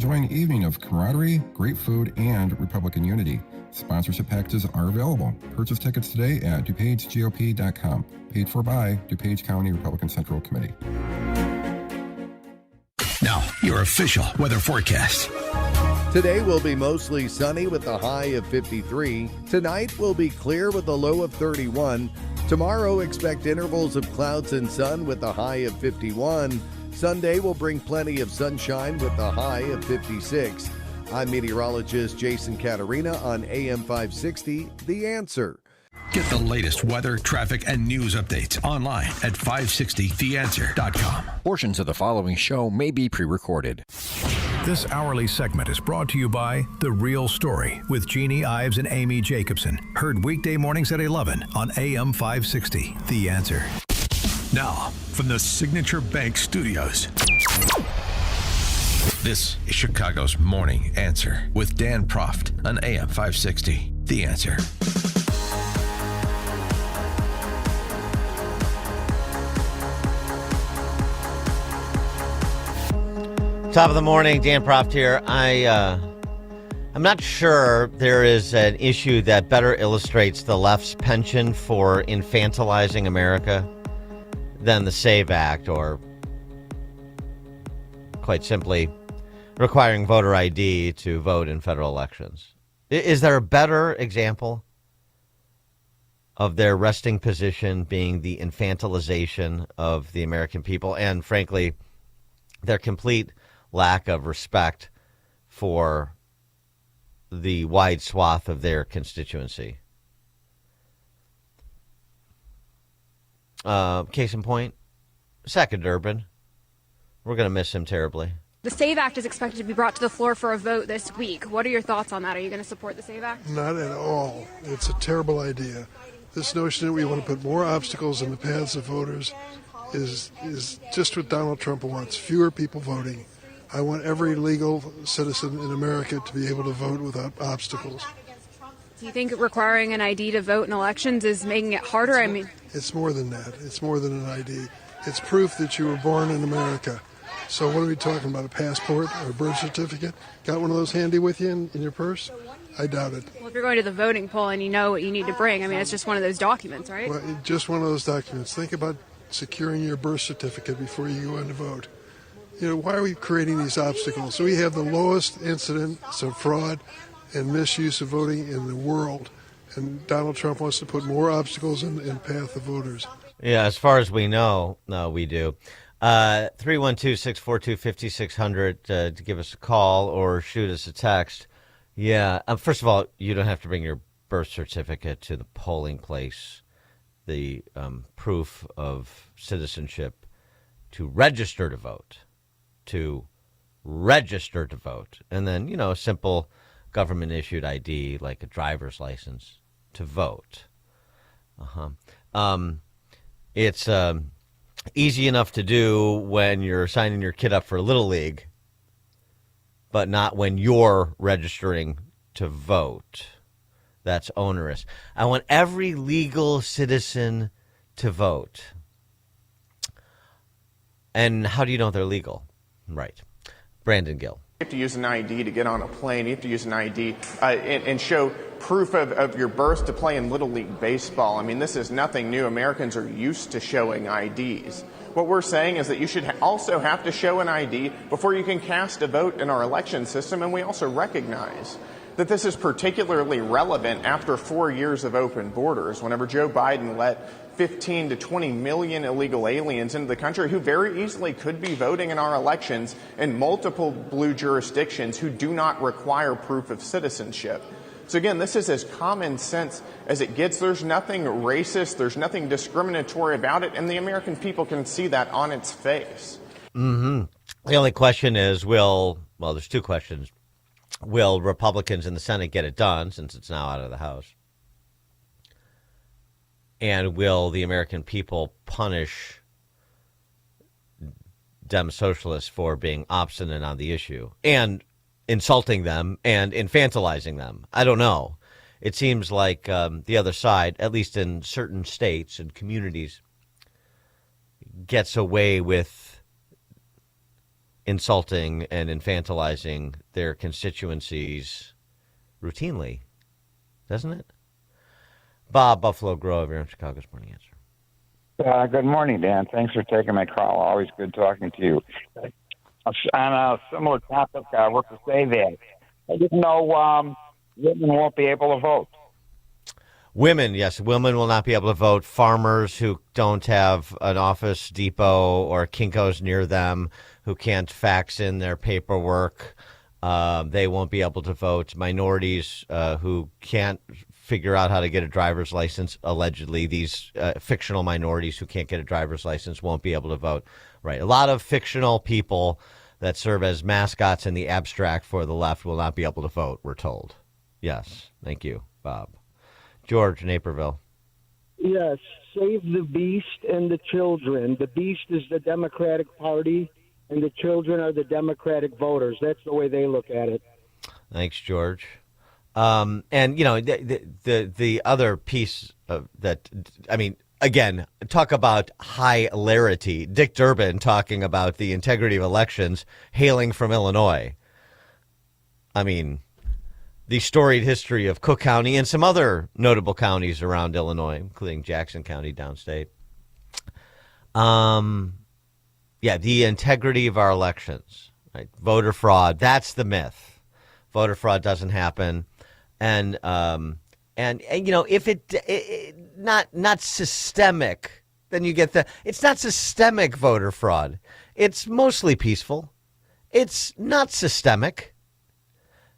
Enjoy an evening of camaraderie, great food, and Republican unity. Sponsorship packages are available. Purchase tickets today at DuPageGOP.com. Paid for by DuPage County Republican Central Committee. Now, your official weather forecast. Today will be mostly sunny with a high of 53. Tonight will be clear with a low of 31. Tomorrow, expect intervals of clouds and sun with a high of 51. Sunday will bring plenty of sunshine with a high of 56. I'm meteorologist Jason Caterina on AM 560, The Answer. Get the latest weather, traffic, and news updates online at 560theanswer.com. Portions of the following show may be pre-recorded. This hourly segment is brought to you by The Real Story with Jeannie Ives and Amy Jacobson. Heard weekday mornings at 11 on AM 560, The Answer. Now, from the Signature Bank Studios. This is Chicago's Morning Answer with Dan Proft on AM 560, The Answer. Top of the morning, Dan Proft here. I'm not sure there is an issue that better illustrates the left's penchant for infantilizing America than the SAVE Act, or quite simply requiring voter ID to vote in federal elections. Is there a better example of their resting position being the infantilization of the American people and, frankly, their complete lack of respect for the wide swath of their constituency? Case in point, Sack of Durbin. We're going to miss him terribly. The SAVE Act is expected to be brought to the floor for a vote this week. What are your thoughts on that? Are you going to support the SAVE Act? Not at all. It's a terrible idea. This notion that we want to put more obstacles in the paths of voters is just what Donald Trump wants, fewer people voting. I want every legal citizen in America to be able to vote without obstacles. Do you think requiring an ID to vote in elections is making it harder? It's more than that. It's more than an ID. It's proof that you were born in America. So what are we talking about, a passport or a birth certificate? Got one of those handy with you in your purse? I doubt it. Well, if you're going to the voting poll and you know what you need to bring, it's just one of those documents, right? Well, just one of those documents. Think about securing your birth certificate before you go in to vote. Why are we creating these obstacles? So we have the lowest incidence of fraud and misuse of voting in the world. And Donald Trump wants to put more obstacles in the path of voters. Yeah, as far as we know, no, we do. 312-642-5600 to give us a call or shoot us a text. Yeah, first of all, you don't have to bring your birth certificate to the polling place. The proof of citizenship to register to vote. And then, a simple government-issued ID like a driver's license to vote. It's easy enough to do when you're signing your kid up for Little League, but not when you're registering to vote. That's onerous. I want every legal citizen to vote. And how do you know they're legal? Right. Brandon Gill. You have to use an ID to get on a plane. You have to use an ID and show proof of your birth to play in Little League Baseball. This is nothing new. Americans are used to showing IDs. What we're saying is that you should also have to show an ID before you can cast a vote in our election system, and we also recognize that this is particularly relevant after 4 years of open borders, whenever Joe Biden let 15 to 20 million illegal aliens into the country who very easily could be voting in our elections in multiple blue jurisdictions who do not require proof of citizenship. So again, this is as common sense as it gets. There's nothing racist, there's nothing discriminatory about it, and the American people can see that on its face. The only question is, there's two questions. Will Republicans in the Senate get it done, since it's now out of the House? And will the American people punish Dem socialists for being obstinate on the issue and insulting them and infantilizing them? I don't know. It seems like the other side, at least in certain states and communities, gets away with insulting and infantilizing their constituencies routinely, doesn't it? Bob, Buffalo Grove, you're on Chicago's Morning Answer. Good morning, Dan. Thanks for taking my call. Always good talking to you. On a similar topic, with the Save Act, I didn't know women won't be able to vote. Women, yes, women will not be able to vote. Farmers who don't have an Office Depot or Kinko's near them, who can't fax in their paperwork, they won't be able to vote. Minorities who can't figure out how to get a driver's license, allegedly, these fictional minorities who can't get a driver's license won't be able to vote. Right. A lot of fictional people that serve as mascots in the abstract for the left will not be able to vote, we're told. Yes. Thank you, Bob. George in Naperville. Yes, save the beast and the children. The beast is the Democratic Party, and the children are the Democratic voters. That's the way they look at it. Thanks, George. And, you know, the other piece of that, I mean, again, talk about hilarity. Dick Durbin talking about the integrity of elections, hailing from Illinois. I mean, the storied history of Cook County and some other notable counties around Illinois, including Jackson County downstate. Yeah, the integrity of our elections, right? Voter fraud, that's the myth. Voter fraud doesn't happen. And you know, if it not systemic, then you get it's not systemic voter fraud. It's mostly peaceful. It's not systemic.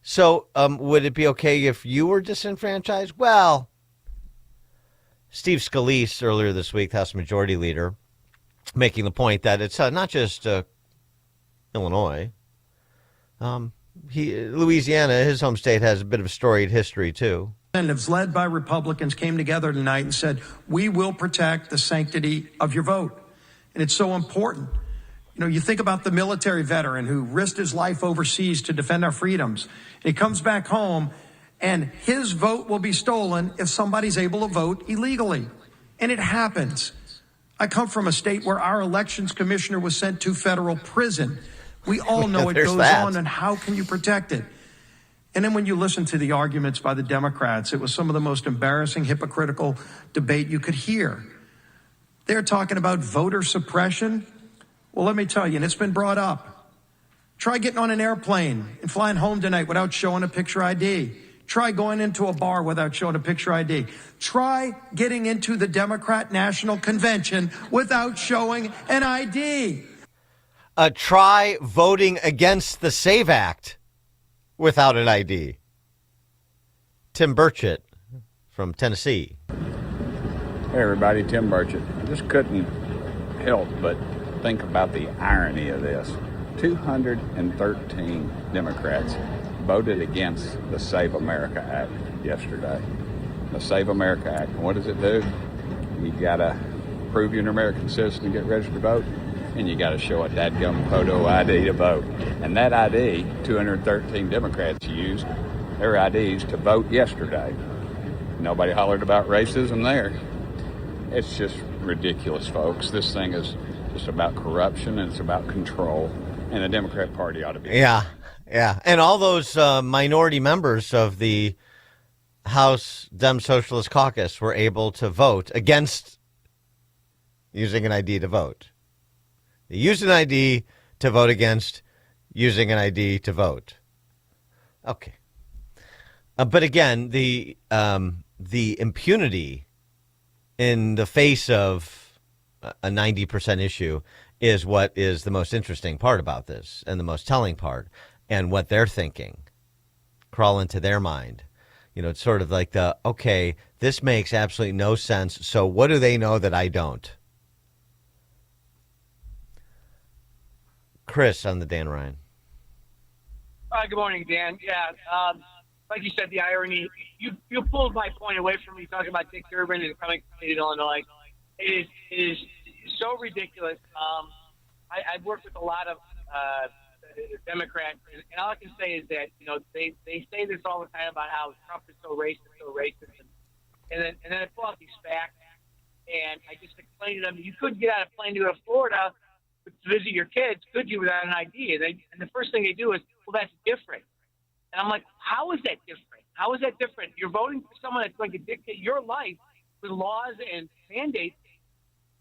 So would it be okay if you were disenfranchised? Well, Steve Scalise earlier this week, House Majority Leader, making the point that it's not just Illinois. Louisiana, his home state, has a bit of a storied history, too. Representatives led by Republicans came together tonight and said, we will protect the sanctity of your vote. And it's so important. You know, you think about the military veteran who risked his life overseas to defend our freedoms. He comes back home, and his vote will be stolen if somebody's able to vote illegally. And it happens. I come from a state where our elections commissioner was sent to federal prison. We all know it goes on, and how can you protect it? And then when you listen to the arguments by the Democrats, it was some of the most embarrassing, hypocritical debate you could hear. They're talking about voter suppression. Well, let me tell you, and it's been brought up. Try getting on an airplane and flying home tonight without showing a picture ID. Try going into a bar without showing a picture ID. Try getting into the Democrat National Convention without showing an ID. Try voting against the SAVE Act without an ID. Tim Burchett from Tennessee. Hey, everybody, Tim Burchett. I just couldn't help but think about the irony of this. 213 Democrats voted against the Save America Act yesterday. The Save America Act. What does it do? You got to prove you're an American citizen to get registered to vote, and you got to show a dadgum photo ID to vote. And that ID, 213 Democrats used their IDs to vote yesterday. Nobody hollered about racism there. It's just ridiculous, folks. This thing is just about corruption, and it's about control. And the Democrat Party ought to be. Yeah. And all those minority members of the House Dem Socialist Caucus were able to vote against using an ID to vote. They used an ID to vote against using an ID to vote. Okay. But again, the impunity in the face of a 90% issue is what is the most interesting part about this, and the most telling part, and what they're thinking. Crawl into their mind. You know, it's sort of like okay, this makes absolutely no sense, so what do they know that I don't? Chris on the Dan Ryan. Good morning, Dan. Yeah, like you said, the irony, you pulled my point away from me talking about Dick Durbin and coming to Illinois. It is so ridiculous. I've worked with a lot of Democrats, and all I can say is that, you know, they say this all the time about how Trump is so racist, and then I pull out these facts, and I just explained to them, you couldn't get on a plane to go to Florida to visit your kids, could you, without an ID? And the first thing they do is, well, that's different. And I'm like, how is that different? How is that different? You're voting for someone that's going to dictate your life with laws and mandates,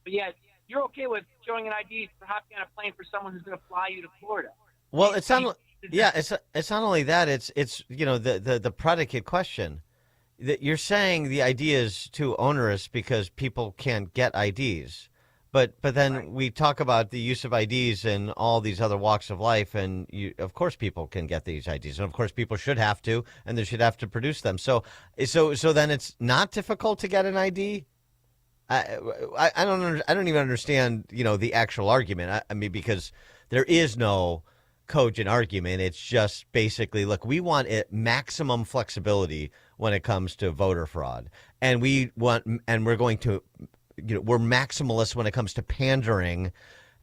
but yet you're okay with showing an ID for hopping on a plane for someone who's going to fly you to Florida. Well, it's not. Yeah, it's not only that. It's the predicate question. That you're saying the idea is too onerous because people can't get IDs, but then we talk about the use of IDs in all these other walks of life, and of course people can get these IDs, and of course people should have to, and they should have to produce them. So then it's not difficult to get an ID. I don't even understand the actual argument. I mean, because there is no cogent argument. It's just basically, look, we want maximum flexibility when it comes to voter fraud, and we're going to, we're maximalists when it comes to pandering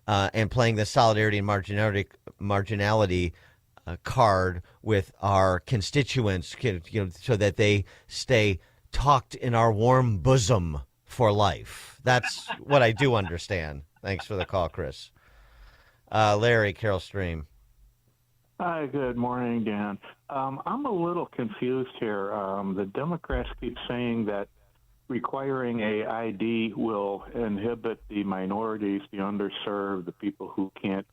and playing the solidarity and marginality card with our constituents, so that they stay tucked in our warm bosom for life. That's what I do understand. Thanks for the call, Chris. Larry, Carol Stream. Hi, good morning, Dan. I'm a little confused here. The Democrats keep saying that requiring a ID will inhibit the minorities, the underserved, the people who can't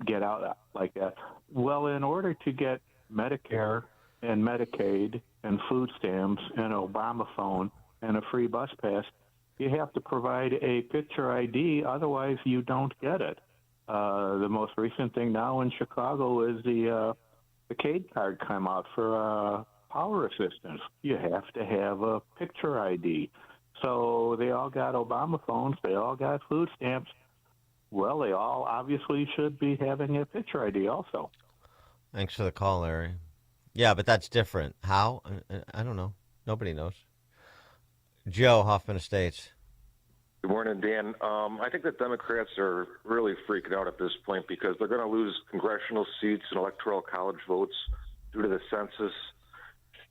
get out like that. Well, in order to get Medicare and Medicaid and food stamps and Obama phone and a free bus pass, you have to provide a picture ID. Otherwise, you don't get it. The most recent thing now in Chicago is the CAID card come out for power assistance. You have to have a picture ID. So they all got Obama phones. They all got food stamps. Well, they all obviously should be having a picture ID also. Thanks for the call, Larry. Yeah, but that's different. How? I don't know. Nobody knows. Joe, Hoffman Estates. Good morning, Dan. I think that Democrats are really freaking out at this point because they're going to lose congressional seats and electoral college votes due to the census,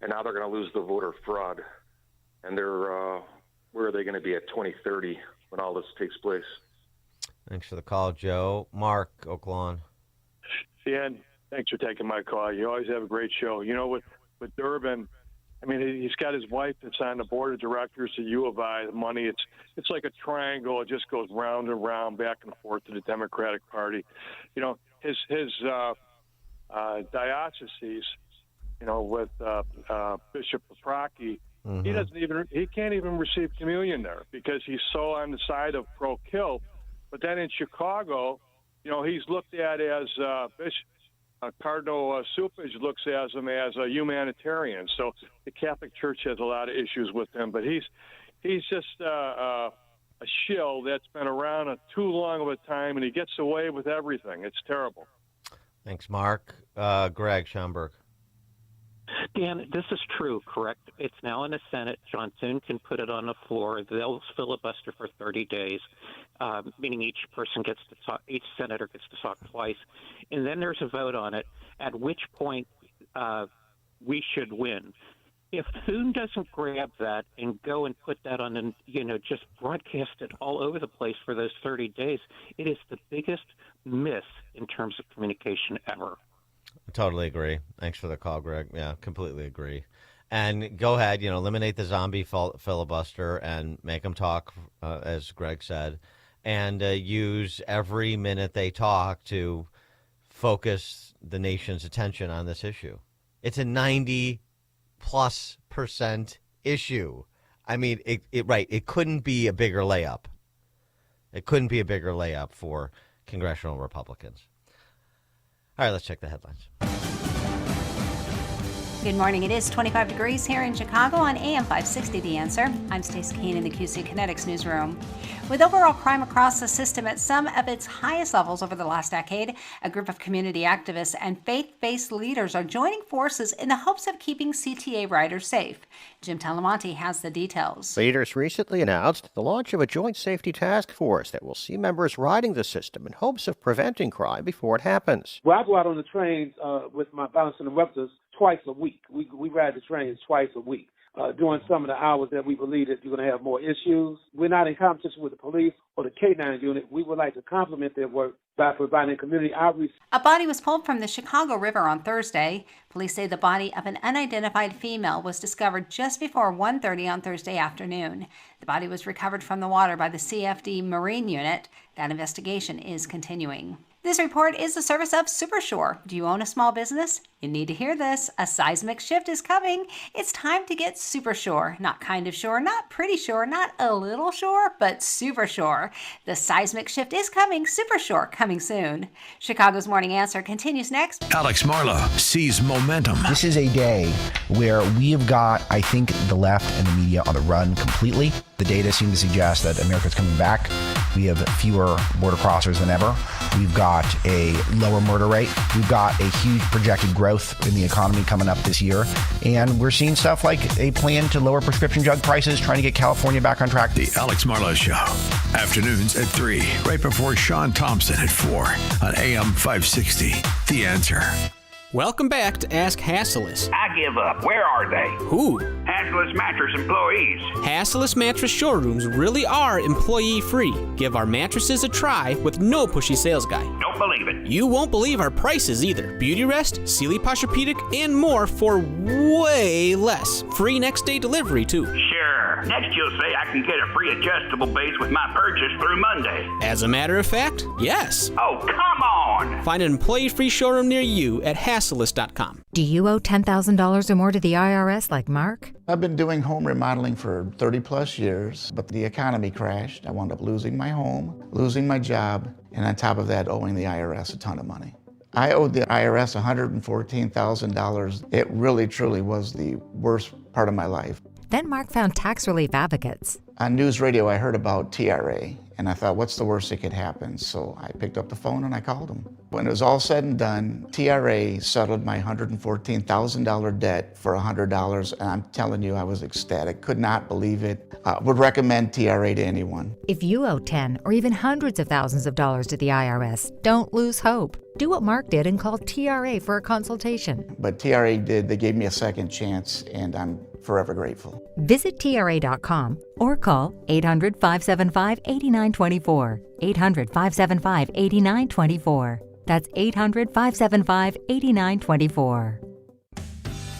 and now they're going to lose the voter fraud. And where are they going to be at 2030 when all this takes place? Thanks for the call, Joe. Mark, Oak Lawn. Dan, thanks for taking my call. You always have a great show. With Durbin, I mean, he's got his wife that's on the board of directors at U of I. The money, it's like a triangle. It just goes round and round, back and forth to the Democratic Party. His diocese, with Bishop Paprocki, he can't even receive communion there because he's so on the side of pro-kill. But then in Chicago, he's looked at as Bishop. Cardinal Supage looks at him as a humanitarian. So the Catholic Church has a lot of issues with him, but he's just a shill that's been around too long of a time, and he gets away with everything. It's terrible. Thanks, Mark. Greg Schomburg. Dan, this is true, correct? It's now in the Senate. John Thune can put it on the floor. They'll filibuster for 30 days, meaning each senator gets to talk twice. And then there's a vote on it, at which point we should win. If Thune doesn't grab that and go and put that on, just broadcast it all over the place for those 30 days, it is the biggest miss in terms of communication ever. I totally agree. Thanks for the call, Greg. Yeah, completely agree. And go ahead, eliminate the zombie filibuster and make them talk, as Greg said, and use every minute they talk to focus the nation's attention on this issue. It's a 90+% issue. I mean, it couldn't be a bigger layup. It couldn't be a bigger layup for congressional Republicans. All right, let's check the headlines. Good morning. It is 25 degrees here in Chicago on AM 560, The Answer. I'm Stacey Kane in the QC Kinetics newsroom. With overall crime across the system at some of its highest levels over the last decade, a group of community activists and faith-based leaders are joining forces in the hopes of keeping CTA riders safe. Jim Talamonte has the details. Leaders recently announced the launch of a joint safety task force that will see members riding the system in hopes of preventing crime before it happens. Well, I go out on the trains with my balancing interrupters twice a week. We ride the trains twice a week. during some of the hours that we believe that you're going to have more issues. We're not in competition with the police or the K-9 unit. We would like to complement their work by providing community outreach. A body was pulled from the Chicago River on Thursday. Police say the body of an unidentified female was discovered just before 1:30 on Thursday afternoon. The body was recovered from the water by the CFD Marine Unit. That investigation is continuing. This report is the service of Supershore. Do you own a small business? You need to hear this. A seismic shift is coming. It's time to get Supershore. Not kind of sure, not pretty sure, not a little sure, but Supershore. The seismic shift is coming. Supershore coming soon. Chicago's Morning Answer continues next. Alex Marlow sees momentum. This is a day where we have got, I think, the left and the media on the run completely. The data seem to suggest that America's coming back. We have fewer border crossers than ever. We've got a lower murder rate. We've got a huge projected growth in the economy coming up this year. And we're seeing stuff like a plan to lower prescription drug prices, trying to get California back on track. The Alex Marlow Show. Afternoons at 3, right before Sean Thompson at 4 on AM 560. The Answer. Welcome back to Ask Hassellus. I give up. Where are they? Who? Hassellus Mattress employees. Hassellus Mattress showrooms really are employee-free. Give our mattresses a try with no pushy sales guy. Don't believe it. You won't believe our prices either. Beauty Rest, Sealy Posturepedic, and more for way less. Free next day delivery, too. Sure. Next you'll say I can get a free adjustable base with my purchase through Monday. As a matter of fact, yes. Oh, come on. Find an employee-free showroom near you at Hassellus.com. Do you owe $10,000 or more to the IRS like Mark? I've been doing home remodeling for 30 plus years, but the economy crashed. I wound up losing my home, losing my job, and on top of that, owing the IRS a ton of money. I owed the IRS $114,000. It really, truly was the worst part of my life. Then Mark found tax relief advocates. On news radio, I heard about TRA, and I thought, what's the worst that could happen? So I picked up the phone and I called them. When it was all said and done, TRA settled my $114,000 debt for $100, and I'm telling you, I was ecstatic. Could not believe it. Would recommend TRA to anyone. If you owe 10 or even hundreds of thousands of dollars to the IRS, don't lose hope. Do what Mark did and call TRA for a consultation. But TRA did. They gave me a second chance, and I'm forever grateful. Visit TRA.com or call 800-575-8924. 800-575-8924. That's 800-575-8924.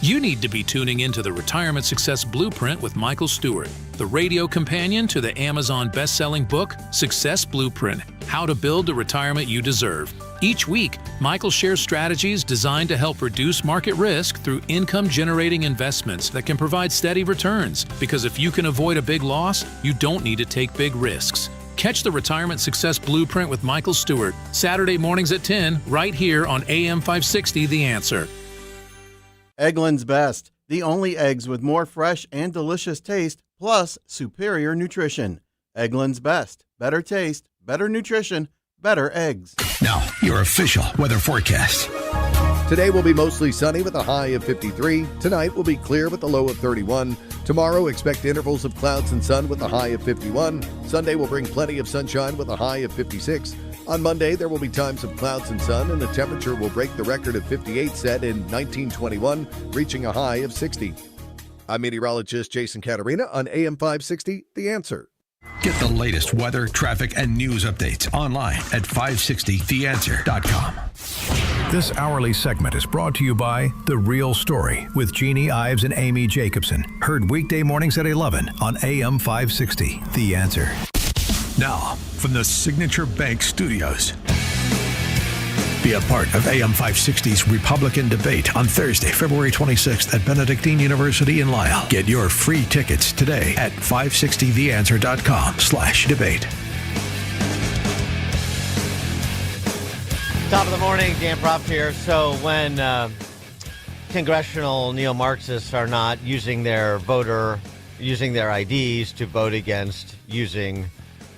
You need to be tuning into the Retirement Success Blueprint with Michael Stewart, the radio companion to the Amazon best-selling book, Success Blueprint, How to Build the Retirement You Deserve. Each week, Michael shares strategies designed to help reduce market risk through income-generating investments that can provide steady returns. Because if you can avoid a big loss, you don't need to take big risks. Catch the Retirement Success Blueprint with Michael Stewart, Saturday mornings at 10, right here on AM 560, The Answer. Eggland's Best, the only eggs with more fresh and delicious taste, plus superior nutrition. Eggland's Best, better taste, better nutrition, better eggs. Now, your official weather forecast. Today will be mostly sunny with a high of 53. Tonight will be clear with a low of 31. Tomorrow, expect intervals of clouds and sun with a high of 51. Sunday will bring plenty of sunshine with a high of 56. On Monday, there will be times of clouds and sun, and the temperature will break the record of 58 set in 1921, reaching a high of 60. I'm meteorologist Jason Caterina on AM 560, The Answer. Get the latest weather, traffic, and news updates online at 560theanswer.com. This hourly segment is brought to you by The Real Story with Jeannie Ives and Amy Jacobson. Heard weekday mornings at 11 on AM 560, The Answer. Now, from the Signature Bank Studios. Be a part of AM 560's Republican debate on Thursday, February 26th at Benedictine University in Lisle. Get your free tickets today at 560theanswer.com/debate. Top of the morning, Dan Proft here. So when congressional neo-Marxists are not using their IDs to vote against using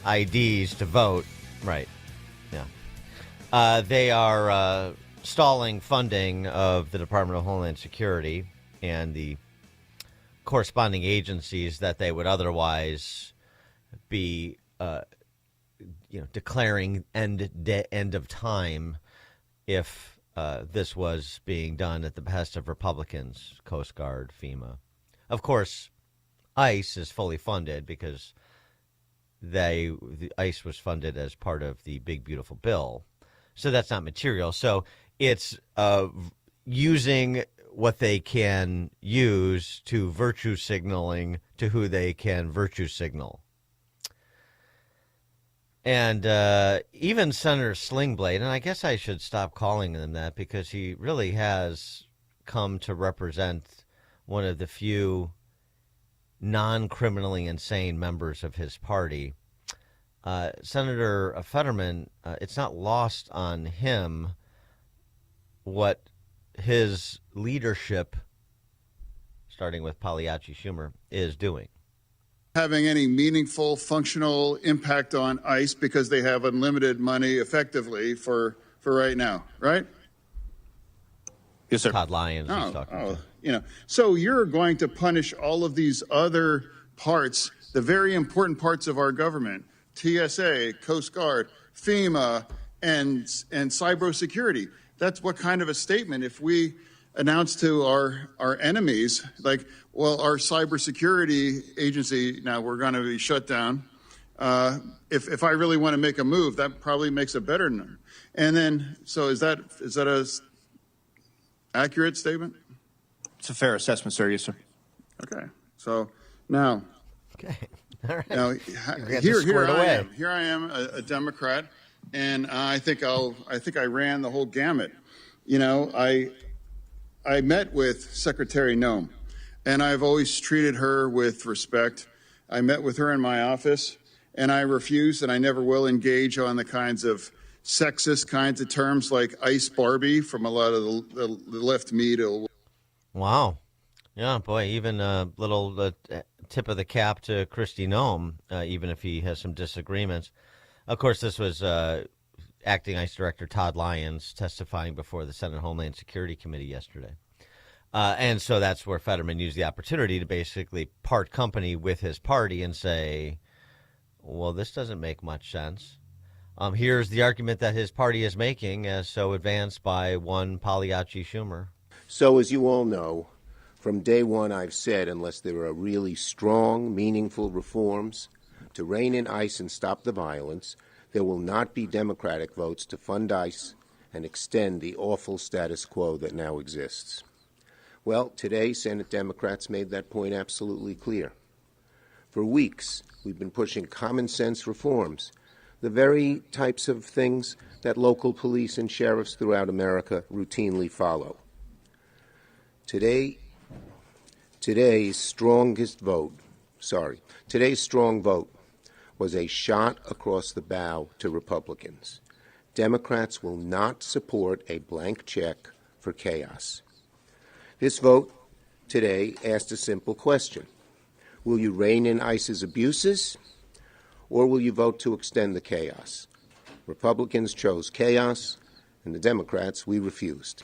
IDs to vote, right? Yeah. They are stalling funding of the Department of Homeland Security and the corresponding agencies that they would otherwise be, declaring end of time if this was being done at the behest of Republicans, Coast Guard, FEMA, Of course, ICE is fully funded because the ICE was funded as part of the Big Beautiful Bill. So that's not material. So it's using what they can use to virtue signaling to who they can virtue signal. And even Senator Slingblade, and I guess I should stop calling him that because he really has come to represent one of the few non-criminally insane members of his party. Senator Fetterman, it's not lost on him what his leadership, starting with Pagliacci Schumer, is doing. Having any meaningful, functional impact on ICE because they have unlimited money effectively for right now, right? Yes, sir. Todd Lyons is talking to. So you're going to punish all of these other parts, the very important parts of our government, TSA, Coast Guard, FEMA, and cybersecurity. That's what kind of a statement if we announce to our enemies, like, well, our cybersecurity agency, now we're going to be shut down. If I really want to make a move, that probably makes it better. And then, so is that a accurate statement? It's a fair assessment, sir. Yes, sir. Okay. So now, okay. All right. Now here I am, a Democrat, and I think I ran the whole gamut. I met with Secretary Noem, and I've always treated her with respect. I met with her in my office, and I refused, and I never will engage on the kinds of sexist kinds of terms like ICE Barbie from a lot of the left media. Wow. Yeah, boy, even a little tip of the cap to Kristi Noem, even if he has some disagreements. Of course, this was Acting ICE Director Todd Lyons testifying before the Senate Homeland Security Committee yesterday. And so that's where Fetterman used the opportunity to basically part company with his party and say, well, this doesn't make much sense. Here's the argument that his party is making as so advanced by one Pagliacci Schumer. So as you all know, from day one I've said unless there are really strong, meaningful reforms to rein in ICE and stop the violence, there will not be Democratic votes to fund ICE and extend the awful status quo that now exists. Well, today Senate Democrats made that point absolutely clear. For weeks, we've been pushing common sense reforms, the very types of things that local police and sheriffs throughout America routinely follow. Today's strong vote was a shot across the bow to Republicans. Democrats will not support a blank check for chaos. This vote today asked a simple question. Will you rein in ICE's abuses, or will you vote to extend the chaos? Republicans chose chaos, and the Democrats, we refused.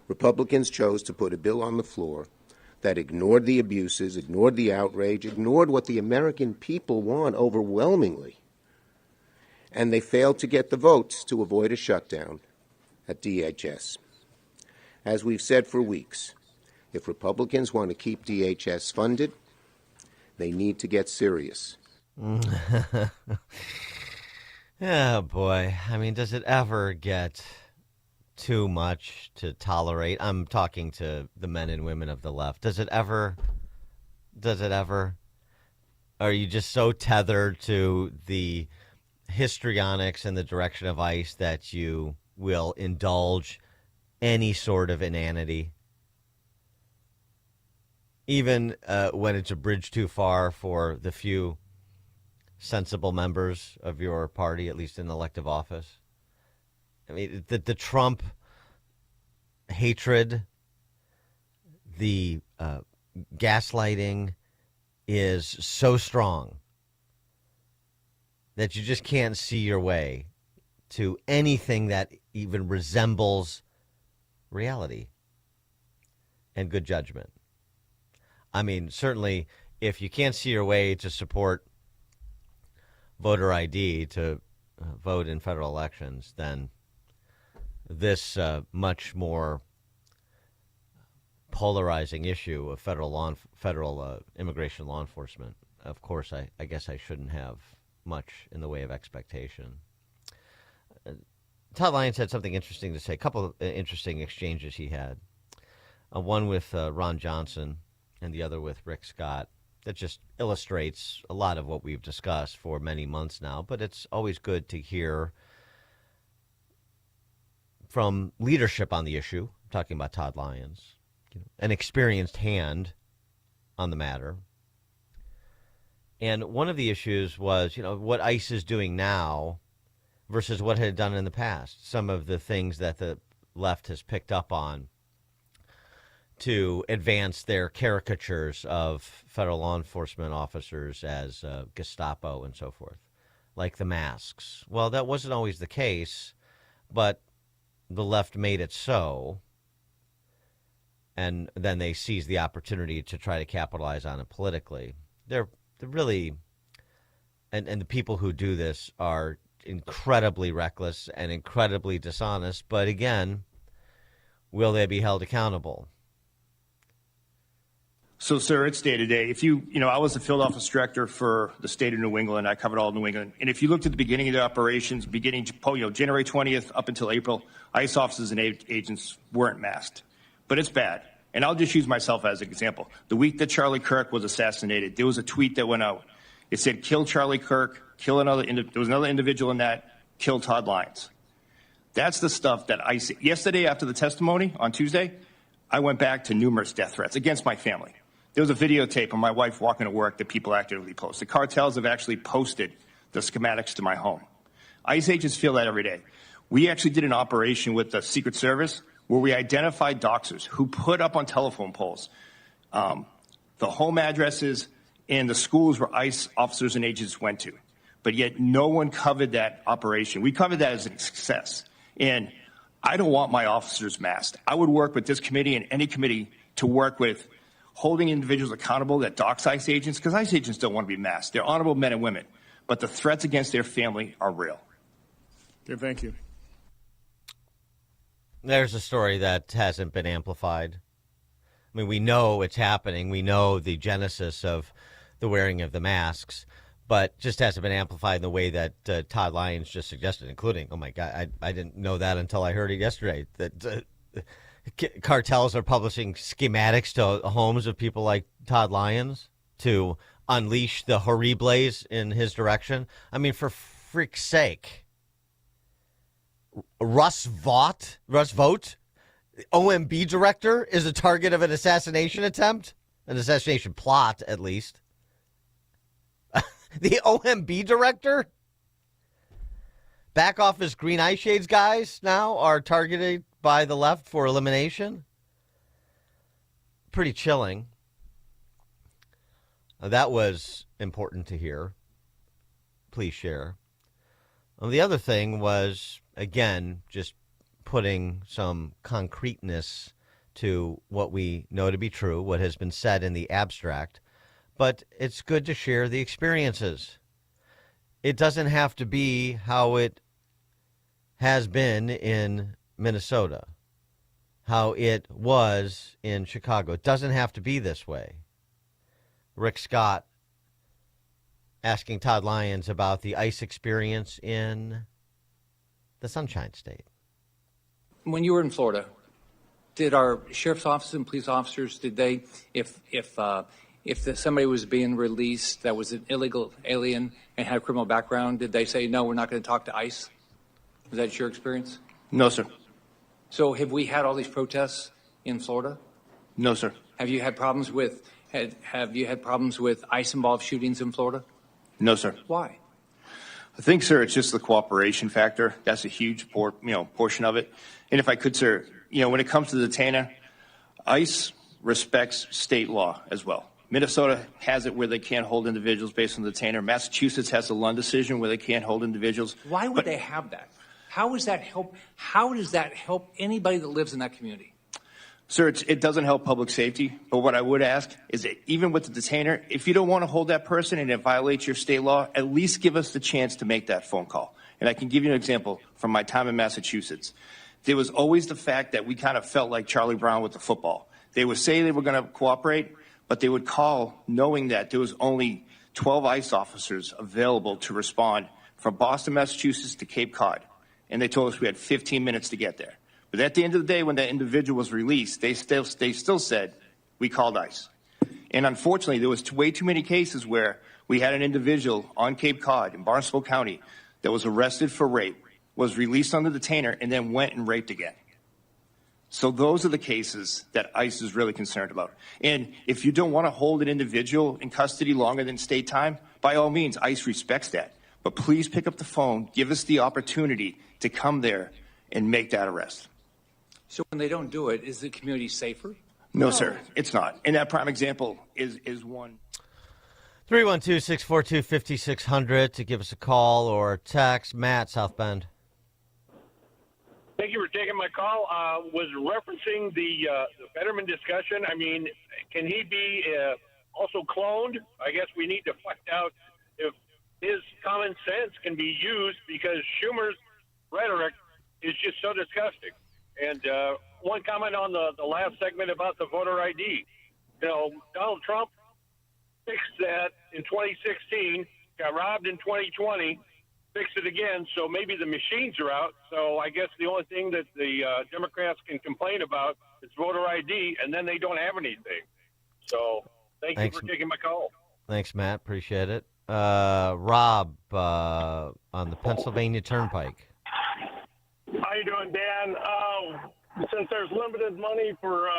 Republicans chose to put a bill on the floor that ignored the abuses, ignored the outrage, ignored what the American people want overwhelmingly. And they failed to get the votes to avoid a shutdown at DHS. As we've said for weeks, if Republicans want to keep DHS funded, they need to get serious. Oh, boy. I mean, does it ever get too much to tolerate? I'm talking to the men and women of the left. Does it ever? Are you just so tethered to the histrionics and the direction of ICE that you will indulge any sort of inanity? Even when it's a bridge too far for the few sensible members of your party, at least in elective office? I mean, the Trump hatred, the gaslighting is so strong that you just can't see your way to anything that even resembles reality and good judgment. I mean, certainly, if you can't see your way to support voter ID to vote in federal elections, then this much more polarizing issue of federal immigration law enforcement. Of course, I guess I shouldn't have much in the way of expectation. Todd Lyons had something interesting to say, a couple of interesting exchanges he had. One with Ron Johnson and the other with Rick Scott. That just illustrates a lot of what we've discussed for many months now, but it's always good to hear from leadership on the issue. I'm talking about Todd Lyons, an experienced hand on the matter. And one of the issues was, what ICE is doing now versus what it had done in the past. Some of the things that the left has picked up on to advance their caricatures of federal law enforcement officers as Gestapo and so forth, like the masks. Well, that wasn't always the case, but the left made it so, and then they seized the opportunity to try to capitalize on it politically. They're really, and the people who do this are incredibly reckless and incredibly dishonest, but again, will they be held accountable? So, sir, it's day to day. If I was the field office director for the state of New England. I covered all of New England. And if you looked at the beginning of the operations, January 20th up until April, ICE officers and agents weren't masked. But it's bad. And I'll just use myself as an example. The week that Charlie Kirk was assassinated, there was a tweet that went out. It said, kill Charlie Kirk, kill another, there was another individual in that, kill Todd Lyons. That's the stuff that ICE, yesterday after the testimony on Tuesday, I went back to numerous death threats against my family. There was a videotape of my wife walking to work that people actively post. The cartels have actually posted the schematics to my home. ICE agents feel that every day. We actually did an operation with the Secret Service where we identified doxers who put up on telephone poles the home addresses and the schools where ICE officers and agents went to. But yet no one covered that operation. We covered that as a success. And I don't want my officers masked. I would work with this committee and any committee to work with holding individuals accountable that dox ICE agents, because ICE agents don't want to be masked. They're honorable men and women, but the threats against their family are real. Okay, thank you. There's a story that hasn't been amplified. I mean, we know it's happening. We know the genesis of the wearing of the masks, but just hasn't been amplified in the way that Todd Lyons just suggested, including, oh my God, I didn't know that until I heard it yesterday, that cartels are publishing schematics to homes of people like Todd Lyons to unleash the horribles in his direction. I mean, for freak's sake. Russ Vought, OMB director, is a target of an assassination attempt, an assassination plot, at least. The OMB director? Back office Green Eye Shades guys now are targeted by the left for elimination. Pretty chilling. That was important to hear. Please share. The other thing was, again, just putting some concreteness to what we know to be true, what has been said in the abstract. But it's good to share the experiences. It doesn't have to be how it has been in Minnesota, how it was in Chicago. It doesn't have to be this way. Rick Scott asking Todd Lyons about the ICE experience in the Sunshine State. When you were in Florida, did our sheriff's office and police officers, did they, if somebody was being released that was an illegal alien and had a criminal background, did they say, no, we're not going to talk to ICE? Was that your experience? No, sir. So have we had all these protests in Florida? No, sir. Have you had problems with ICE-involved shootings in Florida? No, sir. Why? I think, sir, it's just the cooperation factor. That's a huge portion of it. And if I could, sir, when it comes to the detainer, ICE respects state law as well. Minnesota has it where they can't hold individuals based on the detainer. Massachusetts has the Lund decision where they can't hold individuals. Why would they have that? How does that help anybody that lives in that community? Sir, it doesn't help public safety. But what I would ask is that even with the detainer, if you don't want to hold that person and it violates your state law, at least give us the chance to make that phone call. And I can give you an example from my time in Massachusetts. There was always the fact that we kind of felt like Charlie Brown with the football, They would say they were going to cooperate, but they would call knowing that there was only 12 ICE officers available to respond from Boston, Massachusetts to Cape Cod. And they told us we had 15 minutes to get there. But at the end of the day, when that individual was released, they still said, we called ICE. And unfortunately, there was way too many cases where we had an individual on Cape Cod in Barnstable County that was arrested for rape, was released on the detainer, and then went and raped again. So those are the cases that ICE is really concerned about. And if you don't want to hold an individual in custody longer than state time, by all means, ICE respects that. But please pick up the phone, give us the opportunity to come there and make that arrest. So when they don't do it, is the community safer? No, sir, it's not. And that prime example is one. 312-642-5600 to give us a call or text. Matt, South Bend. Thank you for taking my call. Was referencing the Fetterman discussion. I mean, can he be also cloned? I guess we need to find out if his common sense can be used, because Schumer's rhetoric is just so disgusting. And one comment on the last segment about the voter ID. You know, Donald Trump fixed that in 2016, got robbed in 2020, fixed it again, so maybe the machines are out. So I guess the only thing that the Democrats can complain about is voter ID, and then they don't have anything. So thanks you for taking my call. Thanks, Matt. Appreciate it. Rob on the Pennsylvania Turnpike. How you doing, Dan? Since there's limited money for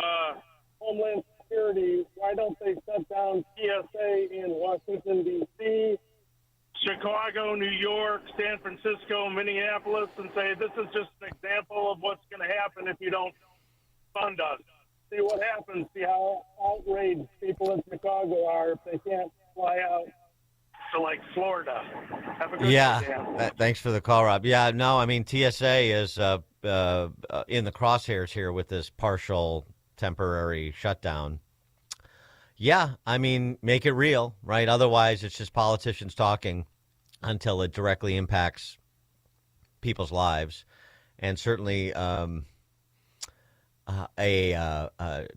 Homeland Security, why don't they shut down TSA in Washington, D.C., Chicago, New York, San Francisco, Minneapolis, and say this is just an example of what's going to happen if you don't fund us? See what happens. See how outraged people in Chicago are if they can't fly out to, like, Florida. Have a good day, Dan. Thanks for the call, Rob. Yeah, no, I mean, TSA is in the crosshairs here with this partial temporary shutdown. Yeah, I mean, make it real, right? Otherwise, it's just politicians talking until it directly impacts people's lives. And certainly a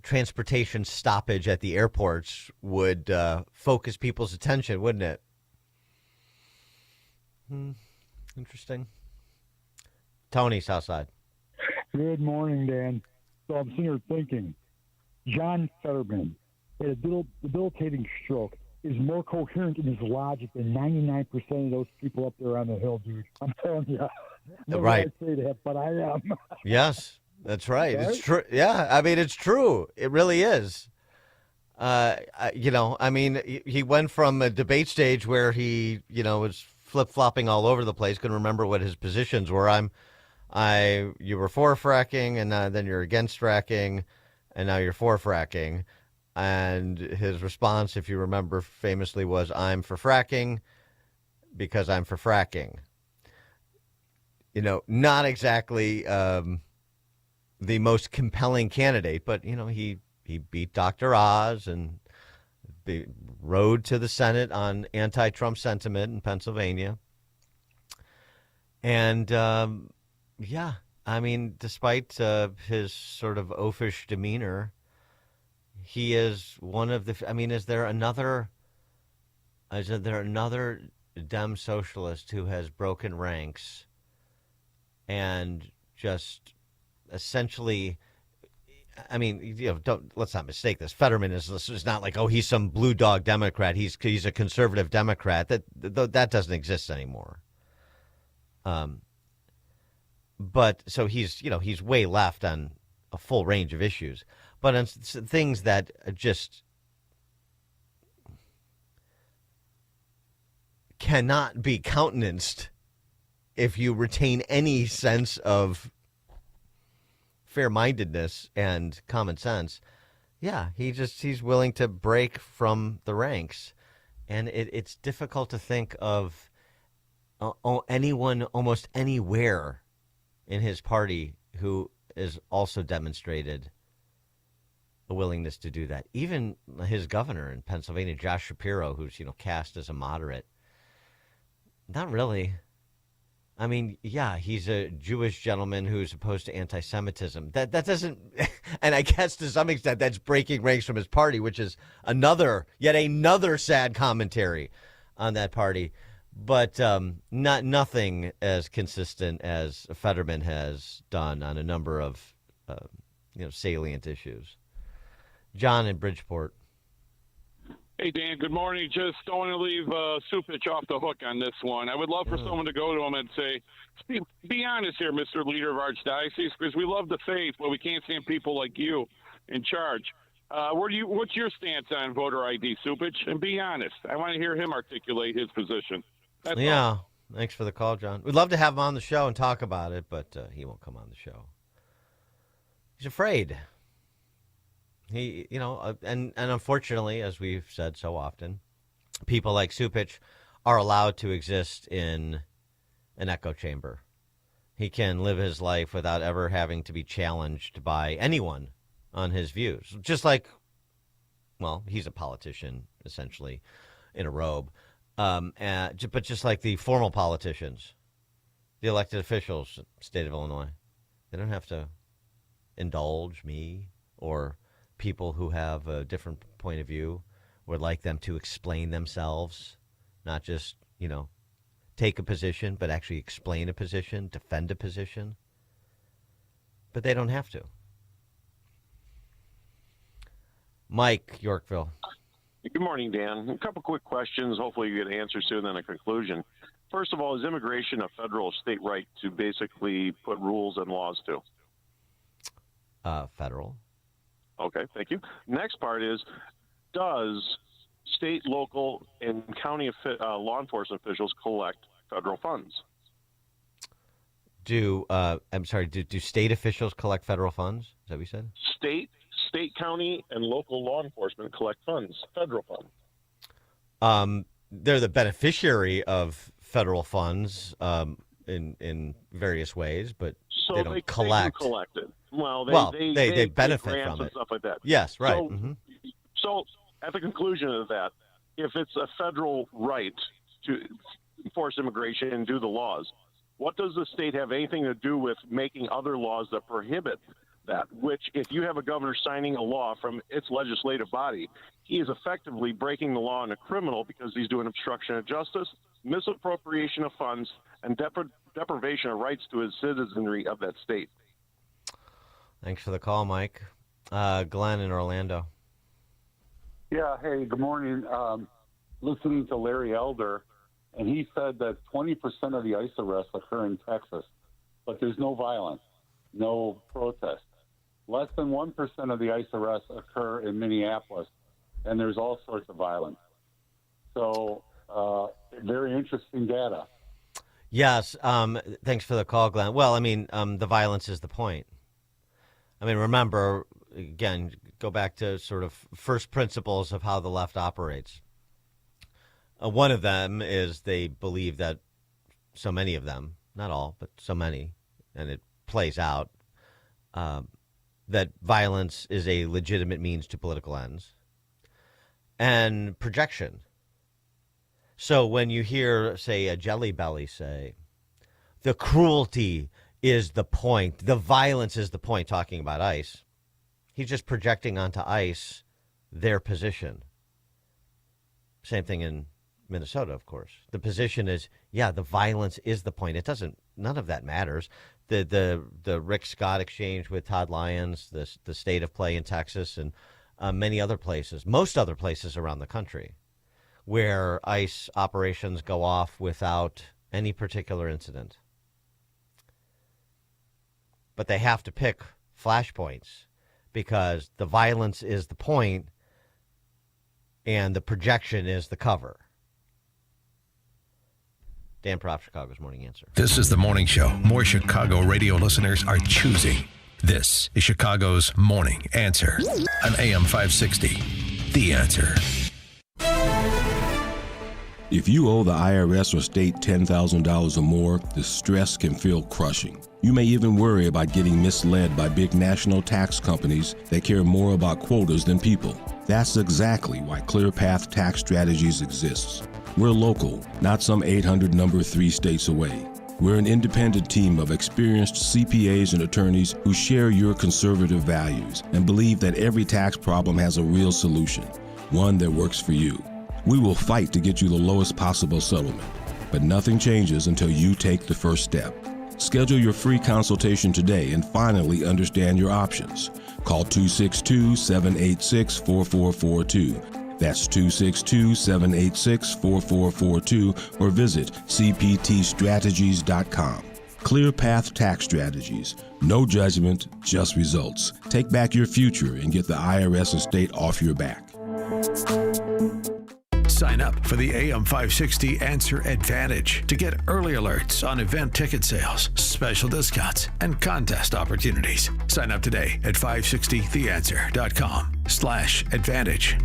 transportation stoppage at the airports would focus people's attention, wouldn't it? Interesting. Tony, Southside. Good morning, Dan. So I'm sitting here thinking, John Fetterman had a debilitating stroke, is more coherent in his logic than 99% of those people up there on the Hill, dude. I'm telling you. Right. I say that, but I am. Yes, that's right. It's true. Yeah, I mean, it's true. It really is. You know, I mean, he went from a debate stage where he, you know, was flip-flopping all over the place, couldn't remember what his positions were. You were for fracking, and then you're against fracking, and now you're for fracking. And his response, if you remember famously, was, I'm for fracking because I'm for fracking. You know, not exactly the most compelling candidate, but, you know, he beat Dr. Oz and rode to the Senate on anti-Trump sentiment in Pennsylvania. And, yeah, I mean, despite his sort of oafish demeanor, he is one of the. I mean, is there another Dem socialist who has broken ranks and just essentially? I mean, you know, let's not mistake this. Fetterman is not like, oh, he's some blue dog Democrat. He's a conservative Democrat. That doesn't exist anymore. But so he's way left on a full range of issues. But on things that just cannot be countenanced if you retain any sense of fair-mindedness and common sense, yeah, he's willing to break from the ranks. And it's difficult to think of anyone almost anywhere in his party who has also demonstrated a willingness to do that. Even his governor in Pennsylvania, Josh Shapiro, who's, you know, cast as a moderate, not really. I mean, yeah, he's a Jewish gentleman who's opposed to anti-Semitism. That doesn't, and I guess to some extent that's breaking ranks from his party, which is yet another sad commentary on that party. But nothing as consistent as Fetterman has done on a number of salient issues. John in Bridgeport. Hey, Dan, good morning. Just don't want to leave Supich off the hook on this one. I would love for someone to go to him and say, be honest here, Mr. Leader of Archdiocese, because we love the faith, but we can't stand people like you in charge. What's your stance on voter ID, Supich? And be honest. I want to hear him articulate his position. That's all. Thanks for the call, John. We'd love to have him on the show and talk about it, but he won't come on the show. He's afraid. He, and unfortunately, as we've said so often, people like Supich are allowed to exist in an echo chamber. He can live his life without ever having to be challenged by anyone on his views. Just like, well, he's a politician, essentially, in a robe. But just like the formal politicians, the elected officials in the state of Illinois, they don't have to indulge me or people who have a different point of view, would like them to explain themselves, not just, take a position, but actually explain a position, defend a position. But they don't have to. Mike, Yorkville. Good morning, Dan. A couple quick questions. Hopefully you get answers soon, then a conclusion. First of all, is immigration a federal or state right to basically put rules and laws to? Federal. Okay, thank you. Next part is, does state, local, and county law enforcement officials collect federal funds? Do state officials collect federal funds? Is that what you said? State, county, and local law enforcement collect funds, federal funds. They're the beneficiary of federal funds in various ways, but so they don't collect. They do collect it. Well, they benefit from and it. Stuff like that. Yes, right. So at the conclusion of that, if it's a federal right to enforce immigration and do the laws, what does the state have anything to do with making other laws that prohibit that? Which, if you have a governor signing a law from its legislative body, he is effectively breaking the law and a criminal because he's doing obstruction of justice, misappropriation of funds, and deprivation of rights to his citizenry of that state. Thanks for the call, Mike. Glenn in Orlando. Yeah, hey, good morning. Listening to Larry Elder, and he said that 20% of the ICE arrests occur in Texas, but there's no violence, no protest. Less than 1% of the ICE arrests occur in Minneapolis, and there's all sorts of violence. So, very interesting data. Yes, thanks for the call, Glenn. Well, I mean, the violence is the point. I mean, remember, again, go back to sort of first principles of how the left operates. One of them is they believe that so many of them, not all, but so many, and it plays out, that violence is a legitimate means to political ends. And projection. So when you hear, say, a Jelly Belly say, the cruelty is the point, the violence is the point, talking about ICE, he's just projecting onto ICE their position. Same thing in Minnesota, of course. The position is, yeah, the violence is the point. None of that matters. The Rick Scott exchange with Todd Lyons, the state of play in Texas, and many other places, most other places around the country, where ICE operations go off without any particular incident. But they have to pick flashpoints because the violence is the point and the projection is the cover. Dan Propp, Chicago's Morning Answer. This is the morning show more Chicago radio listeners are choosing. This is Chicago's Morning Answer on AM 560. The Answer. If you owe the IRS or state $10,000 or more, the stress can feel crushing. You may even worry about getting misled by big national tax companies that care more about quotas than people. That's exactly why ClearPath Tax Strategies exists. We're local, not some 800 number 3 states away. We're an independent team of experienced CPAs and attorneys who share your conservative values and believe that every tax problem has a real solution, one that works for you. We will fight to get you the lowest possible settlement, but nothing changes until you take the first step. Schedule your free consultation today and finally understand your options. Call 262-786-4442. That's 262-786-4442 or visit cptstrategies.com. Clear Path Tax Strategies. No judgment, just results. Take back your future and get the IRS and state off your back. Sign up for the AM 560 Answer Advantage to get early alerts on event ticket sales, special discounts, and contest opportunities. Sign up today at 560theanswer.com/advantage.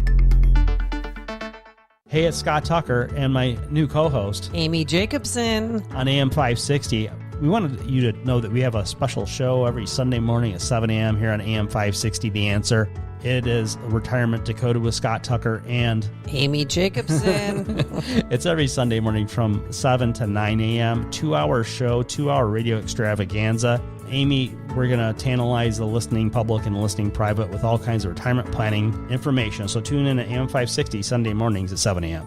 Hey, it's Scott Tucker and my new co-host, Amy Jacobson, on AM 560. We wanted you to know that we have a special show every Sunday morning at 7 a.m. here on AM 560, The Answer. It is Retirement Decoded with Scott Tucker and Amy Jacobson. It's every Sunday morning from 7 to 9 a.m. 2-hour show, 2-hour radio extravaganza. Amy, we're going to tantalize the listening public and the listening private with all kinds of retirement planning information. So tune in at AM 560 Sunday mornings at 7 a.m.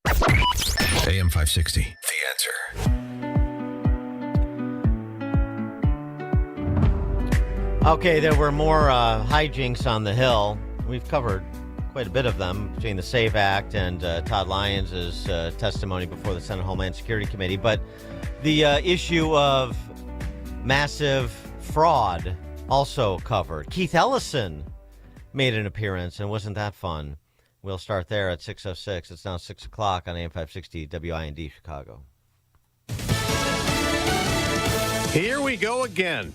AM 560, The Answer. Okay, there were more hijinks on the Hill. We've covered quite a bit of them between the SAVE Act and Todd Lyons' testimony before the Senate Homeland Security Committee. But the issue of massive fraud also covered. Keith Ellison made an appearance, and wasn't that fun? We'll start there at 6:06. It's now 6 o'clock on AM 560 WIND Chicago. Here we go again.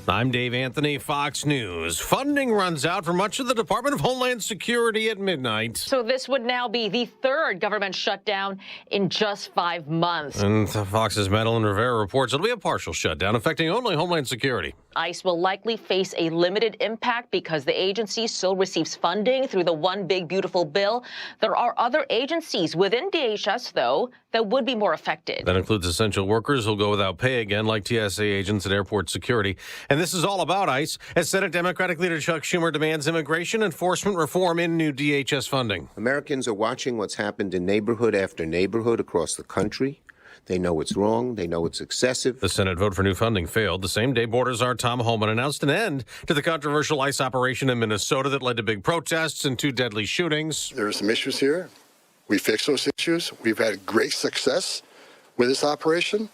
I'm Dave Anthony, Fox News. Funding runs out for much of the Department of Homeland Security at midnight. So this would now be the third government shutdown in just 5 months. And Fox's Madeline Rivera reports it'll be a partial shutdown affecting only Homeland Security. ICE will likely face a limited impact because the agency still receives funding through the One Big Beautiful Bill. There are other agencies within DHS, though, that would be more affected. That includes essential workers who'll go without pay again, like TSA agents at airport security. And this is all about ICE, as Senate Democratic leader Chuck Schumer demands immigration enforcement reform in new DHS funding. Americans are watching what's happened in neighborhood after neighborhood across the country. They know it's wrong. They know it's excessive. The Senate vote for new funding failed. The same day, Border Czar Tom Homan announced an end to the controversial ICE operation in Minnesota that led to big protests and 2 deadly shootings. There are some issues here. We fixed those issues. We've had great success with this operation,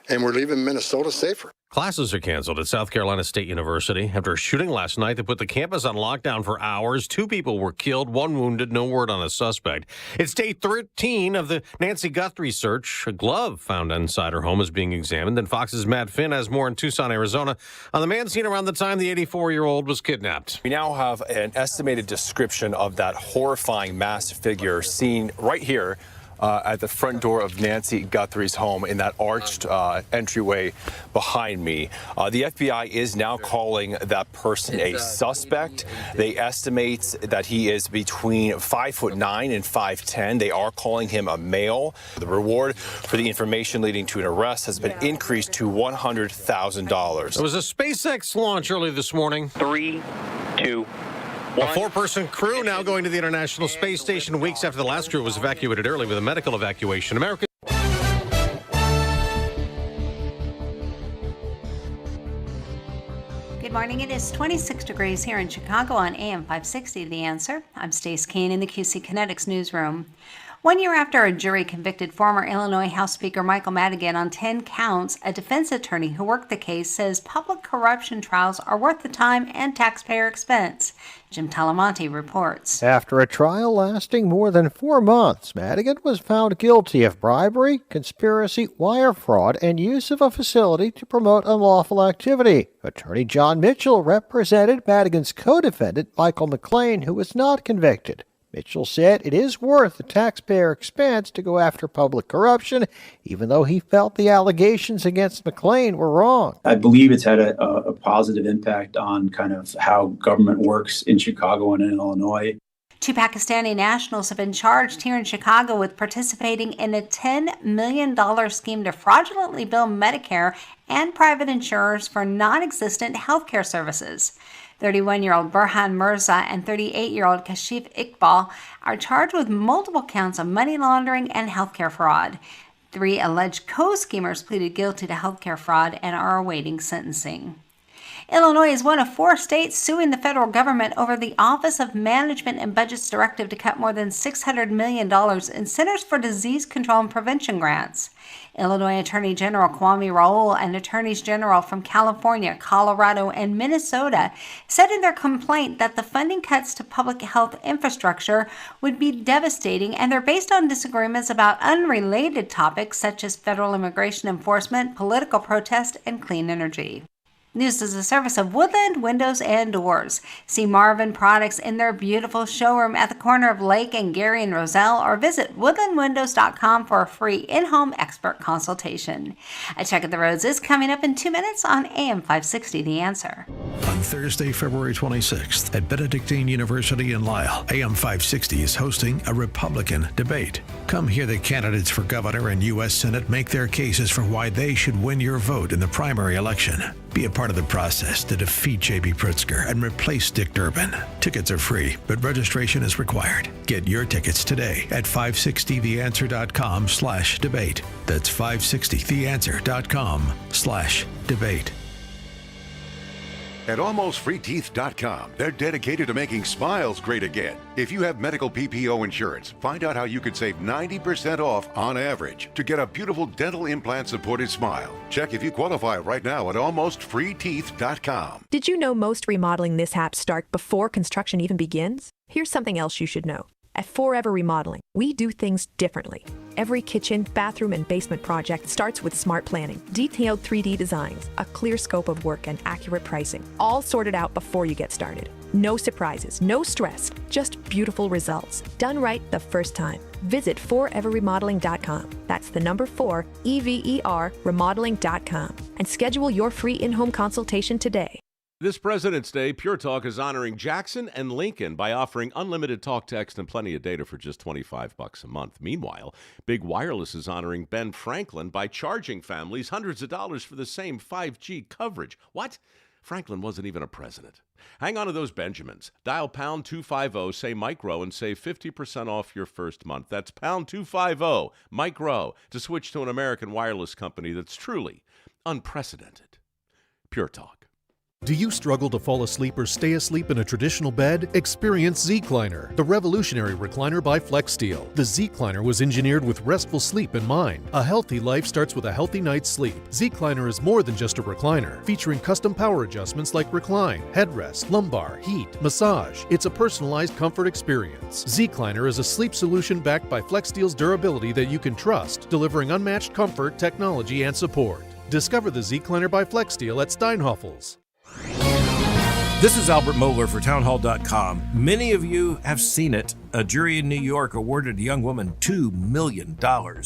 and we're leaving Minnesota safer. Classes are canceled at South Carolina State University after a shooting last night that put the campus on lockdown for hours. 2 people were killed, 1 wounded, no word on a suspect. It's day 13 of the Nancy Guthrie search. A glove found inside her home is being examined. And Fox's Matt Finn has more in Tucson, Arizona, on the man seen around the time the 84-year-old was kidnapped. We now have an estimated description of that horrifying masked figure seen right here at the front door of Nancy Guthrie's home in that arched entryway behind me. The FBI is now calling that person a suspect. They estimate that he is between 5'9" and 5'10". They are calling him a male. The reward for the information leading to an arrest has been increased to $100,000. It was a SpaceX launch early this morning. 3, 2, A 4-person crew now going to the International Space Station weeks after the last crew was evacuated early with a medical evacuation. America. Good morning. It is 26 degrees here in Chicago on AM 560, The Answer. I'm Stace Kane in the QC Kinetics newsroom. 1 year after a jury convicted former Illinois House Speaker Michael Madigan on 10 counts, a defense attorney who worked the case says public corruption trials are worth the time and taxpayer expense. Jim Talamonte reports. After a trial lasting more than 4 months, Madigan was found guilty of bribery, conspiracy, wire fraud, and use of a facility to promote unlawful activity. Attorney John Mitchell represented Madigan's co-defendant, Michael McLean, who was not convicted. Mitchell said it is worth the taxpayer expense to go after public corruption, even though he felt the allegations against McLean were wrong. I believe it's had a positive impact on kind of how government works in Chicago and in Illinois. 2 Pakistani nationals have been charged here in Chicago with participating in a $10 million scheme to fraudulently bill Medicare and private insurers for non-existent healthcare services. 31-year-old Burhan Mirza and 38-year-old Kashif Iqbal are charged with multiple counts of money laundering and healthcare fraud. 3 alleged co-schemers pleaded guilty to healthcare fraud and are awaiting sentencing. Illinois is one of 4 states suing the federal government over the Office of Management and Budget's directive to cut more than $600 million in Centers for Disease Control and Prevention grants. Illinois Attorney General Kwame Raoul and attorneys general from California, Colorado, and Minnesota said in their complaint that the funding cuts to public health infrastructure would be devastating, and they're based on disagreements about unrelated topics such as federal immigration enforcement, political protest, and clean energy. News is a service of Woodland Windows and Doors. See Marvin products in their beautiful showroom at the corner of Lake and Gary and Roselle, or visit woodlandwindows.com for a free in-home expert consultation. A check of the roads is coming up in 2 minutes on AM 560 The Answer. On Thursday, February 26th at Benedictine University in Lisle, AM 560 is hosting a Republican debate. Come hear the candidates for governor and U.S. Senate make their cases for why they should win your vote in the primary election. Be a part of the process to defeat J.B. Pritzker and replace Dick Durbin. Tickets are free, but registration is required. Get your tickets today at 560theanswer.com/debate. That's 560theanswer.com/debate. At AlmostFreeTeeth.com, they're dedicated to making smiles great again. If you have medical PPO insurance, find out how you could save 90% off on average to get a beautiful dental implant-supported smile. Check if you qualify right now at AlmostFreeTeeth.com. Did you know most remodeling mishaps start before construction even begins? Here's something else you should know. At Forever Remodeling, we do things differently. Every kitchen, bathroom, and basement project starts with smart planning, detailed 3D designs, a clear scope of work, and accurate pricing, all sorted out before you get started. No surprises, no stress, just beautiful results, done right the first time. Visit foreverremodeling.com. That's the number 4, EVER, remodeling.com, and schedule your free in-home consultation today. This President's Day, Pure Talk is honoring Jackson and Lincoln by offering unlimited talk, text, and plenty of data for just $25 a month. Meanwhile, Big Wireless is honoring Ben Franklin by charging families hundreds of dollars for the same 5G coverage. What? Franklin wasn't even a president. Hang on to those Benjamins. Dial pound 250, say Mike Rowe, and save 50% off your first month. That's pound 250, Mike Rowe, to switch to an American wireless company that's truly unprecedented. Pure Talk. Do you struggle to fall asleep or stay asleep in a traditional bed? Experience Zecliner, the revolutionary recliner by FlexSteel. The Zecliner was engineered with restful sleep in mind. A healthy life starts with a healthy night's sleep. Zecliner is more than just a recliner, featuring custom power adjustments like recline, headrest, lumbar, heat, massage. It's a personalized comfort experience. Zecliner is a sleep solution backed by FlexSteel's durability that you can trust, delivering unmatched comfort, technology, and support. Discover the Zecliner by FlexSteel at Steinhoffel's. This is Albert Mohler for Townhall.com. Many of you have seen it. A jury in New York awarded a young woman $2 million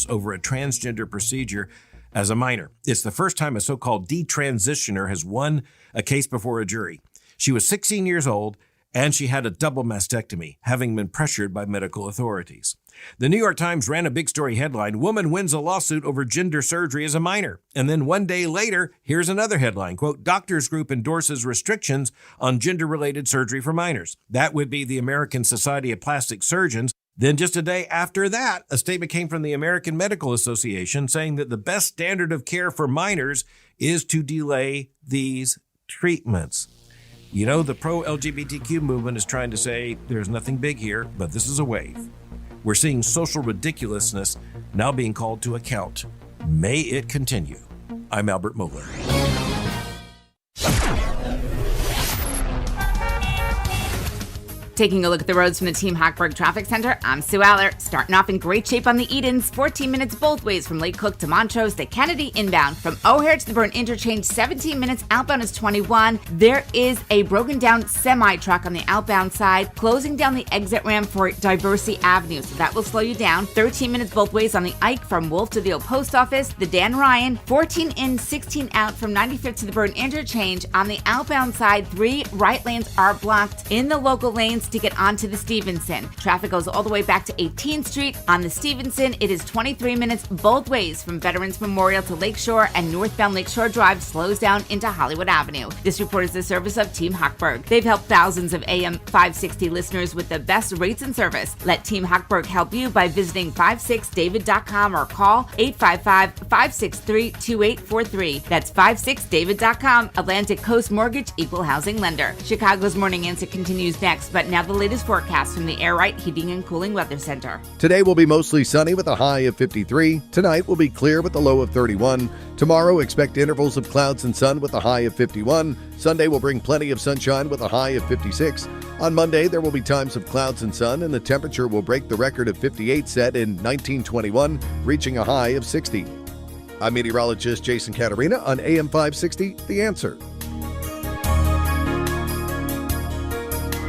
over a transgender procedure as a minor. It's the first time a so-called detransitioner has won a case before a jury. She was 16 years old, and she had a double mastectomy, having been pressured by medical authorities. The New York Times ran a big story headline, "Woman wins a lawsuit over gender surgery as a minor." And then one day later, here's another headline, quote, "Doctors Group endorses restrictions on gender-related surgery for minors." That would be the American Society of Plastic Surgeons. Then just a day after that, a statement came from the American Medical Association saying that the best standard of care for minors is to delay these treatments. You know, the pro-LGBTQ movement is trying to say there's nothing big here, but this is a wave. We're seeing social ridiculousness now being called to account. May it continue. I'm Albert Mohler. Taking a look at the roads from the Team Hackberg Traffic Center, I'm Sue Aller. Starting off in great shape on the Edens, 14 minutes both ways from Lake Cook to Montrose to Kennedy inbound. From O'Hare to the Burn Interchange, 17 minutes. Outbound is 21. There is a broken down semi-truck on the outbound side, closing down the exit ramp for Diversey Avenue, so that will slow you down. 13 minutes both ways on the Ike from Wolf to the old post office. The Dan Ryan, 14 in, 16 out from 95th to the Burn Interchange. On the outbound side, 3 right lanes are blocked in the local lanes. minutes to get onto the Stevenson. Traffic goes all the way back to 18th Street. On the Stevenson, it is 23 minutes both ways from Veterans Memorial to Lakeshore, and northbound Lakeshore Drive slows down into Hollywood Avenue. This report is the service of Team Hochberg. They've helped thousands of AM 560 listeners with the best rates and service. Let Team Hochberg help you by visiting 56david.com or call 855-563-2843. That's 56david.com. Atlantic Coast Mortgage Equal Housing Lender. Chicago's Morning Answer continues next, but now the latest forecast from the Air Right Heating and Cooling Weather Center. Today will be mostly sunny with a high of 53. Tonight will be clear with a low of 31. Tomorrow, expect intervals of clouds and sun with a high of 51. Sunday will bring plenty of sunshine with a high of 56. On Monday, there will be times of clouds and sun, and the temperature will break the record of 58 set in 1921, reaching a high of 60. I'm meteorologist Jason Caterina on AM 560, The Answer.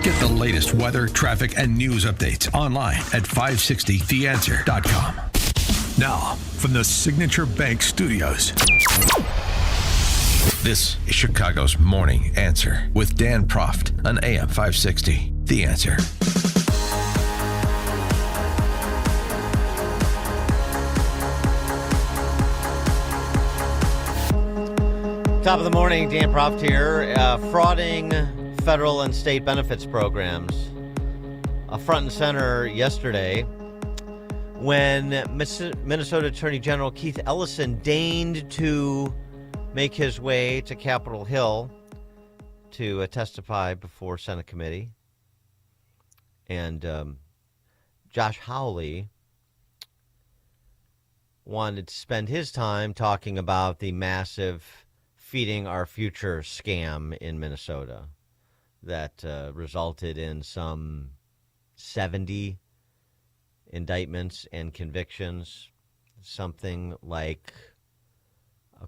Get the latest weather, traffic, and news updates online at 560theanswer.com. Now, from the Signature Bank Studios, this is Chicago's Morning Answer with Dan Proft on AM 560. The Answer. Top of the morning, Dan Proft here. Frauding federal and state benefits programs. Front and center yesterday when Minnesota Attorney General Keith Ellison deigned to make his way to Capitol Hill to testify before Senate committee. And Josh Hawley wanted to spend his time talking about the massive Feeding Our Future scam in Minnesota that resulted in some 70 indictments and convictions, something like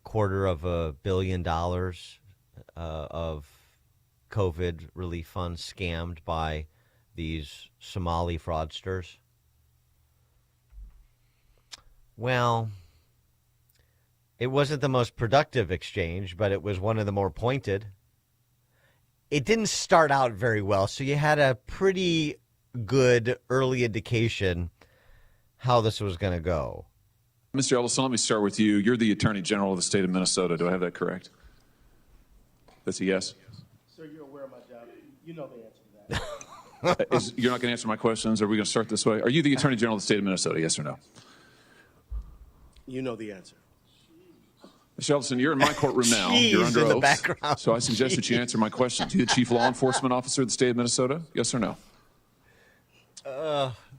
$250 million of COVID relief funds scammed by these Somali fraudsters. Well, it wasn't the most productive exchange, but it was one of the more pointed. It didn't start out very well, so you had a pretty good early indication how this was going to go. Mr. Ellison, let me start with you. You're the Attorney General of the state of Minnesota. Do I have that correct? That's a yes? Sir, you're aware of my job. You know the answer to that. You're not going to answer my questions? Are we going to start this way? Are you the Attorney General of the state of Minnesota, yes or no? You know the answer. Mr. Ellison, you're in my courtry now. You're under in the oath. background. So I suggest that you answer my questions. Are you the Chief Law Enforcement Officer of the state of Minnesota, yes or no?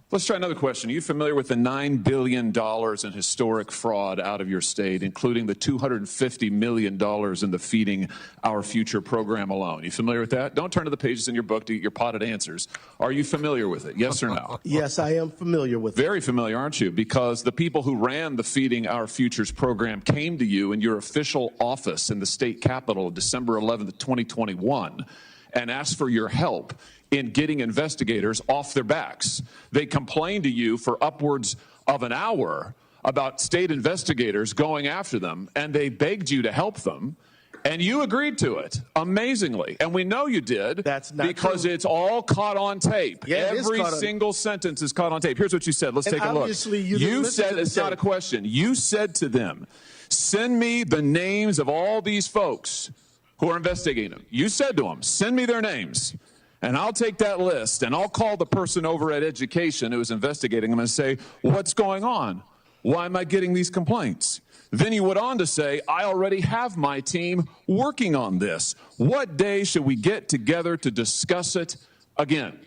Let's try another question. Are you familiar with the $9 billion in historic fraud out of your state, including the $250 million in the Feeding Our Future program alone? Are you familiar with that? Don't turn to the pages in your book to get your potted answers. Are you familiar with it? Yes or no? Yes, I am familiar with it. Very familiar, aren't you? Because the people who ran the Feeding Our Futures program came to you in your official office in the state capitol December 11th, 2021, and asked for your help in getting investigators off their backs. They complained to you for upwards of an hour about state investigators going after them, and they begged you to help them, and you agreed to it, amazingly. And we know you did. That's not because true. It's all caught on tape. Yeah, Every single sentence is caught on tape. Here's what you said. Let's take a look. Obviously, you didn't listen said, to the it's not a tape. question. You said to them, send me the names of all these folks who are investigating them. You said to them, send me their names. And I'll take that list, and I'll call the person over at Education who is investigating them and say, what's going on? Why am I getting these complaints? Then you went on to say, I already have my team working on this. What day should we get together to discuss it again?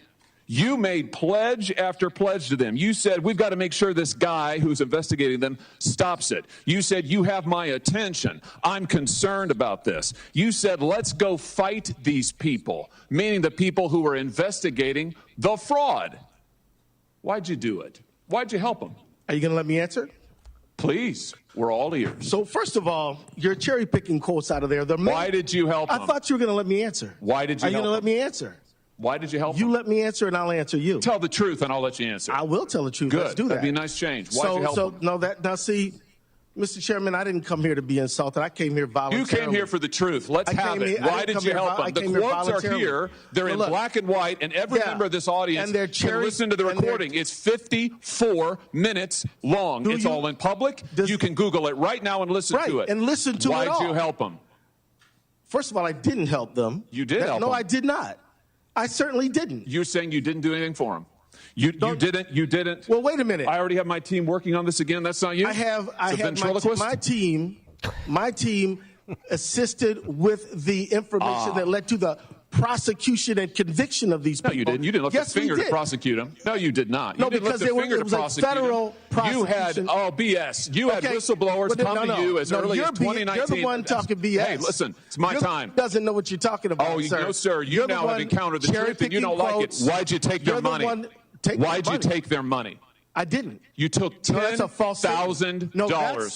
You made pledge after pledge to them. You said, we've got to make sure this guy who's investigating them stops it. You said, you have my attention. I'm concerned about this. You said, let's go fight these people, meaning the people who are investigating the fraud. Why'd you do it? Why'd you help them? Are you going to let me answer? Please, we're all ears. So first of all, you're cherry picking quotes out of there. Why did you help them? I thought you were going to let me answer. Why did you Are you help going to let them? me answer? Why did you help You them? let me answer, and I'll answer you. Tell the truth, and I'll let you answer. I will tell the truth. Good. Let's do that. That'd be a nice change. Why'd you help them? Now see, Mr. Chairman, I didn't come here to be insulted. I came here voluntarily. You came here for the truth. Let's have it. Why did you help them? The quotes are here. They're in black and white, and every member of this audience can listen to the recording. It's 54 minutes long. It's all in public. You can Google it right now and listen to it. And listen to it all. Why'd you help them? First of all, I didn't help them. You did help them. No, I did not. I certainly didn't. You're saying you didn't do anything for them. You didn't. Well, wait a minute. I already have my team working on this again. That's not you? I have my team assisted with the information that led to the prosecution and conviction of these people. No, you didn't. You didn't lift a finger to prosecute them. No, you did not. No, you didn't because lift a finger it was a federal prosecution. You had, BS. You had whistleblowers come to you as early as 2019. You're the one talking BS. Hey, listen, it's my time. Doesn't know what you're talking about, sir. No, sir. You now have encountered the truth and you don't like it. Why'd you take their money? Why'd you take their money? I didn't. You took $10,000. No,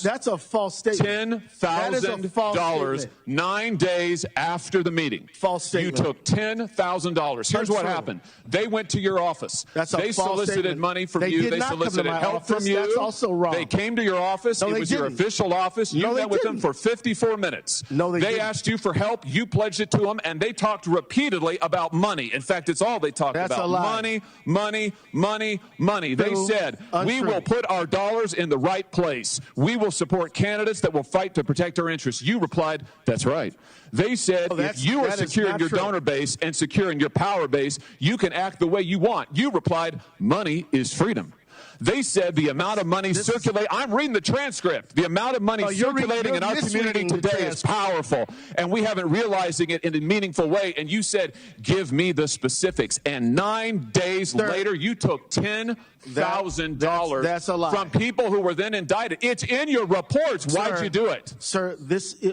that's a false statement. $10,000 9 days after the meeting. False statement. You took $10,000. Here's what happened. They went to your office. They solicited money from you. They solicited help from you. That's also wrong. They came to your office. It was your official office. You met with them for 54 minutes. No, they didn't. They asked you for help. You pledged it to them, and they talked repeatedly about money. In fact, it's all they talked about. That's a lie. Money, money, money, money. They said, we will put our dollars in the right place. We will support candidates that will fight to protect our interests. You replied, that's right. They said, if you are securing your donor base and securing your power base, you can act the way you want. You replied, money is freedom. They said the amount of money circulating, I'm reading the transcript, the amount of money circulating in our community today is powerful, and we haven't realizing it in a meaningful way. And you said, give me the specifics. And 9 days later, you took $10,000 from people who were then indicted. It's in your reports. Why'd you do it? Sir,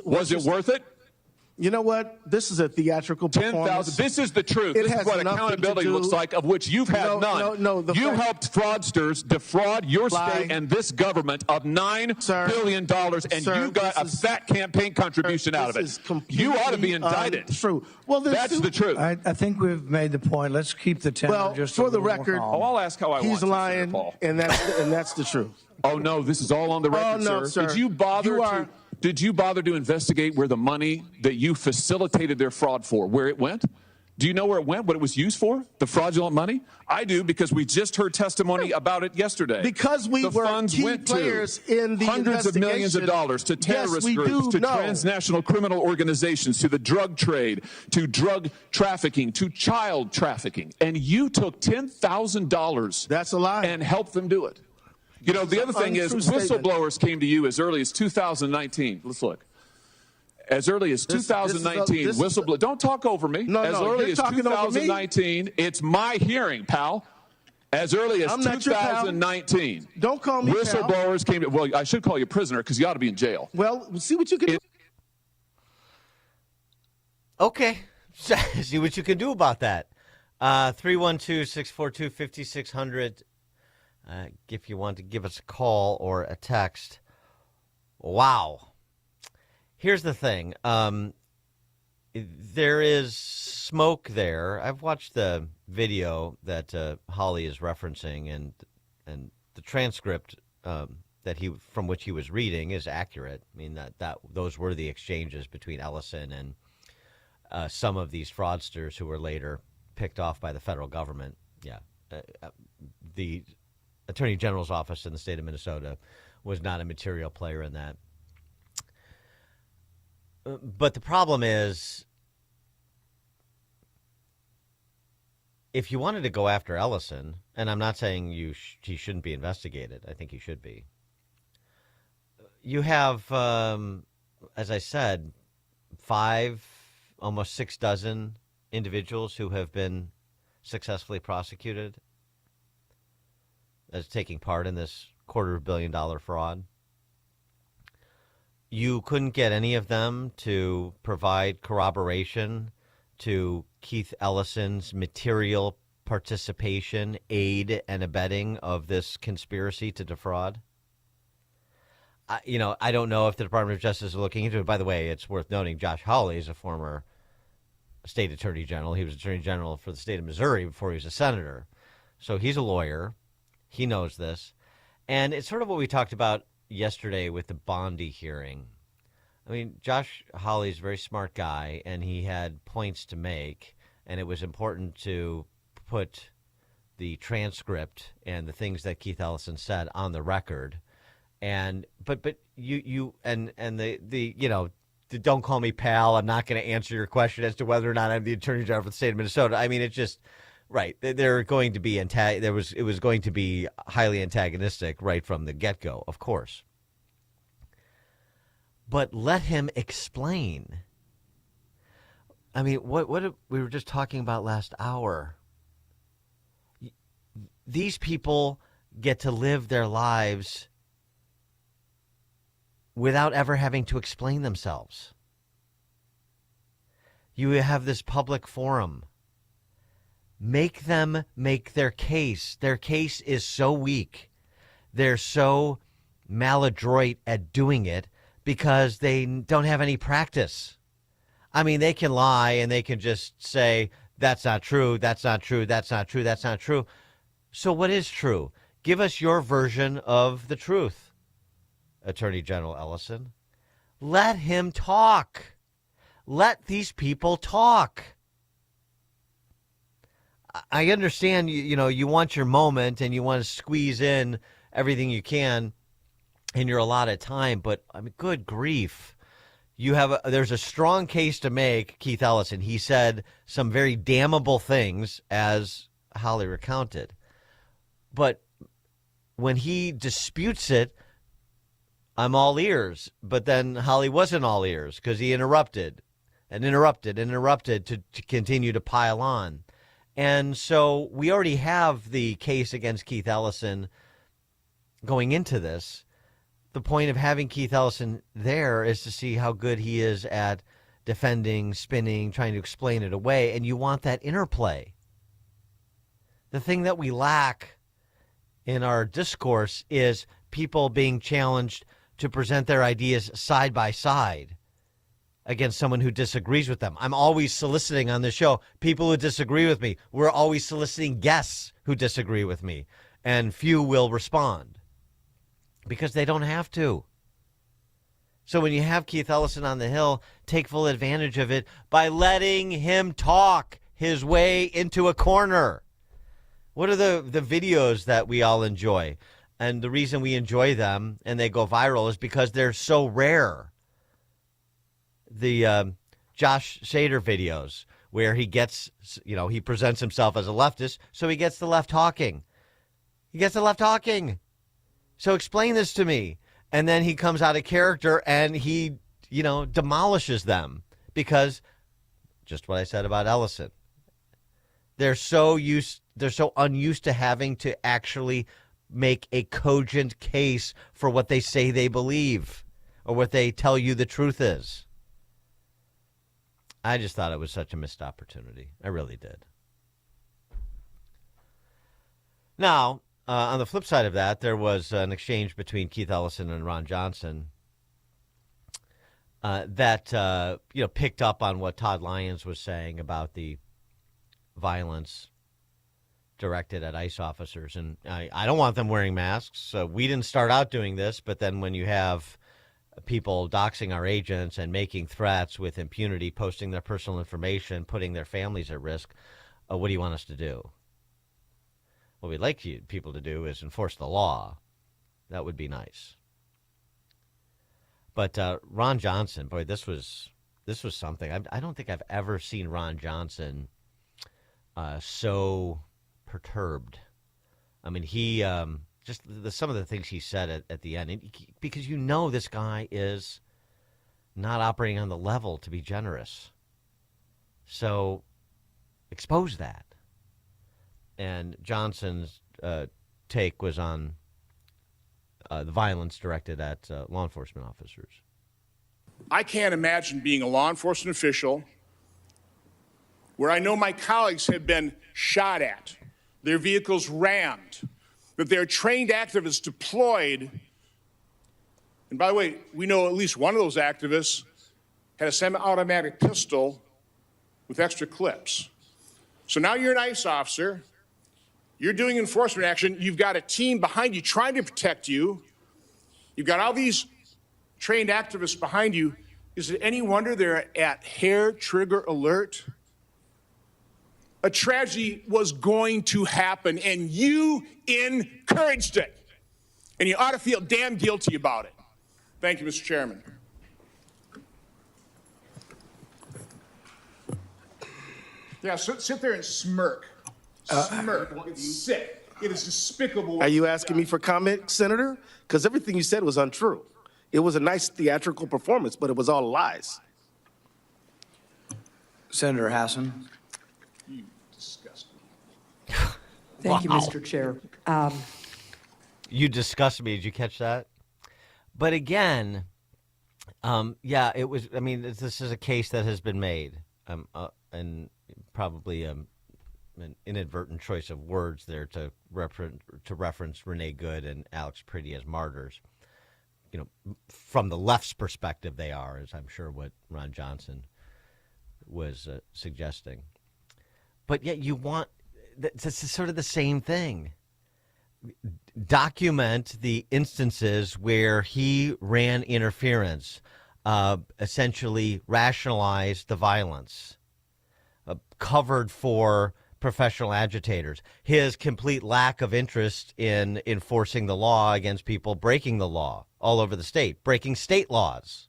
was it worth it? You know what? This is a theatrical performance. This is the truth. This is what accountability looks like, of which you've had none. You helped fraudsters defraud your state and this government of $9 billion, and you got a fat campaign contribution out of it. You ought to be indicted. True. Well, that's the truth. I think we've made the point. Let's keep the tenor just for the record. I'll ask how I want. He's lying, and that's the truth. Oh no, this is all on the record, sir. Did you bother to investigate where the money that you facilitated their fraud for, where it went? Do you know where it went, what it was used for, the fraudulent money? I do, because we just heard testimony about it yesterday. Because we were key players in the hundreds of millions of dollars to terrorist groups, to transnational criminal organizations, to the drug trade, to drug trafficking, to child trafficking. And you took $10,000 That's a lie. And helped them do it. You know, the other thing is, whistleblowers came to you as early as 2019. Let's look. As early as 2019, whistleblower. Don't talk over me. As early as 2019, it's my hearing, pal. As early as 2019. Don't call me whistleblowers came to. Well, I should call you prisoner because you ought to be in jail. Well, we'll see what you can do. Okay. See what you can do about that. 312-642-5600. If you want to give us a call or a text. Wow. Here's the thing. There is smoke there. I've watched the video that Holly is referencing, and the transcript from which he was reading is accurate. I mean, that those were the exchanges between Ellison and some of these fraudsters who were later picked off by the federal government. Yeah. The Attorney General's office in the state of Minnesota was not a material player in that. But the problem is, if you wanted to go after Ellison, and I'm not saying he shouldn't be investigated, I think he should be. You have, as I said, 5, almost 6 dozen individuals who have been successfully prosecuted as taking part in this $250 million fraud. You couldn't get any of them to provide corroboration to Keith Ellison's material participation, aid, and abetting of this conspiracy to defraud. I don't know if the Department of Justice is looking into it. By the way, it's worth noting Josh Hawley is a former state attorney general. He was attorney general for the state of Missouri before he was a senator. So he's a lawyer. He knows this. And it's sort of what we talked about yesterday with the Bondi hearing. I mean, Josh Hawley's a very smart guy, and he had points to make, and it was important to put the transcript and the things that Keith Ellison said on the record. And but you and the you know, the don't call me pal, I'm not going to answer your question as to whether or not I'm the Attorney General for the state of Minnesota. I mean, it's just right. They're going to be it was going to be highly antagonistic right from the get-go, of course. But let him explain. I mean, what we were just talking about last hour. These people get to live their lives without ever having to explain themselves. You have this public forum. Make them make their case. Their case is so weak. They're so maladroit at doing it because they don't have any practice. I mean, they can lie and they can just say, that's not true, that's not true, that's not true, that's not true. So what is true? Give us your version of the truth, Attorney General Ellison. Let him talk. Let these people talk. I understand, you know, you want your moment and you want to squeeze in everything you can in your allotted time, but I mean, good grief. There's a strong case to make, Keith Ellison. He said some very damnable things, as Holly recounted. But when he disputes it, I'm all ears. But then Holly wasn't all ears because he interrupted to continue to pile on. And so we already have the case against Keith Ellison going into this. The point of having Keith Ellison there is to see how good he is at defending, spinning, trying to explain it away. And you want that interplay. The thing that we lack in our discourse is people being challenged to present their ideas side by side against someone who disagrees with them. I'm always soliciting on this show people who disagree with me. We're always soliciting guests who disagree with me, and few will respond because they don't have to. So when you have Keith Ellison on the Hill, take full advantage of it by letting him talk his way into a corner. What are the videos that we all enjoy? And the reason we enjoy them and they go viral is because they're so rare. The Josh Sater videos where he gets, you know, he presents himself as a leftist, so he gets the left talking. So explain this to me. And then he comes out of character and he, you know, demolishes them because just what I said about Ellison. They're so unused to having to actually make a cogent case for what they say they believe or what they tell you the truth is. I just thought it was such a missed opportunity. I really did. Now, on the flip side of that, there was an exchange between Keith Ellison and Ron Johnson that picked up on what Todd Lyons was saying about the violence directed at ICE officers. And I don't want them wearing masks. So we didn't start out doing this, but then when you have people doxing our agents and making threats with impunity, posting their personal information, putting their families at risk, what do you want us to do? What we'd like people to do is enforce the law. That would be nice. But Ron Johnson, boy, this was something. I don't think I've ever seen Ron Johnson so perturbed. I mean, he just some of the things he said at the end, because you know this guy is not operating on the level to be generous. So expose that. And Johnson's take was on the violence directed at law enforcement officers. I can't imagine being a law enforcement official where I know my colleagues have been shot at, their vehicles rammed, that there are trained activists deployed. And by the way, we know at least one of those activists had a semi-automatic pistol with extra clips. So now you're an ICE officer. You're doing enforcement action. You've got a team behind you trying to protect you. You've got all these trained activists behind you. Is it any wonder they're at hair trigger alert? A tragedy was going to happen, and you encouraged it. And you ought to feel damn guilty about it. Thank you, Mr. Chairman. Yeah, sit there and smirk. Smirk. It's sick. It is despicable. Are you asking me for comment, Senator? Because everything you said was untrue. It was a nice theatrical performance, but it was all lies. Senator Hassan. You disgust me. Thank you, Mr. Chair. You disgust me. Did you catch that? But again, yeah, it was. I mean, this is a case that has been made, and probably an inadvertent choice of words there to reference Renee Good and Alex Priddy as martyrs. You know, from the left's perspective, they are, as I'm sure what Ron Johnson was suggesting. But yet, you want this is sort of the same thing. Document the instances where he ran interference, essentially rationalized the violence, covered for professional agitators, his complete lack of interest in enforcing the law against people breaking the law all over the state, breaking state laws.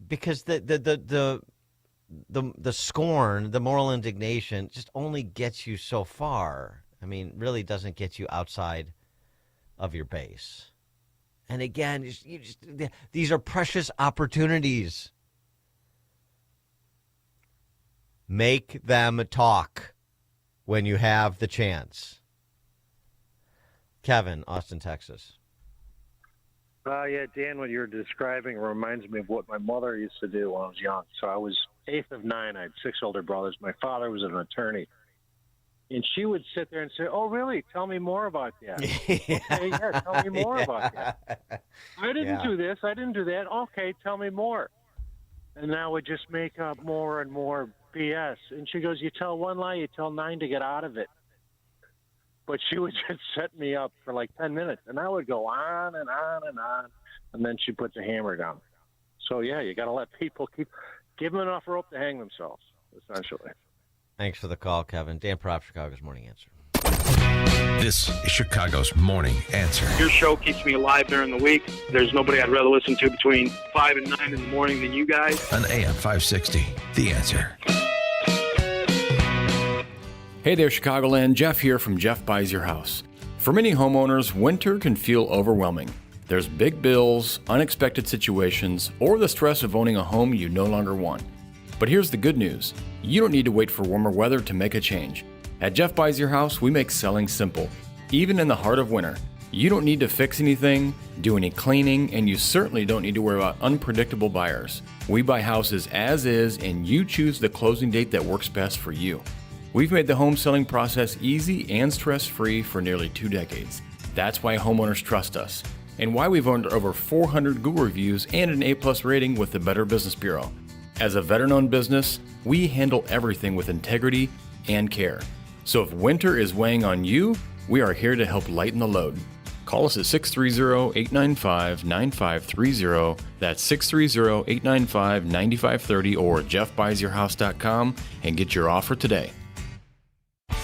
Because the scorn, the moral indignation just only gets you so far. I mean, really doesn't get you outside of your base. And again, these are precious opportunities. Make them talk when you have the chance. Kevin, Austin, Texas. Yeah, Dan, what you're describing reminds me of what my mother used to do when I was young. So I was 8th of 9. I had 6 older brothers. My father was an attorney. And she would sit there and say, "Oh, really? Tell me more about that." Okay, yeah, tell me more about that. I didn't do this. I didn't do that. Okay, tell me more. And I would just make up more and more BS. And she goes, "You tell one lie, you tell 9 to get out of it." But she would just set me up for like 10 minutes. And I would go on and on and on. And then she put the hammer down. So, yeah, you got to let people give them enough rope to hang themselves, essentially. Thanks for the call, Kevin. Dan Propp, Chicago's Morning Answer. This is Chicago's Morning Answer. Your show keeps me alive during the week. There's nobody I'd rather listen to between 5 and 9 in the morning than you guys. On AM 560, The Answer. Hey there, Chicagoland. Jeff here from Jeff Buys Your House. For many homeowners, winter can feel overwhelming. There's big bills, unexpected situations, or the stress of owning a home you no longer want. But here's the good news. You don't need to wait for warmer weather to make a change. At Jeff Buys Your House, we make selling simple. Even in the heart of winter, you don't need to fix anything, do any cleaning, and you certainly don't need to worry about unpredictable buyers. We buy houses as is, and you choose the closing date that works best for you. We've made the home selling process easy and stress-free for nearly 2 decades. That's why homeowners trust us, and why we've earned over 400 Google reviews and an A+ rating with the Better Business Bureau. As a veteran-owned business, we handle everything with integrity and care. So if winter is weighing on you, we are here to help lighten the load. Call us at 630-895-9530. That's 630-895-9530 or jeffbuysyourhouse.com and get your offer today.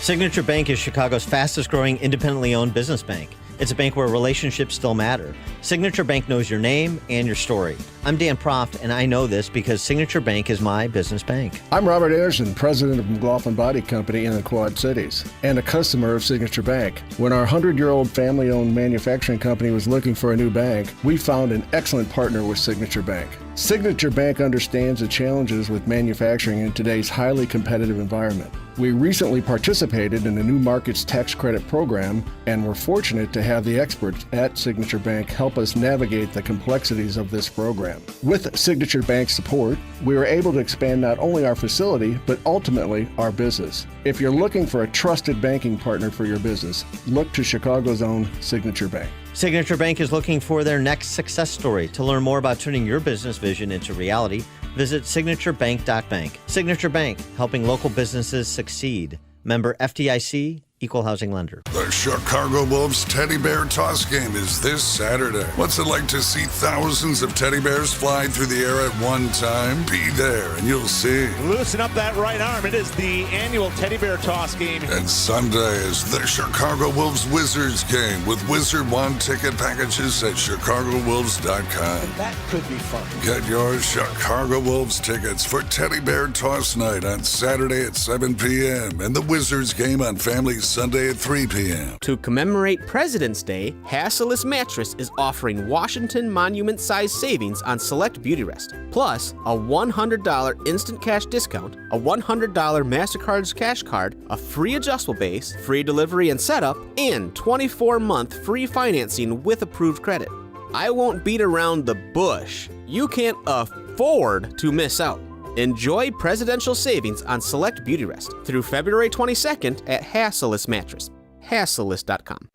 Signature Bank is Chicago's fastest growing independently owned business bank. It's a bank where relationships still matter. Signature Bank knows your name and your story. I'm Dan Proft, and I know this because Signature Bank is my business bank. I'm Robert Anderson, president of McLaughlin Body Company in the Quad Cities, and a customer of Signature Bank. When our 100-year-old family-owned manufacturing company was looking for a new bank, we found an excellent partner with Signature Bank. Signature Bank understands the challenges with manufacturing in today's highly competitive environment. We recently participated in the New Markets Tax Credit Program and were fortunate to have the experts at Signature Bank help us navigate the complexities of this program. With Signature Bank's support, we were able to expand not only our facility, but ultimately our business. If you're looking for a trusted banking partner for your business, look to Chicago's own Signature Bank. Signature Bank is looking for their next success story. To learn more about turning your business vision into reality, visit signaturebank.bank. Signature Bank, helping local businesses succeed. Member FDIC, Equal housing lender. The Chicago Wolves Teddy Bear Toss Game is this Saturday. What's it like to see thousands of teddy bears fly through the air at one time? Be there and you'll see. Loosen up that right arm. It is the annual Teddy Bear Toss Game. And Sunday is the Chicago Wolves Wizards Game with Wizard One ticket packages at ChicagoWolves.com. That could be fun. Get your Chicago Wolves tickets for Teddy Bear Toss Night on Saturday at 7 p.m. and the Wizards Game on Family Sunday at 3 p.m. To commemorate President's Day, Hassellus Mattress is offering Washington Monument-sized savings on select Beauty Rest, plus a $100 instant cash discount, a $100 MasterCard's cash card, a free adjustable base, free delivery and setup, and 24-month free financing with approved credit. I won't beat around the bush. You can't afford to miss out. Enjoy presidential savings on select Beauty Rest through February 22nd at Hassellus Mattress. Hassellus.com.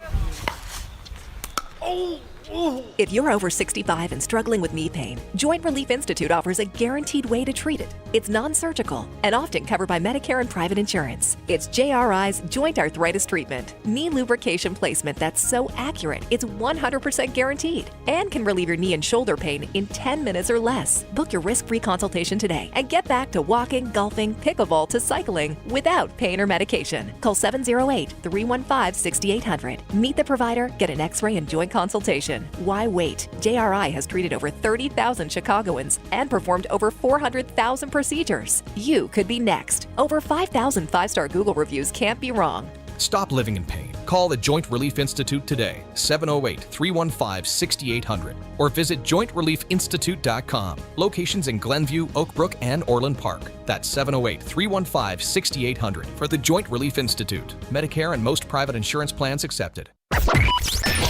If you're over 65 and struggling with knee pain, Joint Relief Institute offers a guaranteed way to treat it. It's non-surgical and often covered by Medicare and private insurance. It's JRI's Joint Arthritis Treatment, knee lubrication placement that's so accurate, it's 100% guaranteed and can relieve your knee and shoulder pain in 10 minutes or less. Book your risk-free consultation today and get back to walking, golfing, pickleball to cycling without pain or medication. Call 708-315-6800. Meet the provider, get an x-ray and joint consultation. Why wait? JRI has treated over 30,000 Chicagoans and performed over 400,000 procedures. You could be next. Over 5,000 five-star Google reviews can't be wrong. Stop living in pain. Call the Joint Relief Institute today, 708-315-6800, or visit jointreliefinstitute.com. Locations in Glenview, Oak Brook, and Orland Park. That's 708-315-6800 for the Joint Relief Institute. Medicare and most private insurance plans accepted.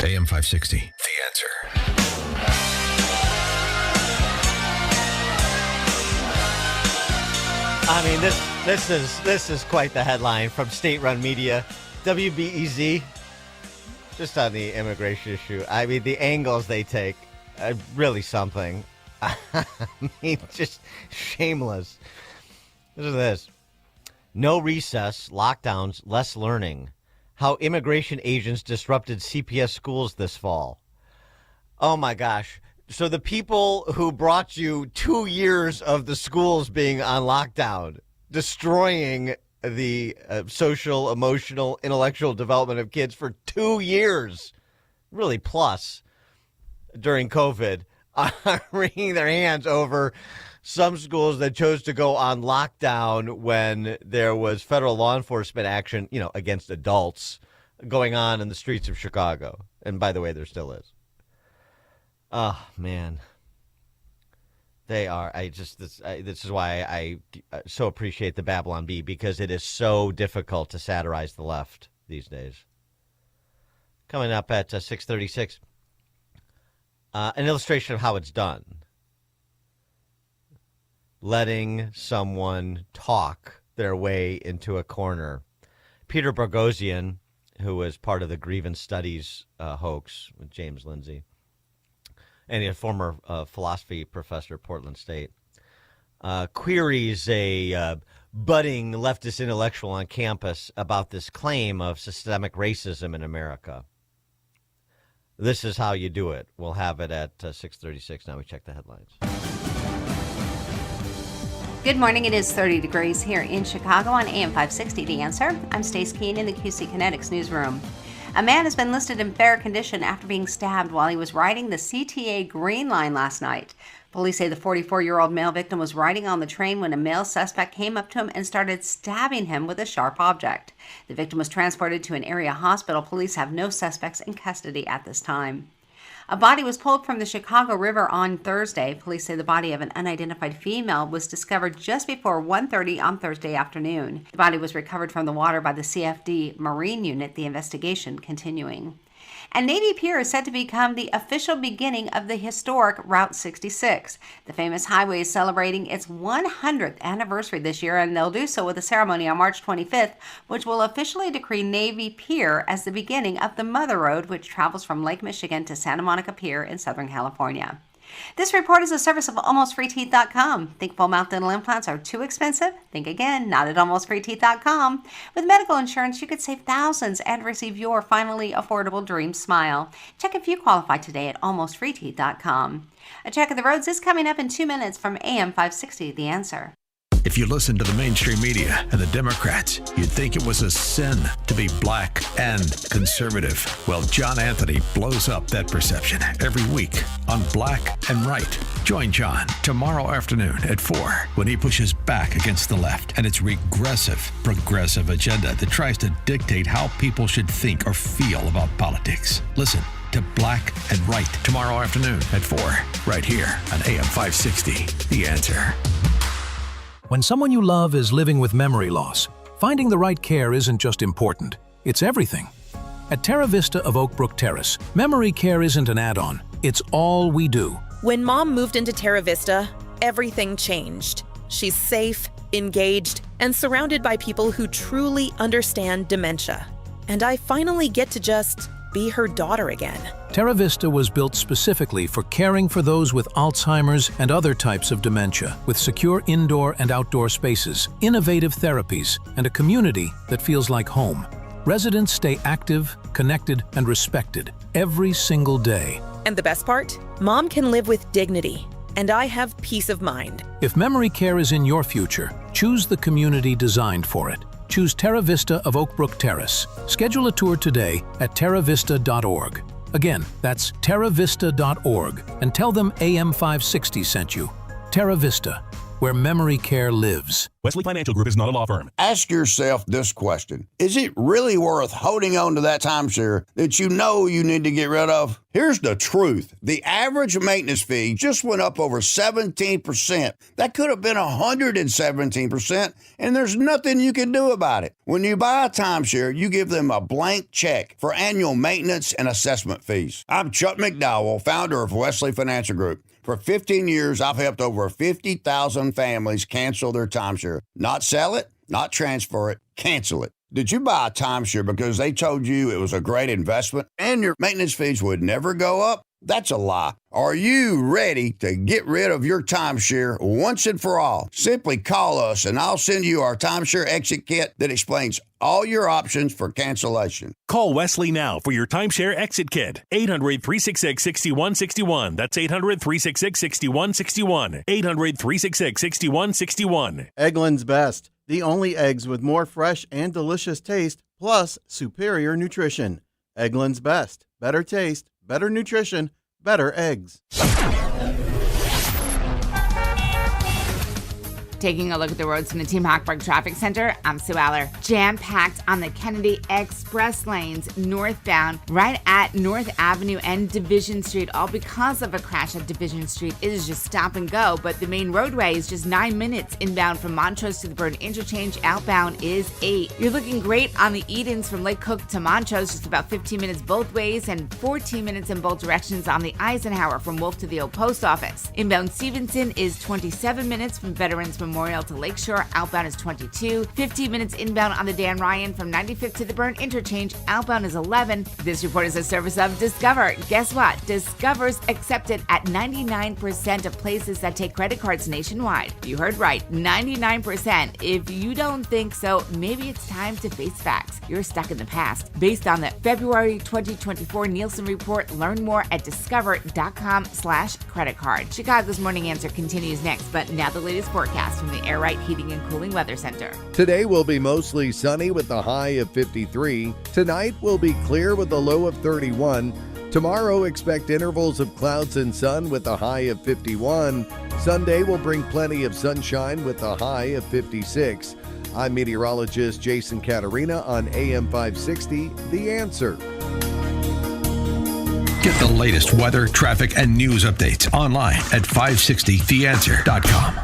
AM 560, The Answer. I mean, this is quite the headline from state-run media. WBEZ, just on the immigration issue. I mean, the angles they take, really something. I mean, just shameless. Listen to this. No recess, lockdowns, less learning. How immigration agents disrupted CPS schools this fall. Oh, my gosh. So the people who brought you 2 years of the schools being on lockdown, destroying the social, emotional, intellectual development of kids for 2 years, really plus, during COVID, are wringing their hands over some schools that chose to go on lockdown when there was federal law enforcement action, against adults going on in the streets of Chicago. And by the way, there still is. Oh, man. They are. This is why I so appreciate the Babylon Bee, because it is so difficult to satirize the left these days. Coming up at 6:36, an illustration of how it's done. Letting someone talk their way into a corner. Peter Boghossian, who was part of the Grievance Studies hoax with James Lindsay, and a former philosophy professor at Portland State, queries a budding leftist intellectual on campus about this claim of systemic racism in America. This is how you do it. We'll have it at 6:36. Now we check the headlines. Good morning. It is 30 degrees here in Chicago on AM 560, The Answer. I'm Stace Keene in the QC Kinetics newsroom. A man has been listed in fair condition after being stabbed while he was riding the CTA Green Line last night. Police say the 44-year-old male victim was riding on the train when a male suspect came up to him and started stabbing him with a sharp object. The victim was transported to an area hospital. Police have no suspects in custody at this time. A body was pulled from the Chicago River on Thursday. Police say the body of an unidentified female was discovered just before 1:30 on Thursday afternoon. The body was recovered from the water by the CFD Marine Unit, the investigation continuing. And Navy Pier is set to become the official beginning of the historic Route 66. The famous highway is celebrating its 100th anniversary this year, and they'll do so with a ceremony on March 25th, which will officially decree Navy Pier as the beginning of the Mother Road, which travels from Lake Michigan to Santa Monica Pier in Southern California. This report is a service of AlmostFreeTeeth.com. Think full mouth dental implants are too expensive? Think again, not at AlmostFreeTeeth.com. With medical insurance, you could save thousands and receive your finally affordable dream smile. Check if you qualify today at AlmostFreeTeeth.com. A check of the roads is coming up in 2 minutes from AM 560, The Answer. If you listen to the mainstream media and the Democrats, you'd think it was a sin to be black and conservative. Well, John Anthony blows up that perception every week on Black and Right. Join John tomorrow afternoon at 4 when he pushes back against the left and its regressive, progressive agenda that tries to dictate how people should think or feel about politics. Listen to Black and Right tomorrow afternoon at 4, right here on AM 560, The Answer. When someone you love is living with memory loss, finding the right care isn't just important, it's everything. At Terra Vista of Oak Brook Terrace, memory care isn't an add-on, it's all we do. When Mom moved into Terra Vista, everything changed. She's safe, engaged, and surrounded by people who truly understand dementia. And I finally get to just be her daughter again. Terra Vista was built specifically for caring for those with Alzheimer's and other types of dementia, with secure indoor and outdoor spaces, innovative therapies, and a community that feels like home. Residents stay active, connected, and respected every single day. And the best part? Mom can live with dignity, and I have peace of mind. If memory care is in your future, choose the community designed for it. Choose Terra Vista of Oak Brook Terrace. Schedule a tour today at terravista.org. Again, that's terravista.org, and tell them AM 560 sent you. Terra Vista, where memory care lives. Wesley Financial Group is not a law firm. Ask yourself this question. Is it really worth holding on to that timeshare that you know you need to get rid of? Here's the truth. The average maintenance fee just went up over 17%. That could have been 117%, and there's nothing you can do about it. When you buy a timeshare, you give them a blank check for annual maintenance and assessment fees. I'm Chuck McDowell, founder of Wesley Financial Group. For 15 years, I've helped over 50,000 families cancel their timeshare. Not sell it, not transfer it, cancel it. Did you buy a timeshare because they told you it was a great investment and your maintenance fees would never go up? That's a lie. Are you ready to get rid of your timeshare once and for all? Simply call us and I'll send you our timeshare exit kit that explains all your options for cancellation. Call Wesley now for your timeshare exit kit. 800-366-6161. That's 800-366-6161. 800-366-6161. Eggland's Best. The only eggs with more fresh and delicious taste, plus superior nutrition. Eggland's Best. Better taste, better nutrition, better eggs. Taking a look at the roads from the Team Hochberg Traffic Center, I'm Sue Aller. Jam-packed on the Kennedy Express lanes northbound, right at North Avenue and Division Street, all because of a crash at Division Street. It is just stop and go, but the main roadway is just 9 minutes inbound from Montrose to the Burn Interchange. Outbound is 8. You're looking great on the Edens from Lake Cook to Montrose, just about 15 minutes both ways and 14 minutes in both directions on the Eisenhower from Wolf to the Old Post Office. Inbound Stevenson is 27 minutes from Veterans Memorial to Lakeshore. Outbound is 22. 15 minutes inbound on the Dan Ryan from 95th to the Burn Interchange. Outbound is 11. This report is a service of Discover. Guess what? Discover's accepted at 99% of places that take credit cards nationwide. You heard right, 99%. If you don't think so, maybe it's time to face facts. You're stuck in the past. Based on the February 2024 Nielsen report, learn more at discover.com/credit card. Chicago's Morning Answer continues next, but now the latest forecast from the Air Right Heating and Cooling Weather Center. Today will be mostly sunny with a high of 53. Tonight will be clear with a low of 31. Tomorrow, expect intervals of clouds and sun with a high of 51. Sunday will bring plenty of sunshine with a high of 56. I'm meteorologist Jason Caterina on AM 560, The Answer. Get the latest weather, traffic, and news updates online at 560theanswer.com.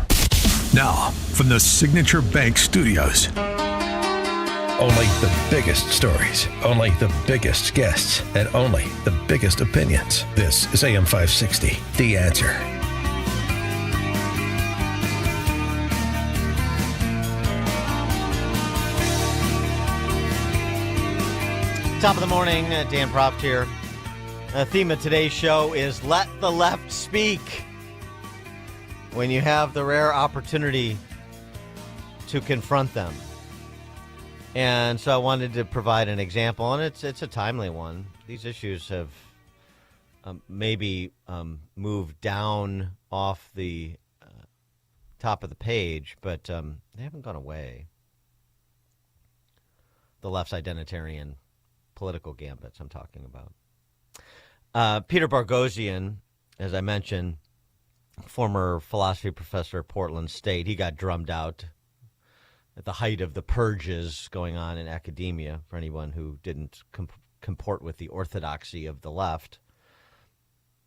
Now, from the Signature Bank Studios. Only the biggest stories, only the biggest guests, and only the biggest opinions. This is AM 560, The Answer. Top of the morning, Dan Proft here. The theme of today's show is let the left speak. When you have the rare opportunity to confront them. And so I wanted to provide an example, and it's a timely one. These issues have maybe moved down off the top of the page, but they haven't gone away. The left's identitarian political gambits I'm talking about. Peter Boghossian, as I mentioned, former philosophy professor at Portland State, he got drummed out at the height of the purges going on in academia, for anyone who didn't comport with the orthodoxy of the left.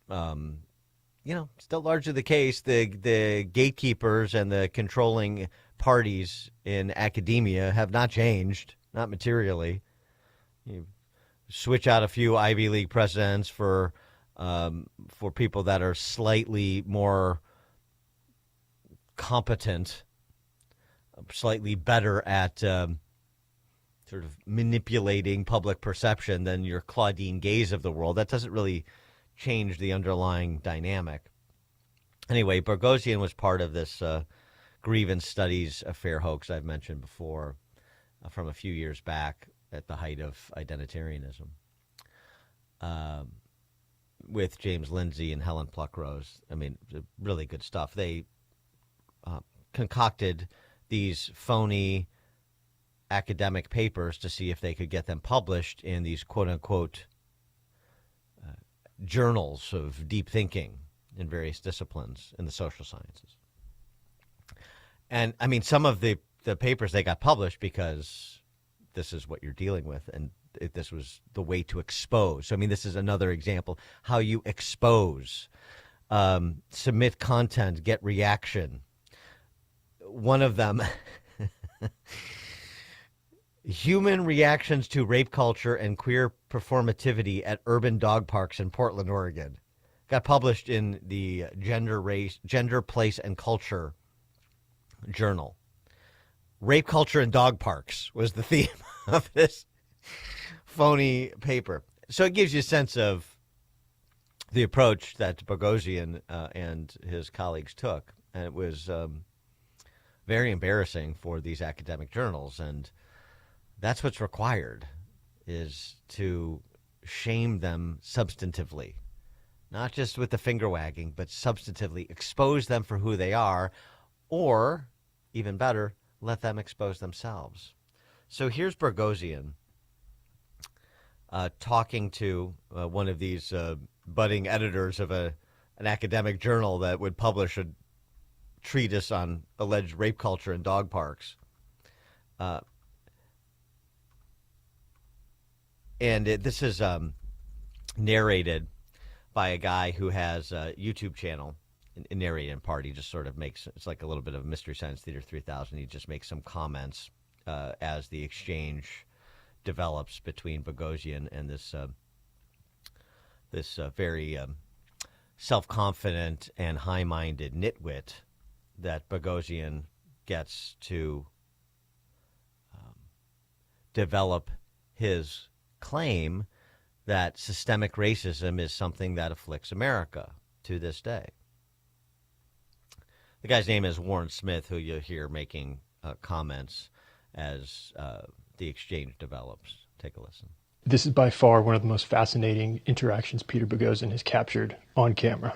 Still largely the case. The gatekeepers and the controlling parties in academia have not changed, not materially. You switch out a few Ivy League presidents for people that are slightly more competent, slightly better at sort of manipulating public perception than your Claudine Gays of the world. That doesn't really change the underlying dynamic. Anyway, Boghossian was part of this grievance studies affair hoax I've mentioned before from a few years back at the height of identitarianism with James Lindsay and Helen Pluckrose. I mean, really good stuff. They concocted these phony academic papers to see if they could get them published in these quote-unquote journals of deep thinking in various disciplines in the social sciences. And, I mean, some of the papers, they got published because this is what you're dealing with, and this was the way to expose. So, I mean, this is another example, how you expose, submit content, get reaction. One of them, human reactions to rape culture and queer performativity at urban dog parks in Portland, Oregon, got published in the Gender, Place, and Culture journal. Rape culture and dog parks was the theme of this phony paper. So it gives you a sense of the approach that Boghossian and his colleagues took. And it was very embarrassing for these academic journals, and that's what's required, is to shame them substantively, not just with the finger wagging, but substantively expose them for who they are, or even better, let them expose themselves. So here's Boghossian talking to one of these budding editors of an academic journal that would publish a treatise on alleged rape culture in dog parks. This is narrated by a guy who has a YouTube channel, narrated in part. He just sort of makes, it's like a little bit of Mystery Science Theater 3000. He just makes some comments as the exchange develops between Boghossian and this very self-confident and high-minded nitwit that Boghossian gets to develop his claim that systemic racism is something that afflicts America to this day. The guy's name is Warren Smith, who you'll hear making comments as the exchange develops. Take a listen. This is by far one of the most fascinating interactions Peter Boghossian has captured on camera.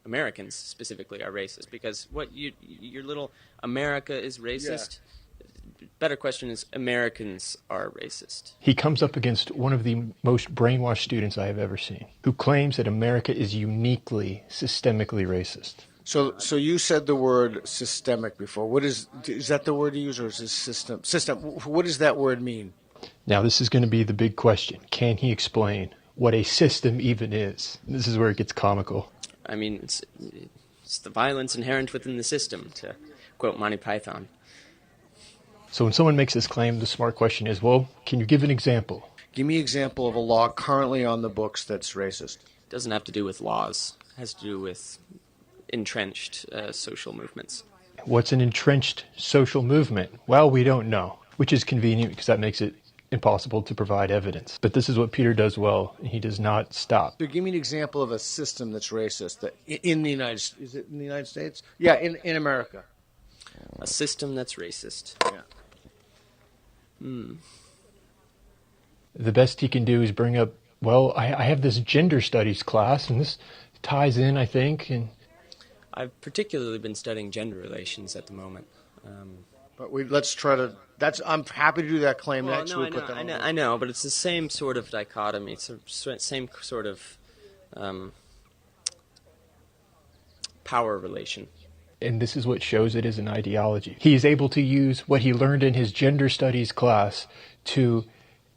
Americans specifically are racist because your little America is racist. Yeah. Better question is Americans are racist. He comes up against one of the most brainwashed students I have ever seen, who claims that America is uniquely, systemically racist. So you said the word systemic before. What is that the word you use, or is it system? System. What does that word mean? Now, this is going to be the big question. Can he explain what a system even is? This is where it gets comical. I mean, it's the violence inherent within the system, to quote Monty Python. So when someone makes this claim, the smart question is, well, can you give an example? Give me an example of a law currently on the books that's racist. It doesn't have to do with laws. It has to do with entrenched social movements. What's an entrenched social movement? Well, we don't know, which is convenient because that makes it impossible to provide evidence. But this is what Peter does well. He does not stop. So give me an example of a system that's racist that in the United States. Is it in the United States? Yeah, in America. A system that's racist. Yeah. The best he can do is bring up, well, I have this gender studies class, and this ties in, I think. And I've particularly been studying gender relations at the moment. But let's try to. I'm happy to do that claim next. No, I know, but it's the same sort of dichotomy. It's the same sort of power relation. And this is what shows it as an ideology. He is able to use what he learned in his gender studies class to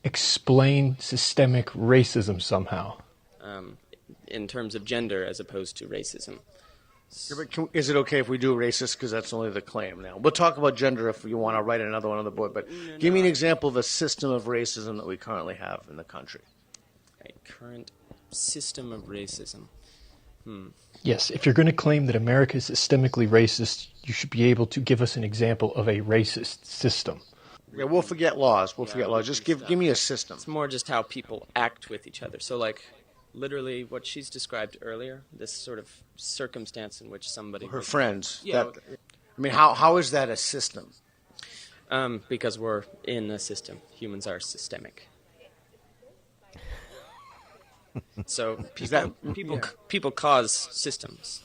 explain systemic racism somehow. In terms of gender as opposed to racism. Is it okay if we do racist? Because that's only the claim now. We'll talk about gender if you want to write another one on the board. But give me an example of a system of racism that we currently have in the country. A current system of racism. Yes, if you're going to claim that America is systemically racist, you should be able to give us an example of a racist system. Yeah, we'll forget laws. Just give me a system. It's more just how people act with each other. So, like, literally what she's described earlier, this sort of circumstance in which somebody... Her friends. Yeah. How is that a system? Because we're in a system. Humans are systemic. So people cause systems,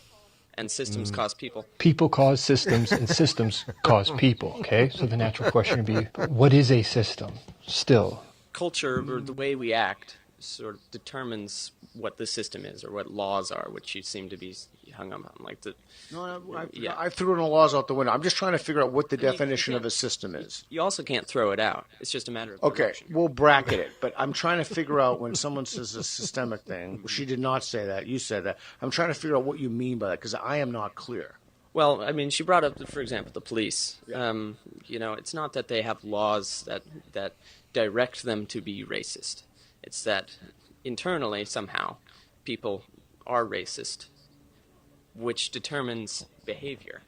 and systems cause people. People cause systems, and systems cause people, okay? So the natural question would be, what is a system still? Culture, or the way we act, sort of determines what the system is, or what laws are, which you seem to be hung up on. I threw the laws out the window. I'm just trying to figure out what the definition of a system is. You also can't throw it out. It's just a matter of direction. We'll bracket it, but I'm trying to figure out when someone says a systemic thing. She did not say that. You said that. I'm trying to figure out what you mean by that, because I am not clear. Well, I mean, she brought up, for example, the police. It's not that they have laws that direct them to be racist. It's that internally, somehow, people are racist, which determines behavior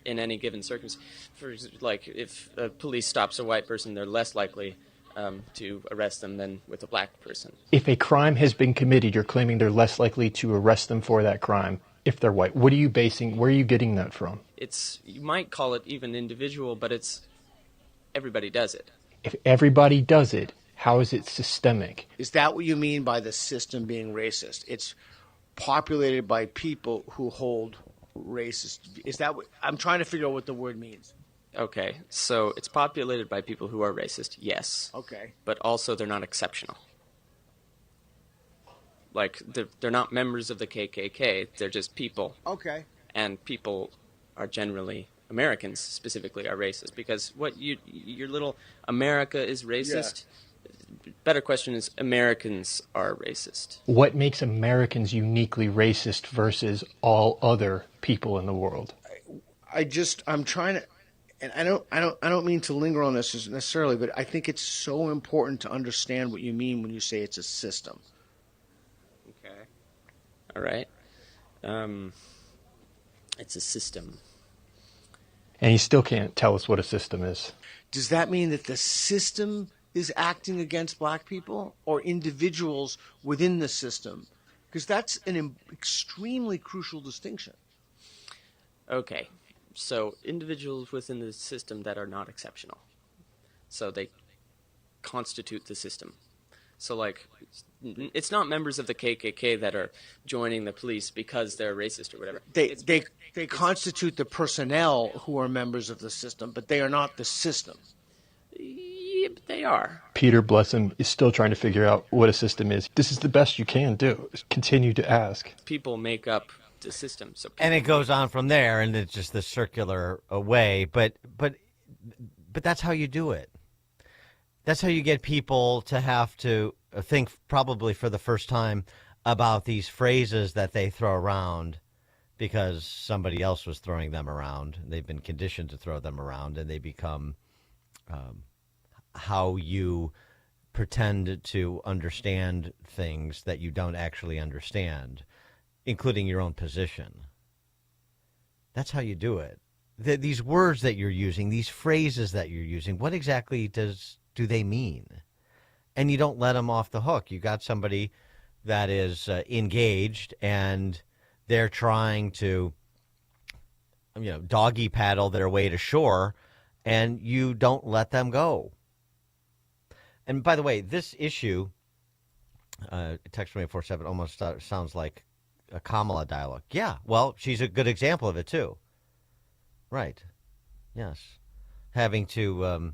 in any given circumstance. Like, if police stops a white person, they're less likely to arrest them than with a black person. If a crime has been committed, you're claiming they're less likely to arrest them for that crime if they're white. Where are you getting that from? You might call it even individual, but it's everybody does it. If everybody does it, how is it systemic? Is that what you mean by the system being racist? It's populated by people who hold racist. Is that what I'm trying to figure out what the word means? Okay, so it's populated by people who are racist, yes. Okay. But also they're not exceptional. Like, they're not members of the KKK, they're just people. Okay. And people are generally, Americans specifically, are racist. Because your little America is racist. Yeah. Better question is, Americans are racist. What makes Americans uniquely racist versus all other people in the world? I'm trying to, and I don't mean to linger on this necessarily, but I think it's so important to understand what you mean when you say it's a system. Okay. All right. It's a system. And you still can't tell us what a system is. Does that mean that the system is acting against black people, or individuals within the system? Because that's an extremely crucial distinction. Okay, so individuals within the system that are not exceptional. So they constitute the system. So, like, it's not members of the KKK that are joining the police because they're racist or whatever. They constitute the personnel who are members of the system, but they are not the system. Yeah, but they are. Peter, bless him, is still trying to figure out what a system is. This is the best you can do. Continue to ask. People make up the system. And it goes on from there, and it's just the circular way. But that's how you do it. That's how you get people to have to think, probably for the first time, about these phrases that they throw around because somebody else was throwing them around. They've been conditioned to throw them around, and they become how you pretend to understand things that you don't actually understand, including your own position. That's how you do it. these words that you're using, these phrases that you're using, what exactly do they mean? And you don't let them off the hook. You got somebody that is engaged, and they're trying to, doggy paddle their way to shore, and you don't let them go. And by the way, this issue, text 24/7 almost sounds like a Kamala dialogue. Yeah, well, she's a good example of it too. Right. Yes. Having to,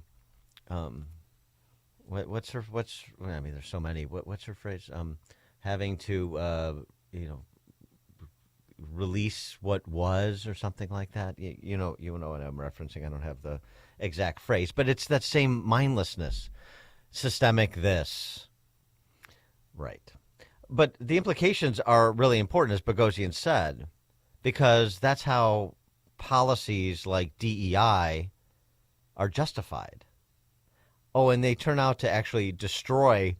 what's there's so many. What's her phrase? Having to, release what was, or something like that. You know what I'm referencing. I don't have the exact phrase, but it's that same mindlessness. Systemic this. Right. But the implications are really important, as Boghossian said, because that's how policies like DEI are justified. Oh, and they turn out to actually destroy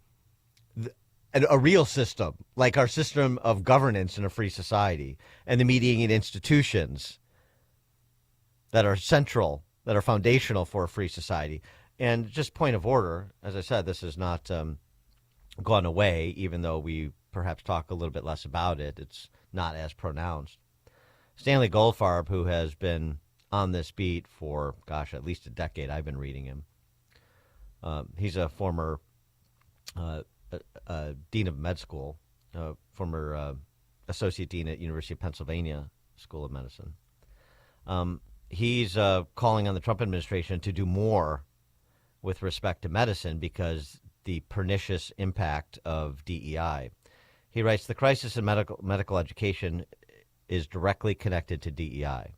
a real system, like our system of governance in a free society, and the mediating institutions that are central, that are foundational for a free society. And just point of order, as I said, this has not gone away, even though we perhaps talk a little bit less about it. It's not as pronounced. Stanley Goldfarb, who has been on this beat for, at least a decade, I've been reading him. He's a former dean of med school, former associate dean at University of Pennsylvania School of Medicine. He's calling on the Trump administration to do more with respect to medicine because the pernicious impact of DEI. He writes, the crisis in medical education is directly connected to DEI.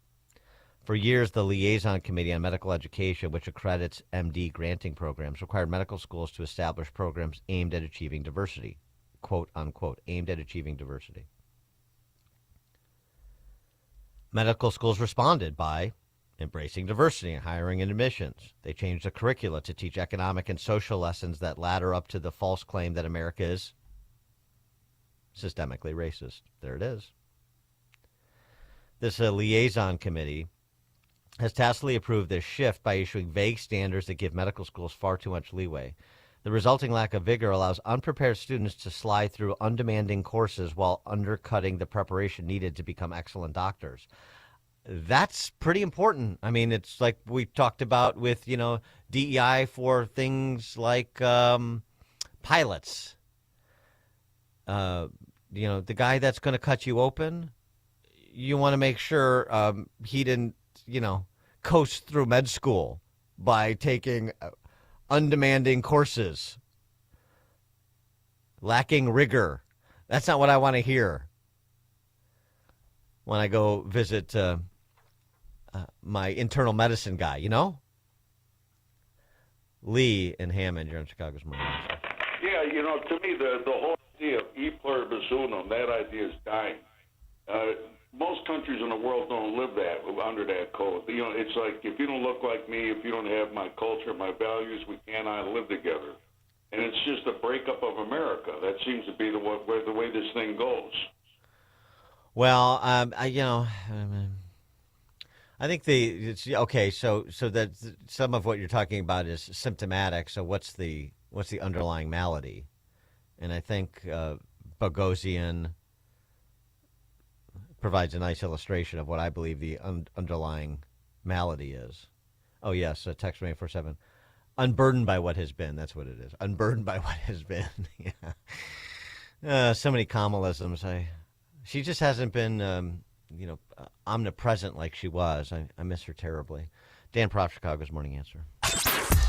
For years, the Liaison Committee on Medical Education, which accredits MD granting programs, required medical schools to establish programs aimed at achieving diversity, quote unquote, aimed at achieving diversity. Medical schools responded by embracing diversity in hiring and admissions. They changed the curricula to teach economic and social lessons that ladder up to the false claim that America is systemically racist. There it is. This liaison committee has tacitly approved this shift by issuing vague standards that give medical schools far too much leeway. The resulting lack of vigor allows unprepared students to slide through undemanding courses while undercutting the preparation needed to become excellent doctors. That's pretty important. I mean, it's like we talked about with, DEI for things like pilots. The guy that's going to cut you open, you want to make sure he didn't, coast through med school by taking undemanding courses, lacking rigor. That's not what I want to hear when I go visit my internal medicine guy, Lee and Hammond, you're on Chicago's Morning. Yeah, to me, the whole idea of e pluribus unum, that idea is dying. Most countries in the world don't live under that code. It's like, if you don't look like me, if you don't have my culture, my values, we cannot live together. And it's just a breakup of America. That seems to be the way this thing goes. Well, I think so that some of what you're talking about is symptomatic. So what's the underlying malady? And I think Boghossian provides a nice illustration of what I believe the underlying malady is. Oh, yes, text 24/7. Unburdened by what has been. That's what it is. Unburdened by what has been. Yeah. So many Kamalisms. She just hasn't been, omnipresent like she was. I miss her terribly. Dan Proft, Chicago's Morning Answer.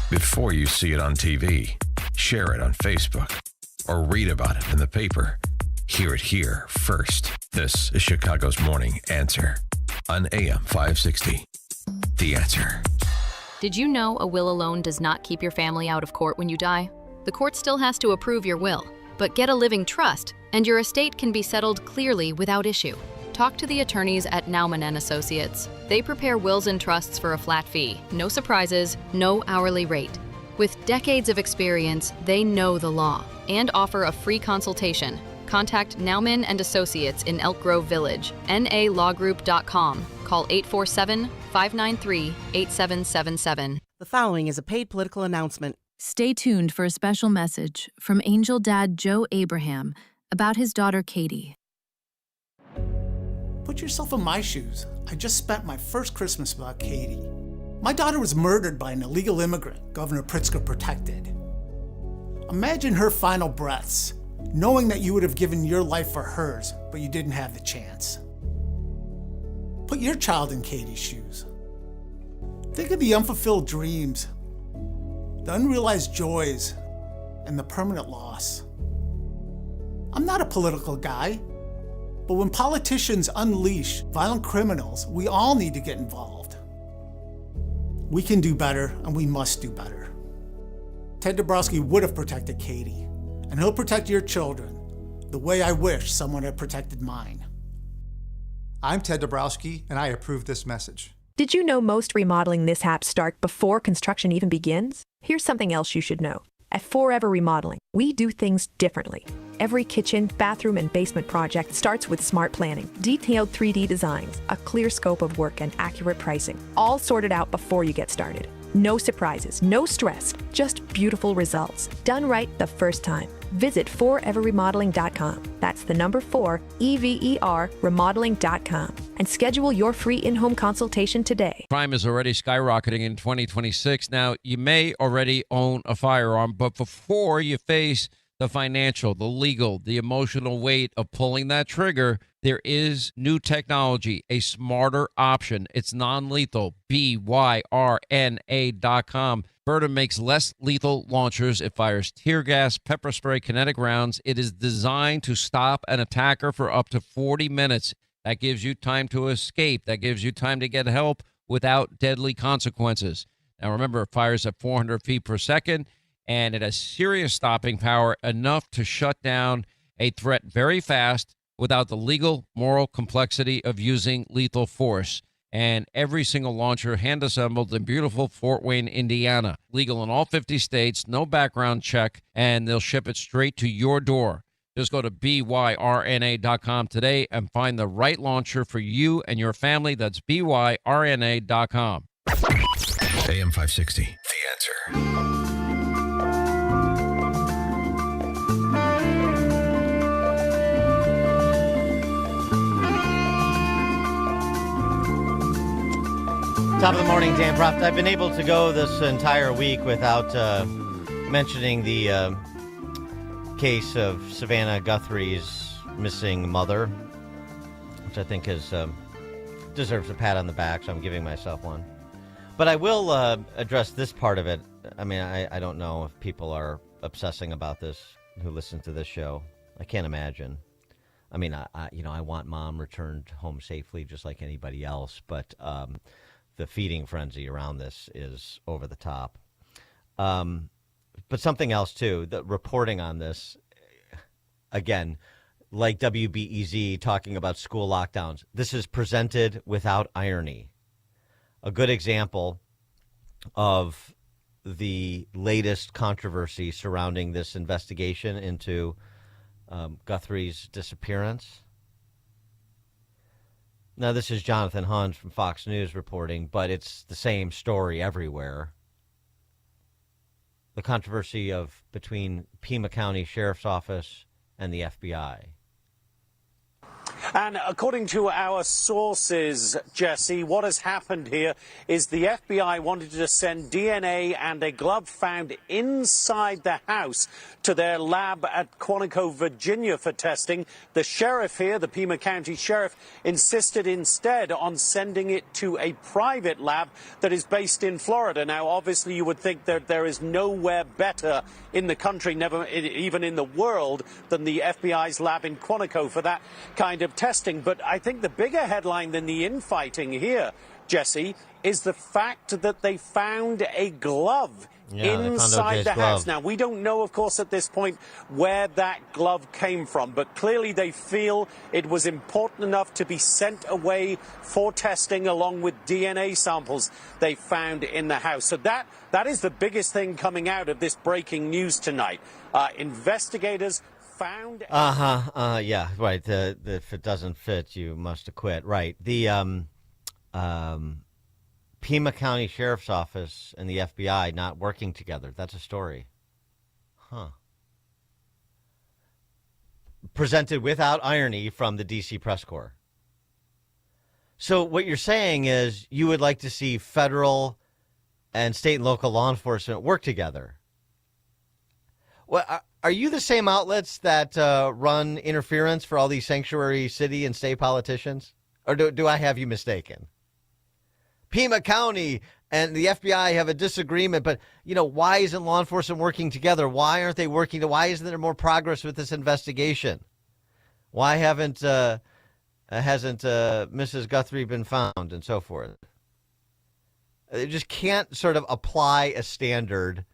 Before you see it on TV, share it on Facebook, or read about it in the paper. Hear it here first. This is Chicago's Morning Answer on AM 560. The Answer. Did you know a will alone does not keep your family out of court when you die? The court still has to approve your will, but get a living trust, and your estate can be settled clearly without issue. Talk to the attorneys at Naumann & Associates. They prepare wills and trusts for a flat fee, no surprises, no hourly rate. With decades of experience, they know the law and offer a free consultation. Contact Naumann & Associates in Elk Grove Village, nalawgroup.com. Call 847-593-8777. The following is a paid political announcement. Stay tuned for a special message from Angel Dad Joe Abraham about his daughter Katie. Put yourself in my shoes. I just spent my first Christmas without Katie. My daughter was murdered by an illegal immigrant Governor Pritzker protected. Imagine her final breaths, knowing that you would have given your life for hers, but you didn't have the chance. Put your child in Katie's shoes. Think of the unfulfilled dreams, the unrealized joys, and the permanent loss. I'm not a political guy, but when politicians unleash violent criminals, we all need to get involved. We can do better, and we must do better. Ted Dabrowski would have protected Katie, and he'll protect your children the way I wish someone had protected mine. I'm Ted Dabrowski, and I approve this message. Did you know most remodeling mishaps start before construction even begins? Here's something else you should know. At Forever Remodeling, we do things differently. Every kitchen, bathroom, and basement project starts with smart planning, detailed 3D designs, a clear scope of work, and accurate pricing, all sorted out before you get started. No surprises, no stress, just beautiful results. Done right the first time. Visit foreverremodeling.com. That's the number 4, EVER, remodeling.com. And schedule your free in-home consultation today. Crime is already skyrocketing in 2026. Now, you may already own a firearm, but before you face the financial, the legal, the emotional weight of pulling that trigger, there is new technology, a smarter option. It's non-lethal, BYRNA.com. Berta makes less lethal launchers. It fires tear gas, pepper spray, kinetic rounds. It is designed to stop an attacker for up to 40 minutes. That gives you time to escape. That gives you time to get help without deadly consequences. Now, remember, it fires at 400 feet per second, and it has serious stopping power, enough to shut down a threat very fast without the legal, moral complexity of using lethal force. And every single launcher hand-assembled in beautiful Fort Wayne, Indiana. Legal in all 50 states, no background check, and they'll ship it straight to your door. Just go to BYRNA.com today and find the right launcher for you and your family. That's BYRNA.com. AM 560, The Answer. Top of the morning, Dan Proft. I've been able to go this entire week without mentioning the case of Savannah Guthrie's missing mother, which I think deserves a pat on the back, so I'm giving myself one. But I will address this part of it. I mean, I don't know if people are obsessing about this who listen to this show. I can't imagine. I mean, I want mom returned home safely just like anybody else, but the feeding frenzy around this is over the top. But something else, too, the reporting on this, again, like WBEZ talking about school lockdowns, this is presented without irony. A good example of the latest controversy surrounding this investigation into Guthrie's disappearance. Now, this is Jonathan Hunt from Fox News reporting, but it's the same story everywhere. The controversy between Pima County Sheriff's Office and the FBI. And according to our sources, Jesse, what has happened here is the FBI wanted to send DNA and a glove found inside the house to their lab at Quantico, Virginia for testing. The sheriff here, the Pima County Sheriff, insisted instead on sending it to a private lab that is based in Florida. Now, obviously, you would think that there is nowhere better in the country, never even in the world, than the FBI's lab in Quantico for that kind of testing. But I think the bigger headline than the infighting here, Jesse, is the fact that they found a glove inside the house. Now, we don't know, of course, at this point where that glove came from, but clearly they feel it was important enough to be sent away for testing along with DNA samples they found in the house. So that is the biggest thing coming out of this breaking news tonight. Investigators found... Yeah, right. If it doesn't fit, you must acquit. Right. Pima County Sheriff's Office and the FBI not working together. That's a story. Huh. Presented without irony from the D.C. Press Corps. So what you're saying is you would like to see federal and state and local law enforcement work together. Well, are you the same outlets that run interference for all these sanctuary city and state politicians? Or do I have you mistaken? Pima County and the FBI have a disagreement, but, why isn't law enforcement working together? Why aren't they working? Why isn't there more progress with this investigation? Why hasn't Mrs. Guthrie been found and so forth? They just can't sort of apply a standard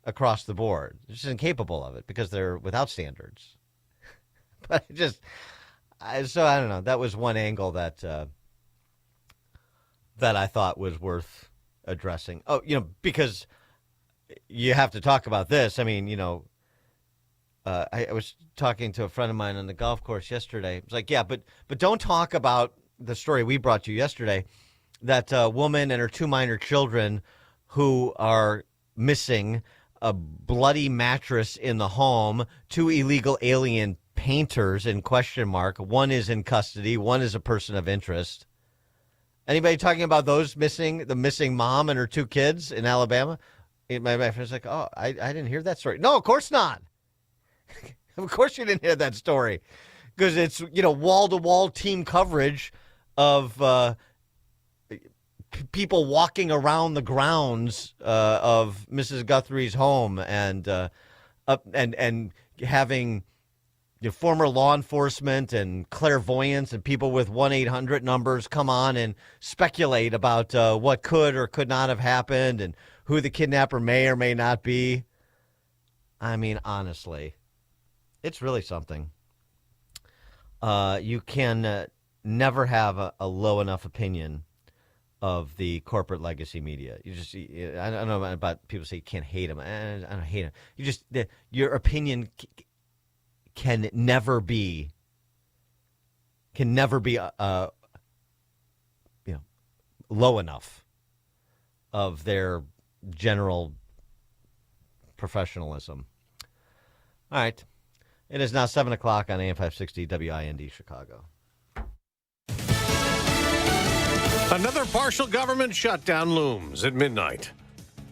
across the board. They're just incapable of it because they're without standards. But I don't know. That was one angle that I thought was worth addressing. Oh, because you have to talk about this. I mean, I was talking to a friend of mine on the golf course yesterday. It's like, yeah, but don't talk about the story we brought you yesterday, that woman and her 2 minor children who are missing, a bloody mattress in the home, 2 illegal alien painters in question mark. One is in custody. One is a person of interest. Anybody talking about those missing, the missing mom and her 2 kids in Alabama? My friend's like, oh, I didn't hear that story. No, of course not. Of course you didn't hear that story, because it's, wall-to-wall team coverage of people walking around the grounds of Mrs. Guthrie's home and having former law enforcement and clairvoyants and people with 1-800 numbers come on and speculate about what could or could not have happened and who the kidnapper may or may not be. I mean, honestly, it's really something. You can never have a low enough opinion of the corporate legacy media. I don't know about people say you can't hate them. I don't hate them. Your opinion can never be low enough of their general professionalism. All right. It is now 7 o'clock on AM 560 WIND Chicago. Another partial government shutdown looms at midnight.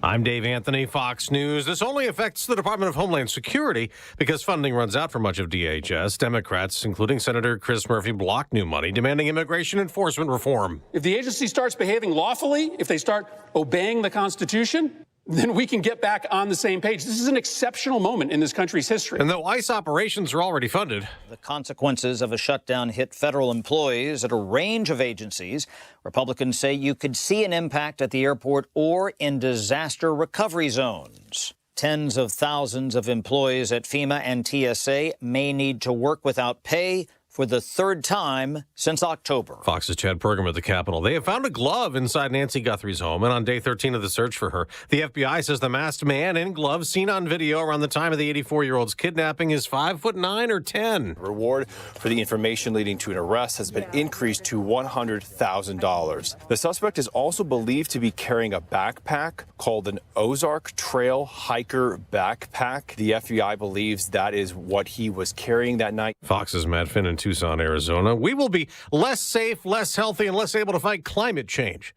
I'm Dave Anthony, Fox News. This only affects the Department of Homeland Security because funding runs out for much of DHS. Democrats, including Senator Chris Murphy, blocked new money, demanding immigration enforcement reform. If the agency starts behaving lawfully, if they start obeying the Constitution, then we can get back on the same page. This is an exceptional moment in this country's history. And though ICE operations are already funded, the consequences of a shutdown hit federal employees at a range of agencies. Republicans say you could see an impact at the airport or in disaster recovery zones. Tens of thousands of employees at FEMA and TSA may need to work without pay for the 3rd time since October. Fox's Chad Pergram at the Capitol. They have found a glove inside Nancy Guthrie's home, and on day 13 of the search for her, the FBI says the masked man in gloves seen on video around the time of the 84-year-old's kidnapping is 5'9" or 10. Reward for the information leading to an arrest has been increased to $100,000. The suspect is also believed to be carrying a backpack called an Ozark Trail Hiker backpack. The FBI believes that is what he was carrying that night. Fox's Matt Finn in Tucson, Arizona. We will be less safe, less healthy, and less able to fight climate change.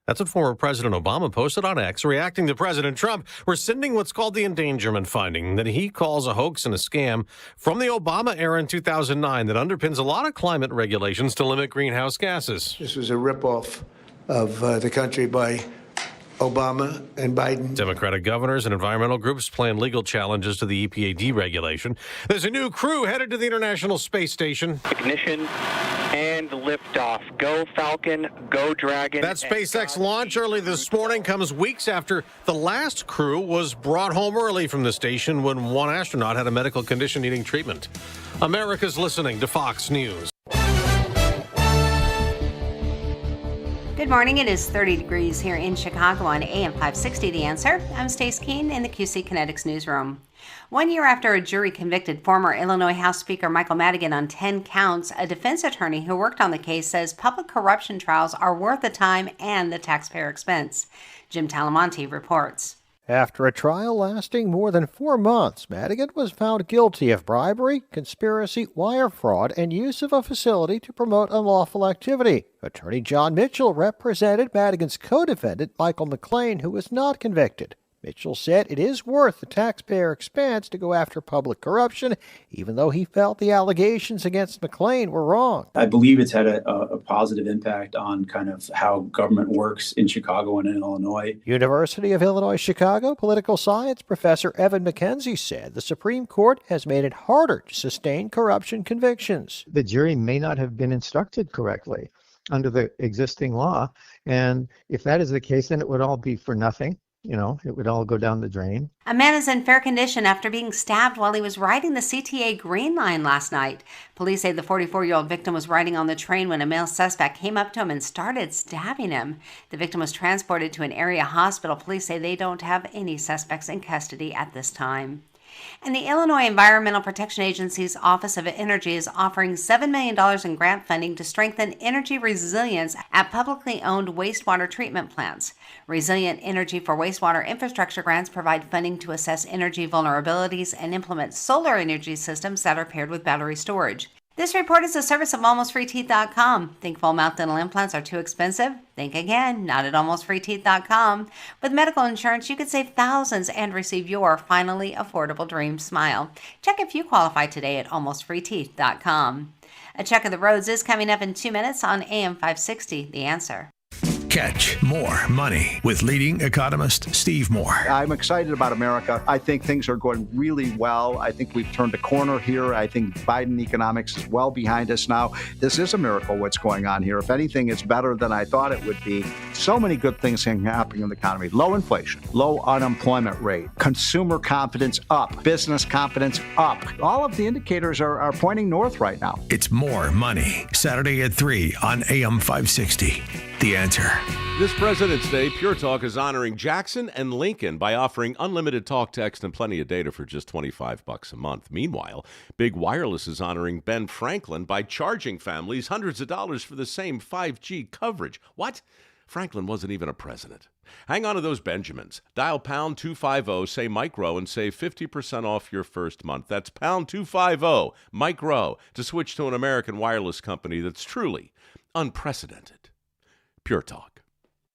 That's what former President Obama posted on X, reacting to President Trump rescinding what's called the endangerment finding that he calls a hoax and a scam from the Obama era in 2009 that underpins a lot of climate regulations to limit greenhouse gases. This was a ripoff of the country by Obama and Biden. Democratic governors and environmental groups plan legal challenges to the EPA deregulation. There's a new crew headed to the International Space Station. Ignition and liftoff. Go Falcon, go Dragon. That SpaceX launch early this morning comes weeks after the last crew was brought home early from the station when one astronaut had a medical condition needing treatment. America's listening to Fox News. Good morning. It is 30 degrees here in Chicago on AM 560 The Answer. I'm Stace Keene in the QC Kinetics newsroom. 1 year after a jury convicted former Illinois House Speaker Michael Madigan on 10 counts, a defense attorney who worked on the case says public corruption trials are worth the time and the taxpayer expense. Jim Talamonte reports. After a trial lasting more than 4 months, Madigan was found guilty of bribery, conspiracy, wire fraud, and use of a facility to promote unlawful activity. Attorney John Mitchell represented Madigan's co-defendant, Michael McLean, who was not convicted. Mitchell said it is worth the taxpayer expense to go after public corruption, even though he felt the allegations against McLean were wrong. I believe it's had a positive impact on kind of how government works in Chicago and in Illinois. University of Illinois Chicago political science professor Evan McKenzie said the Supreme Court has made it harder to sustain corruption convictions. The jury may not have been instructed correctly under the existing law, and if that is the case, then it would all be for nothing. It would all go down the drain. A man is in fair condition after being stabbed while he was riding the CTA Green Line last night. Police say the 44-year-old victim was riding on the train when a male suspect came up to him and started stabbing him. The victim was transported to an area hospital. Police say they don't have any suspects in custody at this time. And the Illinois Environmental Protection Agency's Office of Energy is offering $7 million in grant funding to strengthen energy resilience at publicly owned wastewater treatment plants. Resilient Energy for Wastewater Infrastructure grants provide funding to assess energy vulnerabilities and implement solar energy systems that are paired with battery storage. This report is a service of AlmostFreeTeeth.com. Think full mouth dental implants are too expensive? Think again, not at AlmostFreeTeeth.com. With medical insurance, you could save thousands and receive your finally affordable dream smile. Check if you qualify today at AlmostFreeTeeth.com. A check of the roads is coming up in 2 minutes on AM 560, The Answer. Catch more money with leading economist Steve Moore. I'm excited about America. I think things are going really well. I think we've turned a corner here. I think Biden economics is well behind us now. This is a miracle what's going on here. If anything, it's better than I thought it would be. So many good things happening in the economy. Low inflation, low unemployment rate, consumer confidence up, business confidence up. All of the indicators are pointing north right now. It's More Money, Saturday at 3 on AM 560. The Answer. This President's Day, Pure Talk is honoring Jackson and Lincoln by offering unlimited talk, text, and plenty of data for just $25 a month. Meanwhile, Big Wireless is honoring Ben Franklin by charging families hundreds of dollars for the same 5G coverage. What? Franklin wasn't even a president. Hang on to those Benjamins. Dial pound 250, say Mike Rowe, and save 50% off your first month. That's pound 250, Mike Rowe, to switch to an American wireless company that's truly unprecedented. Pure Talk.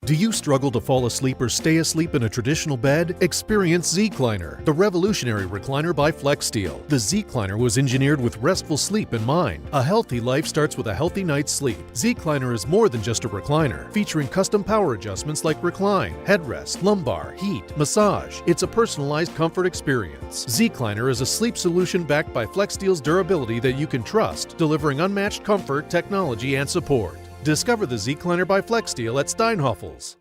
Do you struggle to fall asleep or stay asleep in a traditional bed? Experience Zecliner, the revolutionary recliner by FlexSteel. The Zecliner was engineered with restful sleep in mind. A healthy life starts with a healthy night's sleep. Zecliner is more than just a recliner, featuring custom power adjustments like recline, headrest, lumbar, heat, massage. It's a personalized comfort experience. Zecliner is a sleep solution backed by FlexSteel's durability that you can trust, delivering unmatched comfort, technology, and support. Discover the Zecliner by FlexSteel at Steinhoffel's.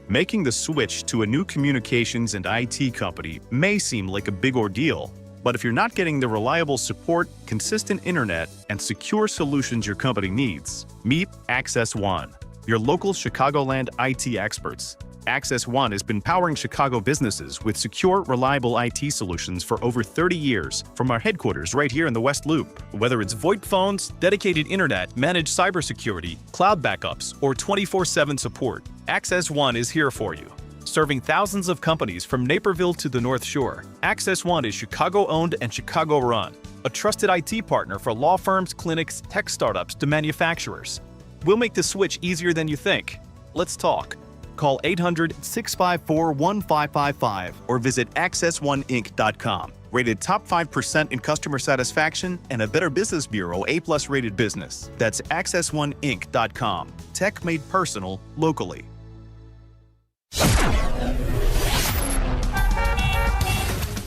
Making the switch to a new communications and IT company may seem like a big ordeal, but if you're not getting the reliable support, consistent internet, and secure solutions your company needs, meet Access One, your local Chicagoland IT experts. Access One has been powering Chicago businesses with secure, reliable IT solutions for over 30 years from our headquarters right here in the West Loop. Whether it's VoIP phones, dedicated internet, managed cybersecurity, cloud backups, or 24/7 support, Access One is here for you. Serving thousands of companies from Naperville to the North Shore, Access One is Chicago-owned and Chicago-run, a trusted IT partner for law firms, clinics, tech startups to manufacturers. We'll make the switch easier than you think. Let's talk. Call 800-654-1555 or visit accessoneInc.com. Rated top 5% in customer satisfaction and a Better Business Bureau A+ rated business. That's accessoneInc.com. Tech made personal, locally.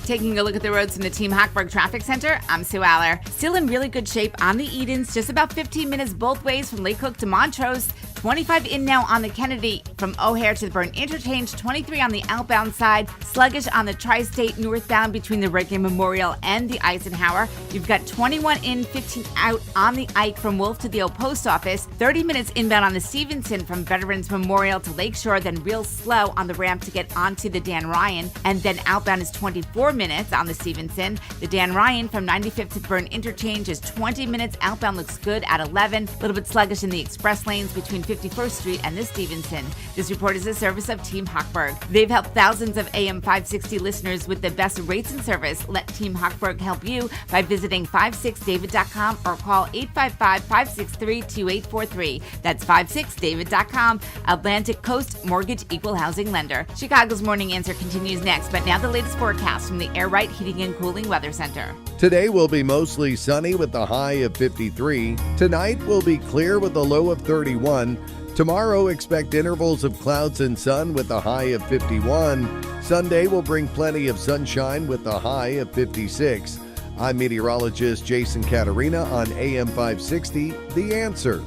Taking a look at the roads from the Team Hackberg Traffic Center, I'm Sue Aller. Still in really good shape on the Edens, just about 15 minutes both ways from Lake Cook to Montrose. 25 in now on the Kennedy from O'Hare to the Byrne Interchange, 23 on the outbound side, sluggish on the Tri-State northbound between the Reagan Memorial and the Eisenhower. You've got 21 in, 15 out on the Ike from Wolf to the old post office, 30 minutes inbound on the Stevenson from Veterans Memorial to Lakeshore, then real slow on the ramp to get onto the Dan Ryan, and then outbound is 24 minutes on the Stevenson. The Dan Ryan from 95th to Byrne Interchange is 20 minutes, outbound looks good at 11, a little bit sluggish in the express lanes between 51st Street and the Stevenson. This report is a service of Team Hochberg. They've helped thousands of AM 560 listeners with the best rates and service. Let Team Hochberg help you by visiting 56david.com or call 855-563-2843. That's 56david.com. Atlantic Coast Mortgage Equal Housing Lender. Chicago's Morning Answer continues next, but now the latest forecast from the Air Right Heating and Cooling Weather Center. Today will be mostly sunny with a high of 53. Tonight will be clear with a low of 31. Tomorrow, expect intervals of clouds and sun with a high of 51. Sunday will bring plenty of sunshine with a high of 56. I'm meteorologist Jason Catarina on AM 560, The Answer.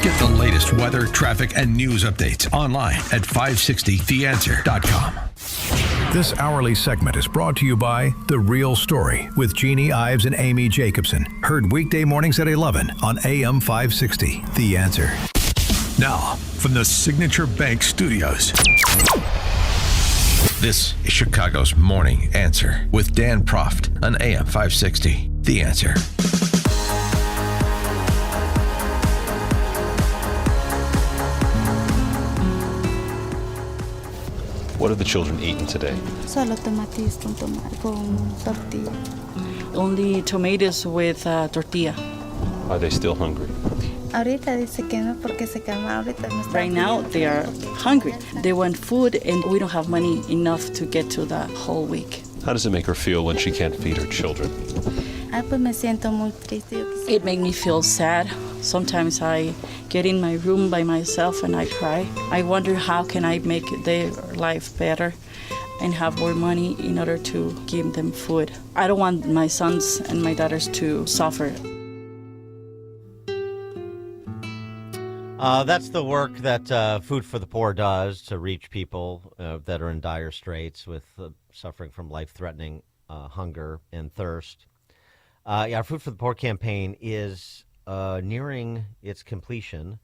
Get the latest weather, traffic, and news updates online at 560theanswer.com. This hourly segment is brought to you by The Real Story with Jeannie Ives and Amy Jacobson. Heard weekday mornings at 11 on AM 560, The Answer. Now, from the Signature Bank Studios, this is Chicago's Morning Answer with Dan Proft on AM 560, The Answer. What are the children eating today? Solo tomates con tortilla. Only tomatoes with tortilla. Are they still hungry? Ahorita dice que no porque se calma. Ahorita no está. Right now they are hungry. They want food and we don't have money enough to get to the whole week. How does it make her feel when she can't feed her children? Pues me siento muy triste. It makes me feel sad. Sometimes I get in my room by myself and I cry. I wonder how can I make their life better and have more money in order to give them food. I don't want my sons and my daughters to suffer. That's the work that Food for the Poor does to reach people that are in dire straits with suffering from life-threatening hunger and thirst. Our Food for the Poor campaign is nearing its completion,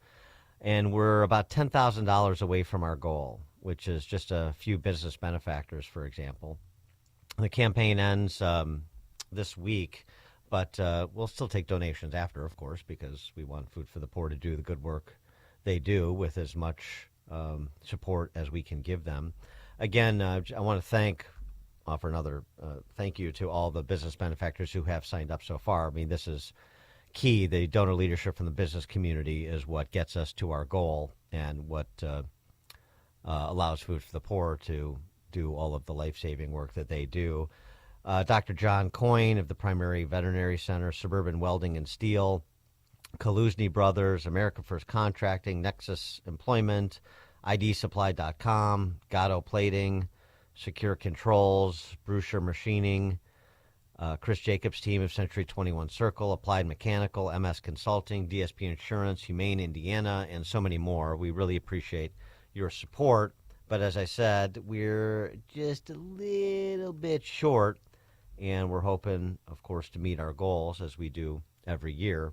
and we're about $10,000 away from our goal, which is just a few business benefactors, for example. The campaign ends this week, but we'll still take donations after, of course, because we want Food for the Poor to do the good work they do with as much support as we can give them. Again, I want to offer another thank you to all the business benefactors who have signed up so far. I mean, this is key. The donor leadership from the business community is what gets us to our goal and what allows Food for the Poor to do all of the life-saving work that they do. Dr. John Coyne of the Primary Veterinary Center, Suburban Welding and Steel, Kaluzny Brothers, America First Contracting, Nexus Employment, IDSupply.com, Gatto Plating, Secure Controls, Brusher Machining, Chris Jacobs' team of Century 21 Circle, Applied Mechanical, MS Consulting, DSP Insurance, Humane Indiana, and so many more. We really appreciate your support. But as I said, we're just a little bit short, and we're hoping, of course, to meet our goals as we do every year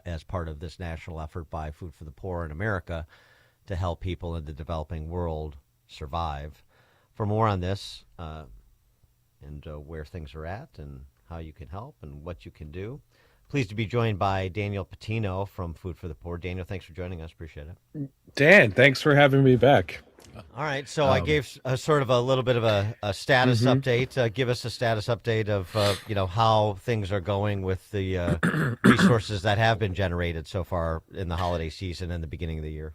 as part of this national effort by Food for the Poor in America to help people in the developing world survive. For more on this and where things are at and how you can help and what you can do, pleased to be joined by Daniel Patino from Food for the Poor. Daniel, thanks for joining us. Appreciate it. Dan, thanks for having me back. All right, so I gave sort of a little bit of a status update. Give us a status update of how things are going with the resources that have been generated so far in the holiday season and the beginning of the year.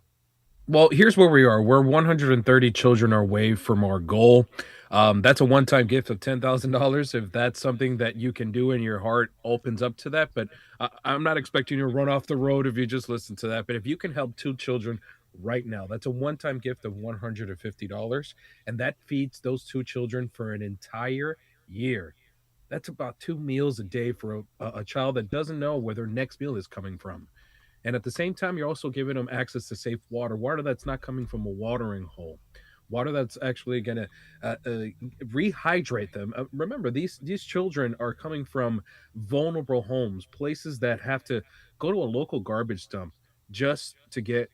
Well, here's where we are. We're 130 children away from our goal. That's a one-time gift of $10,000 if that's something that you can do and your heart opens up to that. But I'm not expecting you to run off the road if you just listen to that. But if you can help 2 children right now, that's a one-time gift of $150, and that feeds those 2 children for an entire year. That's about 2 meals a day for a child that doesn't know where their next meal is coming from. And at the same time, you're also giving them access to safe water, water that's not coming from a watering hole, water that's actually going to rehydrate them. Remember, these children are coming from vulnerable homes, places that have to go to a local garbage dump just to get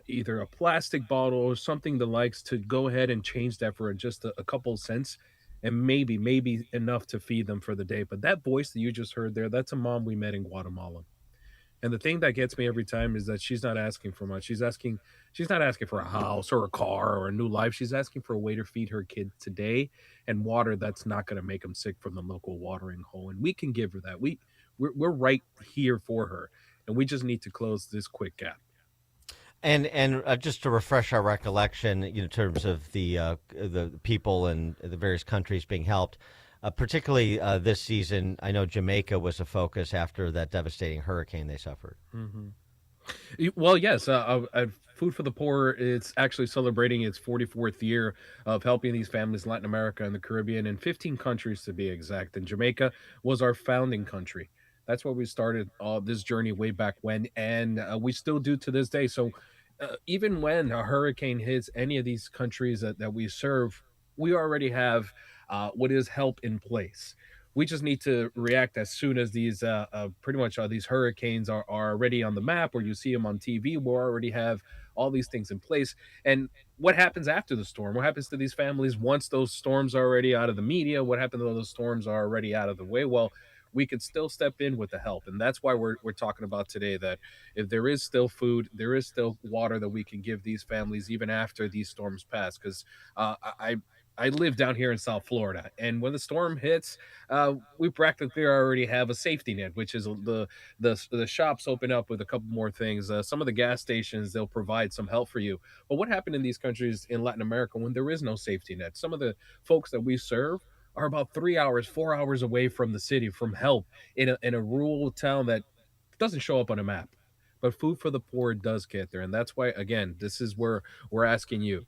either a plastic bottle or something the likes to go ahead and change that for just a couple cents, and maybe enough to feed them for the day. But that voice that you just heard there, that's a mom we met in Guatemala. And the thing that gets me every time is that she's not asking for much. She's not asking for a house or a car or a new life. She's asking for a way to feed her kid today and water that's not going to make them sick from the local watering hole. And we can give her that. We're right here for her, and we just need to close this quick gap. And just to refresh our recollection, in terms of the people and the various countries being helped. Particularly this season, I know Jamaica was a focus after that devastating hurricane they suffered. Well, yes. Food for the Poor is actually celebrating its 44th year of helping these families in Latin America and the Caribbean, in 15 countries to be exact. And Jamaica was our founding country. That's where we started this journey way back when, and we still do to this day. So even when a hurricane hits any of these countries that we serve, we already have what is help in place. We just need to react as soon as these pretty much these hurricanes are already on the map, or you see them on TV. We already have all these things in place. And what happens after the storm? What happens to these families once those storms are already out of the media? What happens when those storms are already out of the way? Well, we could still step in with the help. And that's why we're talking about today, that if there is still food, there is still water that we can give these families even after these storms pass. Because I live down here in South Florida, and when the storm hits, we practically already have a safety net, which is the shops open up with a couple more things. Some of the gas stations, they'll provide some help for you. But what happened in these countries in Latin America when there is no safety net? Some of the folks that we serve are about 3 hours, 4 hours away from the city, from help in a rural town that doesn't show up on a map. But Food for the Poor does get there, and that's why, again, this is where we're asking you,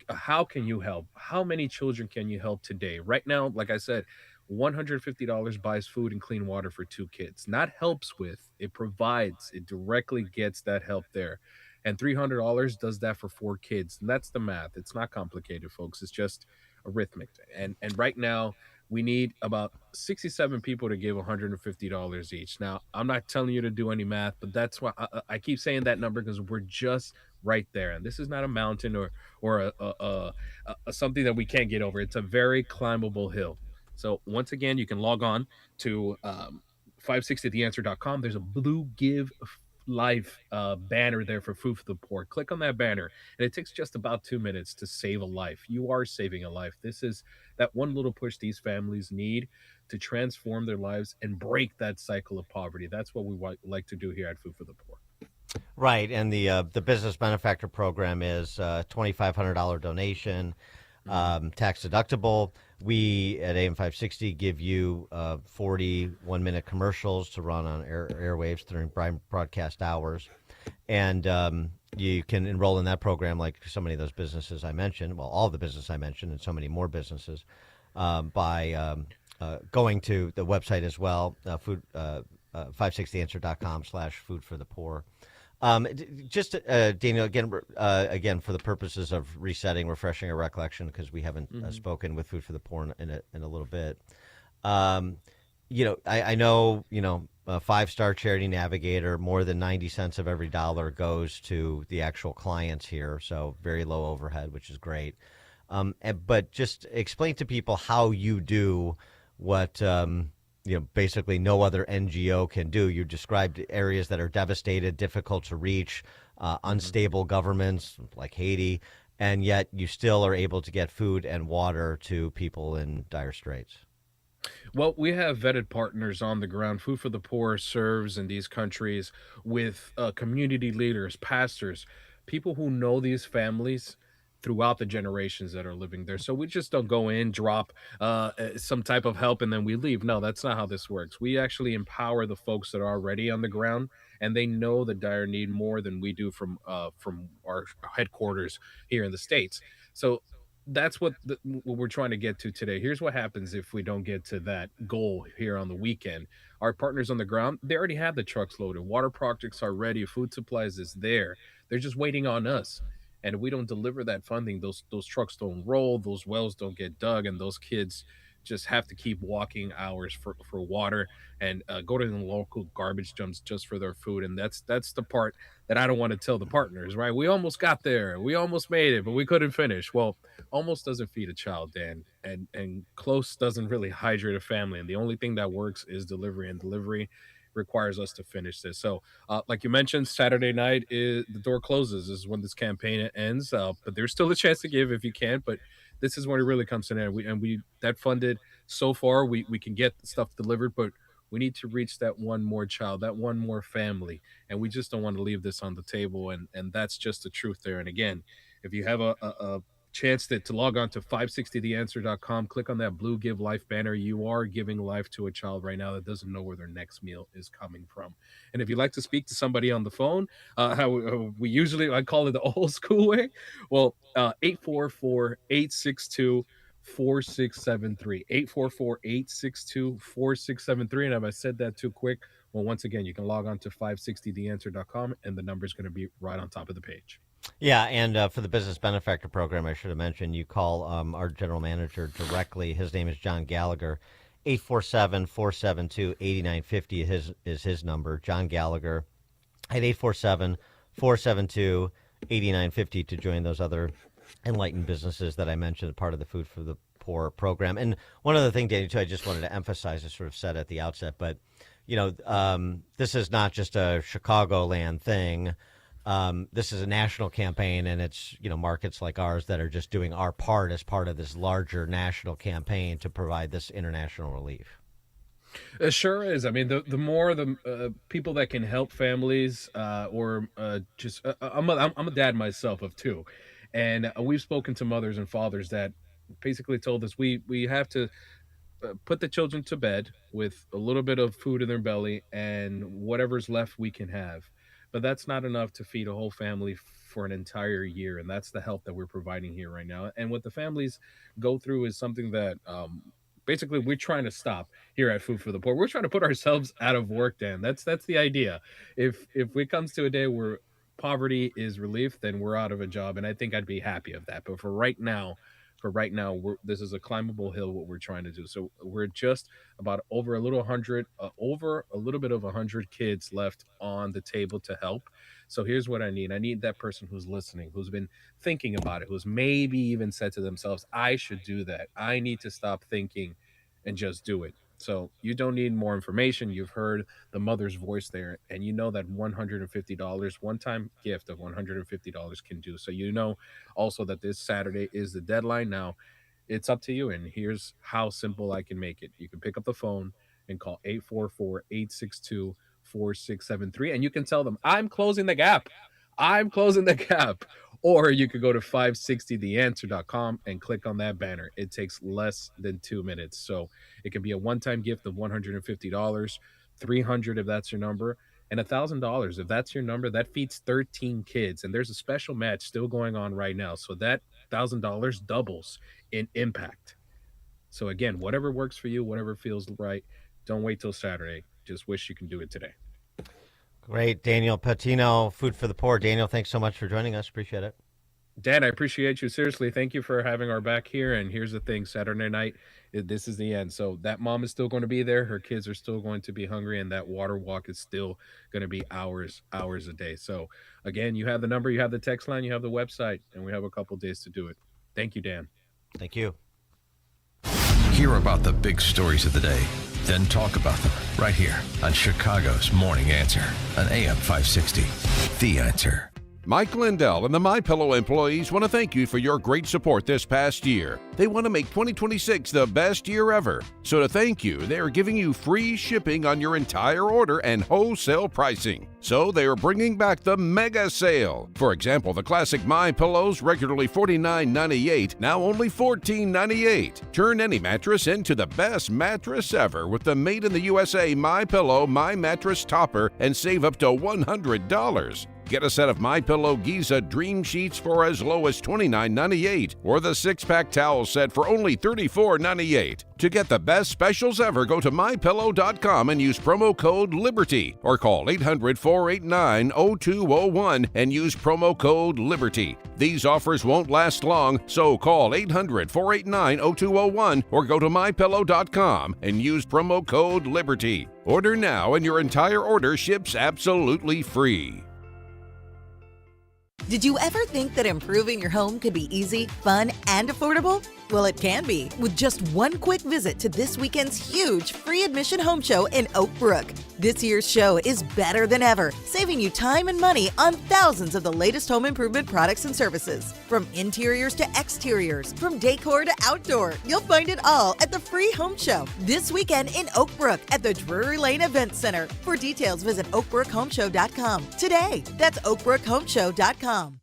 how can you help? How many children can you help today? Right now, like I said, $150 buys food and clean water for 2 kids. Not helps with, it provides, it directly gets that help there. And $300 does that for 4 kids. And that's the math. It's not complicated, folks. It's just arithmetic. And right now, we need about 67 people to give $150 each. Now, I'm not telling you to do any math, but that's why I keep saying that number, because we're just right there. And this is not a mountain or a something that we can't get over. It's a very climbable hill. So once again, you can log on to 560theanswer.com. There's a blue Give Life banner there for Food for the Poor. Click on that banner, and it takes just about 2 minutes to save a life. You are saving a life. This is that one little push these families need to transform their lives and break that cycle of poverty. That's what we like to do here at Food for the Poor. Right, and the business benefactor program is $2,500 donation, tax deductible. We at AM 560 give you 40 one-minute commercials to run on airwaves during broadcast hours, and you can enroll in that program like so many of those businesses I mentioned. Well, all the businesses I mentioned, and so many more businesses, by going to the website as well, 560theanswer.com/food for the poor. Just Daniel, again, for the purposes of resetting, refreshing our recollection, because we haven't spoken with Food for the Poor in a little bit. I know, a 5-star Charity Navigator, more than 90 cents of every dollar goes to the actual clients here, so very low overhead, which is great. But just explain to people how you do what basically no other NGO can do. You described areas that are devastated, difficult to reach, unstable governments like Haiti, and yet you still are able to get food and water to people in dire straits. Well, we have vetted partners on the ground. Food for the Poor serves in these countries with community leaders, pastors, people who know these families throughout the generations that are living there. So we just don't go in, drop some type of help, and then we leave. No, that's not how this works. We actually empower the folks that are already on the ground, and they know the dire need more than we do from our headquarters here in the States. So that's what we're trying to get to today. Here's what happens if we don't get to that goal here on the weekend. Our partners on the ground, they already have the trucks loaded. Water projects are ready. Food supplies is there. They're just waiting on us. And if we don't deliver that funding, those trucks don't roll, those wells don't get dug, and those kids just have to keep walking hours for water and go to the local garbage dumps just for their food. And that's the part that I don't want to tell the partners, right? We almost got there. We almost made it, but we couldn't finish. Well, almost doesn't feed a child, Dan, and close doesn't really hydrate a family. And the only thing that works is delivery, and delivery requires us to finish this. So like you mentioned, Saturday night is the door closes, is when this campaign ends, but there's still a chance to give if you can't. But this is when it really comes to an end. We that funded so far, we can get stuff delivered, but we need to reach that one more child, that one more family, and we just don't want to leave this on the table. And that's just the truth there. And again, if you have a chance to log on to 560theanswer.com, click on that blue Give Life banner. You are giving life to a child right now that doesn't know where their next meal is coming from. And if you'd like to speak to somebody on the phone, how we usually, I call it the old school way. Well, 844-862-4673, 844-862-4673. And if I said that too quick, well, once again, you can log on to 560theanswer.com, and the number is going to be right on top of the page. Yeah, and for the Business Benefactor Program, I should have mentioned, you call our general manager directly. His name is John Gallagher. 847-472-8950 is his number. John Gallagher at 847-472-8950 to join those other enlightened businesses that I mentioned, part of the Food for the Poor program. And one other thing, Danny, too, I just wanted to emphasize, I sort of said at the outset, but, this is not just a Chicagoland thing. This is a national campaign, and it's, markets like ours that are just doing our part as part of this larger national campaign to provide this international relief. It sure is. I mean, the more the people that can help families, I'm a dad myself of two, and we've spoken to mothers and fathers that basically told us we have to put the children to bed with a little bit of food in their belly, and whatever's left we can have. But that's not enough to feed a whole family for an entire year, and that's the help that we're providing here right now. And what the families go through is something that basically we're trying to stop here at Food for the Poor. We're trying to put ourselves out of work, Dan. That's the idea. If it comes to a day where poverty is relief, then we're out of a job, and I think I'd be happy of that. But for right now, this is a climbable hill, what we're trying to do. So we're just about over a little bit of 100 kids left on the table to help. So here's what I need. I need that person who's listening, who's been thinking about it, who's maybe even said to themselves, I should do that. I need to stop thinking and just do it. So you don't need more information. You've heard the mother's voice there, and you know that $150, one-time gift of $150 can do. So you know also that this Saturday is the deadline. Now, it's up to you, and here's how simple I can make it. You can pick up the phone and call 844-862-4673, and you can tell them, I'm closing the gap. Or you could go to 560theanswer.com and click on that banner. It takes less than 2 minutes. So it can be a one-time gift of $150, $300 if that's your number, and $1,000 if that's your number. That feeds 13 kids, and there's a special match still going on right now. So that $1,000 doubles in impact. So again, whatever works for you, whatever feels right, don't wait till Saturday. Just wish you can do it today. Great. Daniel Patino, Food for the Poor. Daniel, thanks so much for joining us. Appreciate it. Dan, I appreciate you. Seriously, thank you for having our back here. And here's the thing, Saturday night, this is the end. So that mom is still going to be there. Her kids are still going to be hungry, and that water walk is still going to be hours a day. So again, you have the number, you have the text line, you have the website, and we have a couple days to do it. Thank you, Dan. Thank you. Hear about the big stories of the day, then talk about them right here on Chicago's Morning Answer on AM 560. The Answer. Mike Lindell and the MyPillow employees want to thank you for your great support this past year. They want to make 2026 the best year ever. So to thank you, they are giving you free shipping on your entire order and wholesale pricing. So they are bringing back the mega sale. For example, the classic MyPillows, regularly $49.98, now only $14.98. Turn any mattress into the best mattress ever with the made in the USA MyPillow My Mattress Topper and save up to $100. Get a set of MyPillow Giza Dream Sheets for as low as $29.98 or the 6-pack towel set for only $34.98. To get the best specials ever, go to MyPillow.com and use promo code LIBERTY or call 800-489-0201 and use promo code LIBERTY. These offers won't last long, so call 800-489-0201 or go to MyPillow.com and use promo code LIBERTY. Order now and your entire order ships absolutely free. Did you ever think that improving your home could be easy, fun, and affordable? Well, it can be with just one quick visit to this weekend's huge free admission home show in Oak Brook. This year's show is better than ever, saving you time and money on thousands of the latest home improvement products and services. From interiors to exteriors, from decor to outdoor, you'll find it all at the free home show this weekend in Oak Brook at the Drury Lane Event Center. For details, visit oakbrookhomeshow.com today. That's oakbrookhomeshow.com.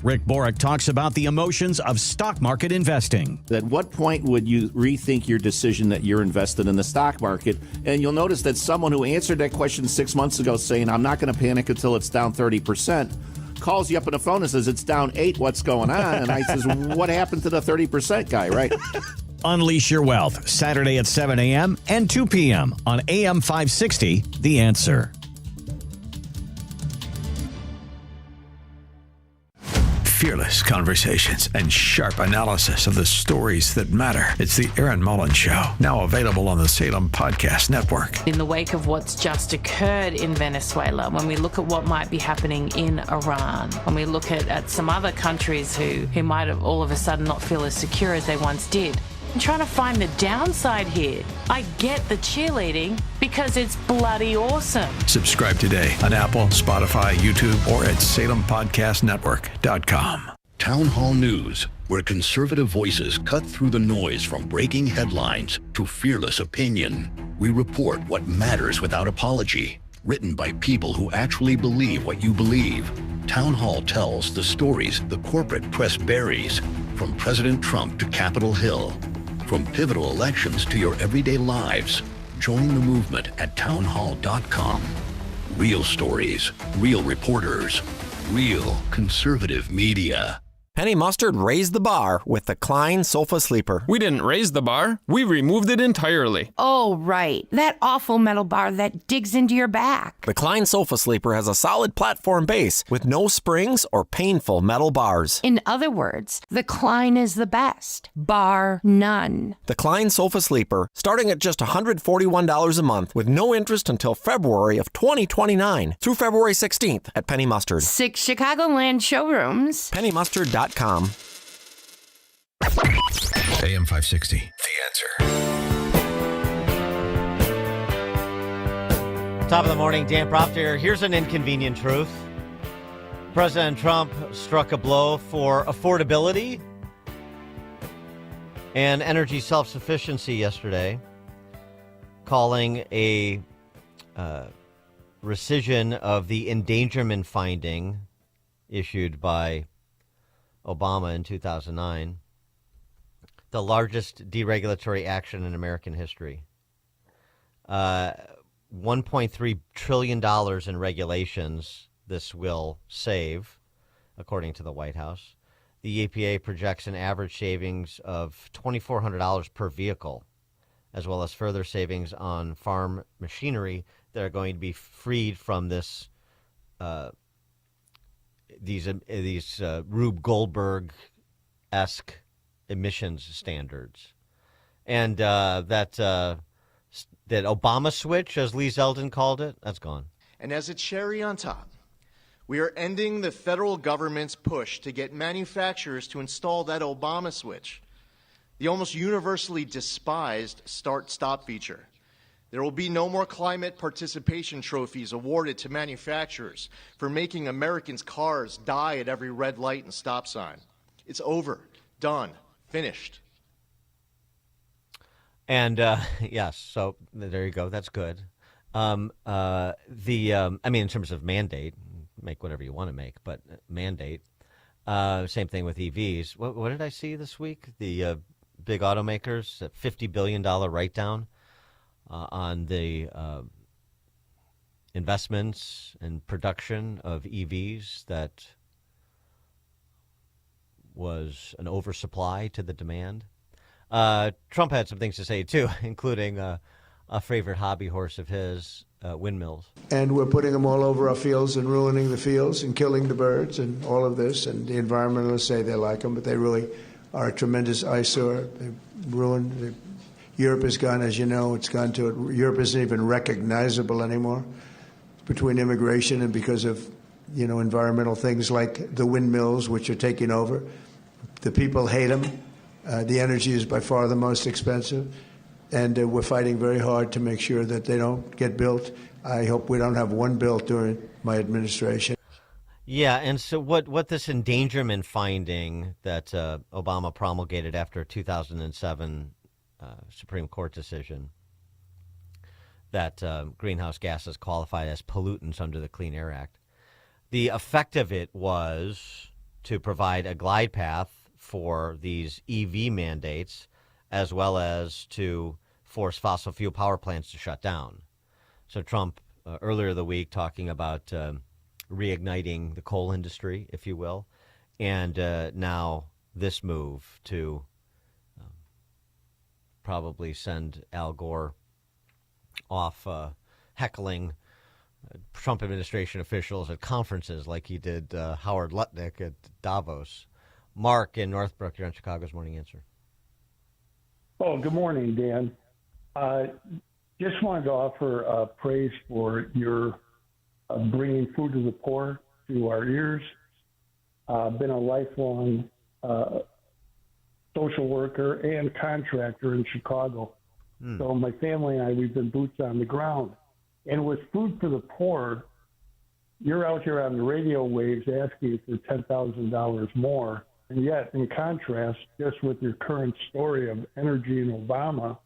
Rick Borick talks about the emotions of stock market investing. At what point would you rethink your decision that you're invested in the stock market? And you'll notice that someone who answered that question 6 months ago saying, I'm not going to panic until it's down 30%, calls you up on the phone and says, it's down 8, what's going on? And I says, what happened to the 30% guy, right? Unleash Your Wealth, Saturday at 7 a.m. and 2 p.m. on AM 560, The Answer. Fearless conversations and sharp analysis of the stories that matter. It's the Aaron Mullins Show, now available on the Salem Podcast Network. In the wake of what's just occurred in Venezuela, when we look at what might be happening in Iran, when we look at some other countries who might have all of a sudden not feel as secure as they once did, I'm trying to find the downside here. I get the cheerleading because it's bloody awesome. Subscribe today on Apple, Spotify, YouTube, or at SalemPodcastNetwork.com. Town Hall News, where conservative voices cut through the noise from breaking headlines to fearless opinion. We report what matters without apology. Written by people who actually believe what you believe. Town Hall tells the stories the corporate press buries, from President Trump to Capitol Hill. From pivotal elections to your everyday lives, join the movement at townhall.com. Real stories, real reporters, real conservative media. Penny Mustard raised the bar with the Klein Sofa Sleeper. We didn't raise the bar. We removed it entirely. Oh, right. That awful metal bar that digs into your back. The Klein Sofa Sleeper has a solid platform base with no springs or painful metal bars. In other words, the Klein is the best, bar none. The Klein Sofa Sleeper, starting at just $141 a month with no interest until February of 2029 through February 16th at Penny Mustard. 6 Chicagoland showrooms. PennyMustard.com. AM 560, The Answer. Top of the morning, Dan Proft here. Here's an inconvenient truth. President Trump struck a blow for affordability and energy self-sufficiency yesterday, calling a rescission of the endangerment finding issued by Obama in 2009, the largest deregulatory action in American history. $1.3 trillion in regulations this will save, according to the White House. The EPA projects an average savings of $2,400 per vehicle, as well as further savings on farm machinery that are going to be freed from this these Rube Goldberg-esque emissions standards. And that Obama switch, as Lee Zeldin called it, that's gone. And as a cherry on top, we are ending the federal government's push to get manufacturers to install that Obama switch, the almost universally despised start-stop feature. There will be no more climate participation trophies awarded to manufacturers for making Americans' cars die at every red light and stop sign. It's over, done, finished. And yes, so there you go. That's good. I mean, in terms of mandate, make whatever you want to make, but mandate. Same thing with EVs. What did I see this week? The big automakers, $50 billion write-down on the investments and production of EVs that was an oversupply to the demand. Trump had some things to say, too, including a favorite hobby horse of his, windmills. And we're putting them all over our fields and ruining the fields and killing the birds and all of this. And the environmentalists say they like them, but they really are a tremendous eyesore. They ruined. Europe has gone, as you know, Europe isn't even recognizable anymore between immigration and because of, environmental things like the windmills, which are taking over. The people hate them. The energy is by far the most expensive. And we're fighting very hard to make sure that they don't get built. I hope we don't have one built during my administration. Yeah, and so what this endangerment finding that Obama promulgated after a 2007 Supreme Court decision that greenhouse gases qualified as pollutants under the Clean Air Act, the effect of it was to provide a glide path for these EV mandates, as well as to force fossil fuel power plants to shut down. So Trump, earlier the week, talking about reigniting the coal industry, if you will, and now this move to probably send Al Gore off heckling Trump administration officials at conferences like he did Howard Lutnick at Davos. Mark in Northbrook, you're on Chicago's Morning Answer. Oh, good morning, Dan. Just wanted to offer praise for your bringing food to the poor to our ears. Been a lifelong social worker and contractor in Chicago. So my family and I, we've been boots on the ground. And with Food for the Poor, you're out here on the radio waves asking for $10,000 more. And yet, in contrast, just with your current story of energy and Obama,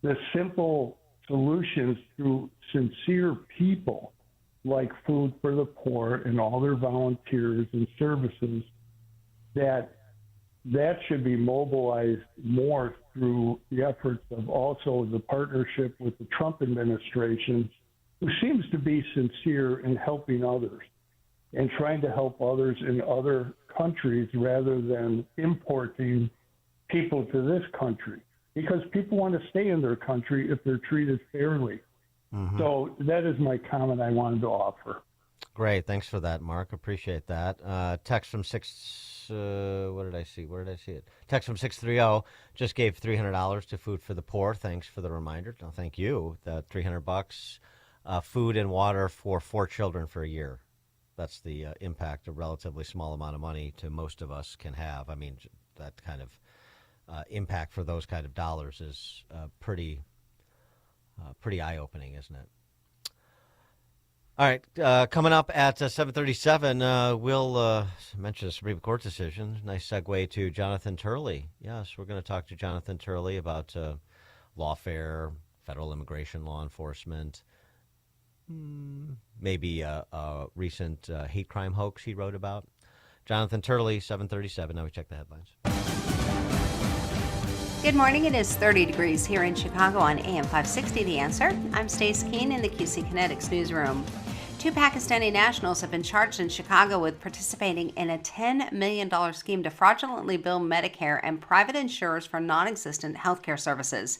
the simple solutions through sincere people like Food for the Poor and all their volunteers and services, that should be mobilized more through the efforts of also the partnership with the Trump administration, who seems to be sincere in helping others and trying to help others in other countries rather than importing people to this country, because people want to stay in their country if they're treated fairly. Mm-hmm. So that is my comment I wanted to offer. Great. Thanks for that, Mark. Appreciate that. Text from what did I see? Where did I see it? Text from 630 just gave $300 to Food for the Poor. Thanks for the reminder. No, thank you. The $300, food and water for 4 children for a year. That's the impact a relatively small amount of money to most of us can have. I mean, that kind of impact for those kind of dollars is pretty eye-opening, isn't it? All right, coming up at 7:37, we'll mention a Supreme Court decision. Nice segue to Jonathan Turley. Yes, we're going to talk to Jonathan Turley about lawfare, federal immigration law enforcement, maybe a recent hate crime hoax he wrote about. Jonathan Turley, 7:37. Now we check the headlines. Good morning. It is 30 degrees here in Chicago on AM 560, The Answer. I'm Stace Keene in the QC Kinetics newsroom. 2 Pakistani nationals have been charged in Chicago with participating in a $10 million scheme to fraudulently bill Medicare and private insurers for non-existent healthcare services.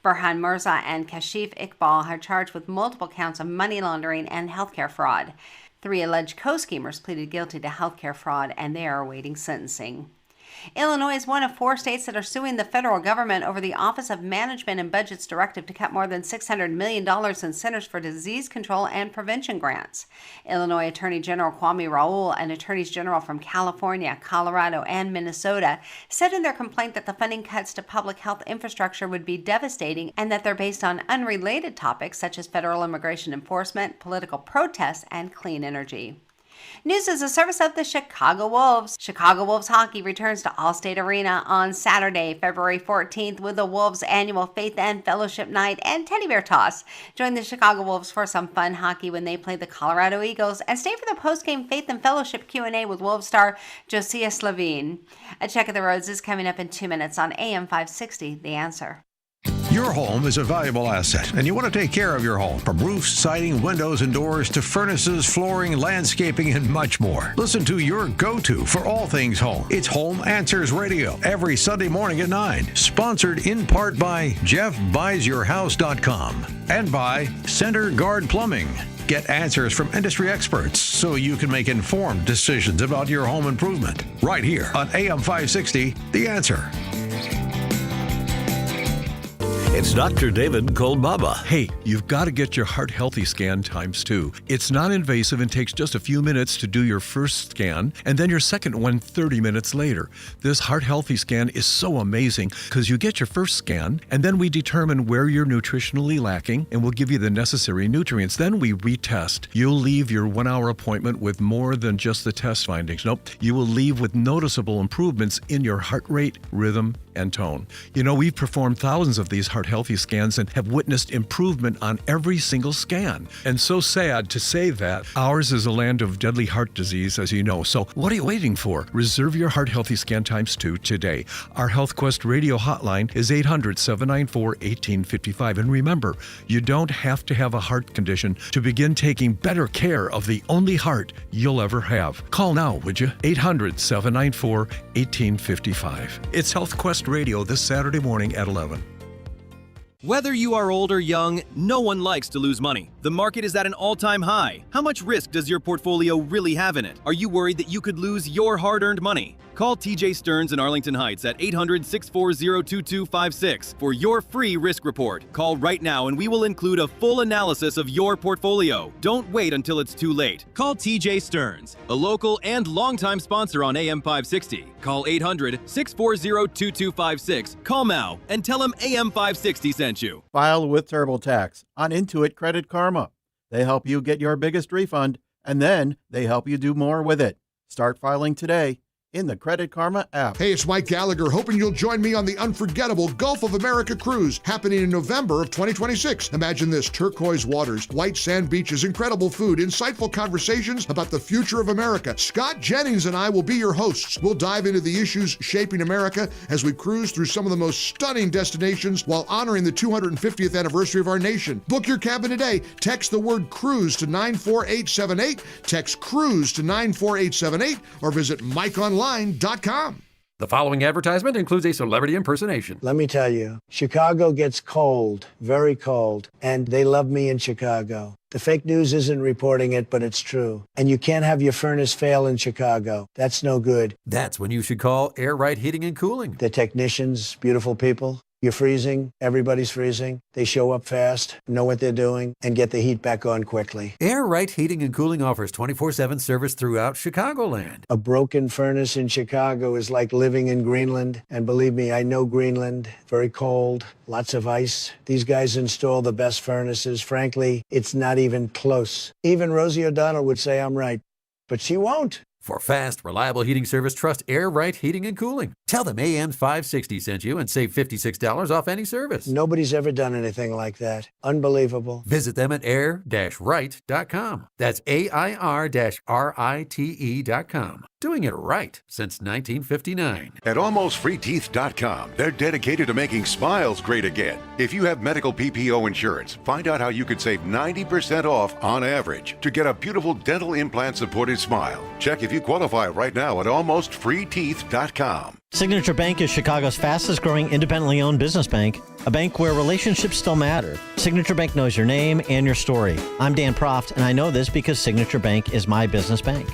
Burhan Mirza and Kashif Iqbal are charged with multiple counts of money laundering and healthcare fraud. 3 alleged co-schemers pleaded guilty to healthcare fraud, and they are awaiting sentencing. Illinois is one of 4 states that are suing the federal government over the Office of Management and Budget's directive to cut more than $600 million in Centers for Disease Control and Prevention grants. Illinois Attorney General Kwame Raoul and attorneys general from California, Colorado, and Minnesota said in their complaint that the funding cuts to public health infrastructure would be devastating and that they're based on unrelated topics such as federal immigration enforcement, political protests, and clean energy. News is a service of the Chicago Wolves. Chicago Wolves hockey returns to Allstate Arena on Saturday, February 14th with the Wolves' annual Faith and Fellowship Night and Teddy Bear Toss. Join the Chicago Wolves for some fun hockey when they play the Colorado Eagles, and stay for the post-game Faith and Fellowship Q&A with Wolves star Josiah Slavine. A check of the roads is coming up in 2 minutes on AM 560, The Answer. Your home is a valuable asset, and you want to take care of your home. From roofs, siding, windows, and doors to furnaces, flooring, landscaping, and much more. Listen to your go-to for all things home. It's Home Answers Radio every Sunday morning at 9. Sponsored in part by JeffBuysYourHouse.com and by Center Guard Plumbing. Get answers from industry experts so you can make informed decisions about your home improvement. Right here on AM 560, The Answer. It's Dr. David Kolbaba. Hey, you've got to get your Heart Healthy Scan ×2. It's non-invasive and takes just a few minutes to do your first scan, and then your second one 30 minutes later. This Heart Healthy Scan is so amazing because you get your first scan, and then we determine where you're nutritionally lacking, and we'll give you the necessary nutrients. Then we retest. You'll leave your 1-hour appointment with more than just the test findings. Nope, you will leave with noticeable improvements in your heart rate, rhythm, and tone. You know, we've performed thousands of these Heart Healthy scans and have witnessed improvement on every single scan. And so sad to say that ours is a land of deadly heart disease, as you know. So what are you waiting for? Reserve your Heart Healthy Scan ×2 today. Our HealthQuest radio hotline is 800-794-1855. And remember, you don't have to have a heart condition to begin taking better care of the only heart you'll ever have. Call now, would you? 800-794-1855. It's HealthQuest Radio this Saturday morning at 11. Whether you are old or young, no one likes to lose money. The market is at an all-time high. How much risk does your portfolio really have in it? Are you worried that you could lose your hard-earned money? Call TJ Stearns in Arlington Heights at 800-640-2256 for your free risk report. Call right now and we will include a full analysis of your portfolio. Don't wait until it's too late. Call TJ Stearns, a local and longtime sponsor on AM 560. Call 800-640-2256. Call now and tell him AM 560 sent you. File with TurboTax on Intuit Credit Karma. They help you get your biggest refund, and then they help you do more with it. Start filing today in the Credit Karma app. Hey, it's Mike Gallagher, hoping you'll join me on the unforgettable Gulf of America cruise happening in November of 2026. Imagine this: turquoise waters, white sand beaches, incredible food, insightful conversations about the future of America. Scott Jennings and I will be your hosts. We'll dive into the issues shaping America as we cruise through some of the most stunning destinations while honoring the 250th anniversary of our nation. Book your cabin today. Text the word cruise to 94878. Text cruise to 94878 or visit MikeOnline.com. The following advertisement includes a celebrity impersonation. Let me tell you, Chicago gets cold, very cold, and they love me in Chicago. The fake news isn't reporting it, but it's true. And you can't have your furnace fail in Chicago. That's no good. That's when you should call Air Right Heating and Cooling. The technicians, beautiful people. You're freezing, everybody's freezing. They show up fast, know what they're doing, and get the heat back on quickly. Air Right Heating and Cooling offers 24/7 service throughout Chicagoland. A broken furnace in Chicago is like living in Greenland. And believe me, I know Greenland. Very cold, lots of ice. These guys install the best furnaces. Frankly, it's not even close. Even Rosie O'Donnell would say I'm right, but she won't. For fast, reliable heating service, trust Air Right Heating and Cooling. Tell them AM 560 sent you and save $56 off any service. Nobody's ever done anything like that. Unbelievable. Visit them at air-right.com. That's AIR-RITE.com. Doing it right since 1959. At AlmostFreeTeeth.com, they're dedicated to making smiles great again. If you have medical PPO insurance, find out how you could save 90% off on average to get a beautiful dental implant-supported smile. Check if you qualify right now at AlmostFreeTeeth.com. Signature Bank is Chicago's fastest growing independently owned business bank, a bank where relationships still matter. Signature Bank knows your name and your story. I'm Dan Proft, and I know this because Signature Bank is my business bank.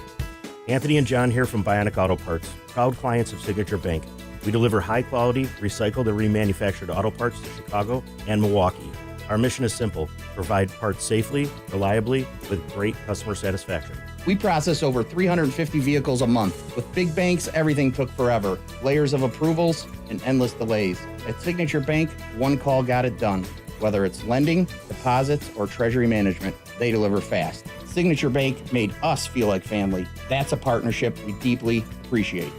Anthony and John here from Bionic Auto Parts, proud clients of Signature Bank. We deliver high-quality, recycled and remanufactured auto parts to Chicago and Milwaukee. Our mission is simple: provide parts safely, reliably, with great customer satisfaction. We process over 350 vehicles a month. With big banks, everything took forever. Layers of approvals and endless delays. At Signature Bank, one call got it done. Whether it's lending, deposits, or treasury management, they deliver fast. Signature Bank made us feel like family. That's a partnership we deeply appreciate.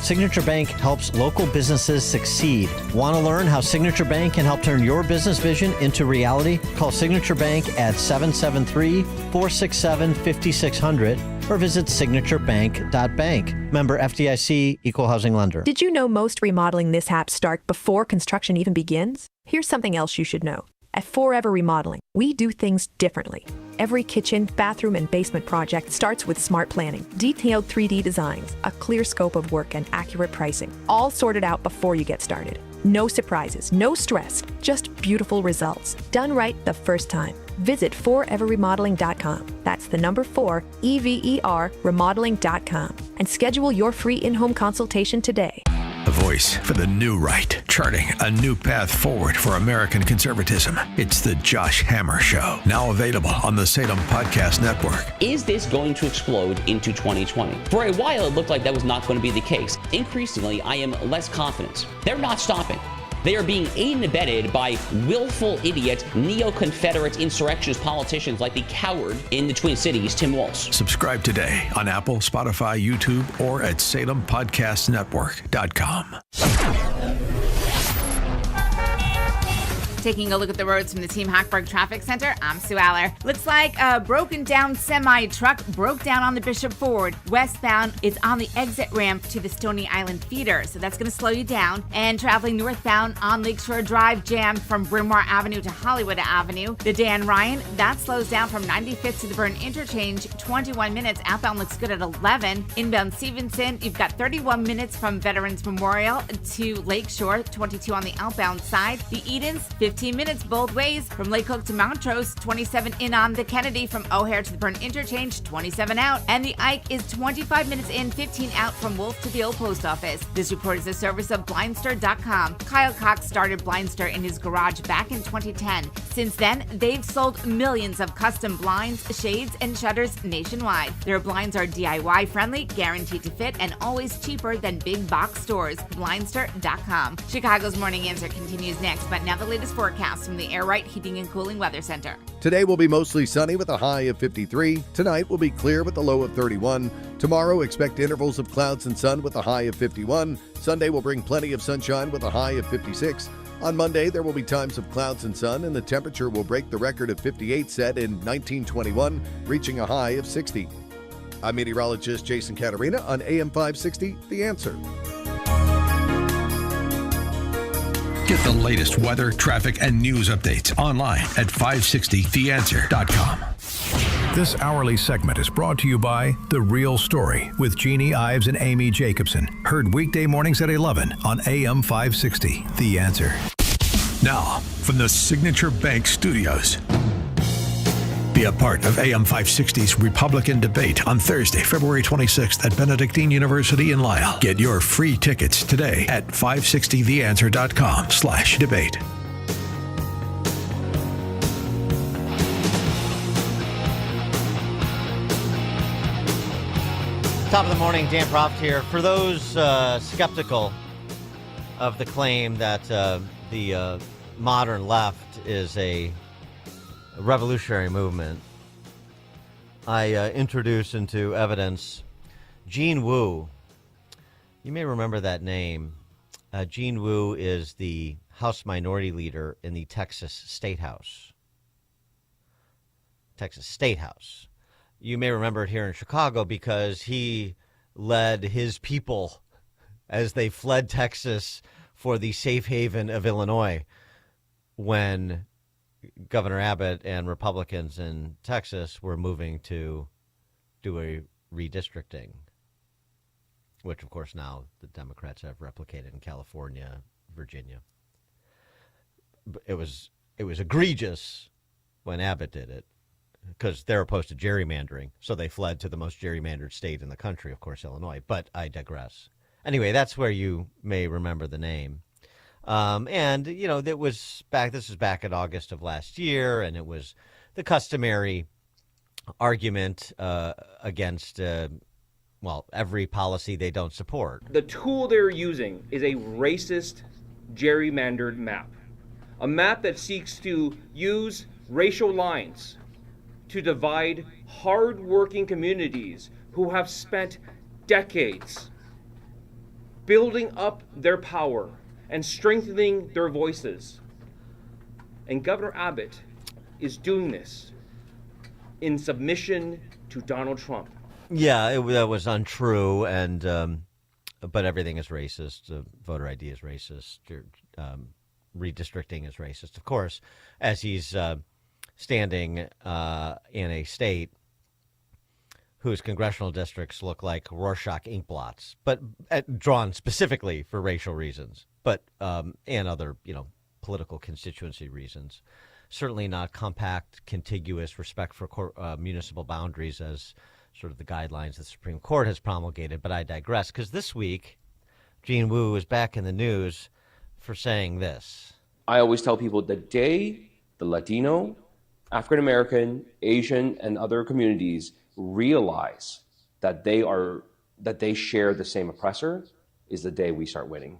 Signature Bank helps local businesses succeed. Want to learn how Signature Bank can help turn your business vision into reality? Call Signature Bank at 773-467-5600 or visit signaturebank.bank. Member FDIC, Equal Housing Lender. Did you know most remodeling mishaps start before construction even begins? Here's something else you should know. At Forever Remodeling, we do things differently. Every kitchen, bathroom, and basement project starts with smart planning, detailed 3D designs, a clear scope of work, and accurate pricing, all sorted out before you get started. No surprises, no stress, just beautiful results. Done right the first time. Visit foreverremodeling.com. That's the number 4, EVER, remodeling.com. And schedule your free in-home consultation today. A voice for the new right, charting a new path forward for American conservatism. It's the Josh Hammer Show, now available on the Salem Podcast Network. Is this going to explode into 2020? For a while, it looked like that was not going to be the case. Increasingly, I am less confident. They're not stopping. They are being aided and abetted by willful idiot, neo-Confederate insurrectionist politicians like the coward in the Twin Cities, Tim Walz. Subscribe today on Apple, Spotify, YouTube, or at SalemPodcastNetwork.com. Taking a look at the roads from the Team Hackberg Traffic Center, I'm Sue Aller. Looks like a broken down semi-truck broke down on the Bishop Ford. Westbound is on the exit ramp to the Stony Island feeder, so that's going to slow you down. And traveling northbound on Lakeshore Drive, jammed from Bryn Mawr Avenue to Hollywood Avenue. The Dan Ryan, that slows down from 95th to the Burn Interchange, 21 minutes. Outbound looks good at 11. Inbound Stevenson, you've got 31 minutes from Veterans Memorial to Lakeshore, 22 on the outbound side. The Edens, 15 minutes both ways from Lake Hook to Montrose, 27 in on the Kennedy from O'Hare to the Burn Interchange, 27 out. And the Ike is 25 minutes in, 15 out from Wolf to the old post office. This report is a service of Blindster.com. Kyle Cox started Blindster in his garage back in 2010. Since then, they've sold millions of custom blinds, shades, and shutters nationwide. Their blinds are DIY friendly, guaranteed to fit, and always cheaper than big box stores. Blindster.com. Chicago's Morning Answer continues next, but now the latest forecast from the Air Right Heating and Cooling Weather Center. Today will be mostly sunny with a high of 53. Tonight will be clear with a low of 31. Tomorrow, expect intervals of clouds and sun with a high of 51. Sunday will bring plenty of sunshine with a high of 56. On Monday, there will be times of clouds and sun, and the temperature will break the record of 58 set in 1921, reaching a high of 60. I'm meteorologist Jason Catarina on AM 560, The Answer. Get the latest weather, traffic, and news updates online at 560theanswer.com. This hourly segment is brought to you by The Real Story with Jeannie Ives and Amy Jacobson. Heard weekday mornings at 11 on AM 560, The Answer. Now, from the Signature Bank Studios. Be a part of AM 560's Republican debate on Thursday, February 26th at Benedictine University in Lisle. Get your free tickets today at 560theanswer.com/debate. Top of the morning, Dan Proft here. For those skeptical of the claim that the modern left is a revolutionary movement, I introduce into evidence Jean Wu. You may remember that name. Jean Wu is the House Minority Leader in the Texas State House. Texas State House. You may remember it here in Chicago because he led his people as they fled Texas for the safe haven of Illinois when Governor Abbott and Republicans in Texas were moving to do a redistricting, which, of course, now the Democrats have replicated in California, Virginia. It was egregious when Abbott did it because they're opposed to gerrymandering, so they fled to the most gerrymandered state in the country, of course, Illinois. But I digress. Anyway, that's where you may remember the name. And, you know, this was back in August of last year, and it was the customary argument against, every policy they don't support. The tool they're using is a racist, gerrymandered map. A map that seeks to use racial lines to divide hard-working communities who have spent decades building up their power and strengthening their voices. And Governor Abbott is doing this in submission to Donald Trump. Yeah, that was untrue, and but everything is racist. Voter ID is racist. redistricting is racist. Of course, as he's standing in a state whose congressional districts look like Rorschach ink blots, but drawn specifically for racial reasons, but and other, political constituency reasons. Certainly not compact, contiguous, respect for municipal boundaries as sort of the guidelines the Supreme Court has promulgated. But I digress, because this week, Gene Wu is back in the news for saying this. I always tell people the day the Latino, African American, Asian, and other communities realize that they share the same oppressor is the day we start winning,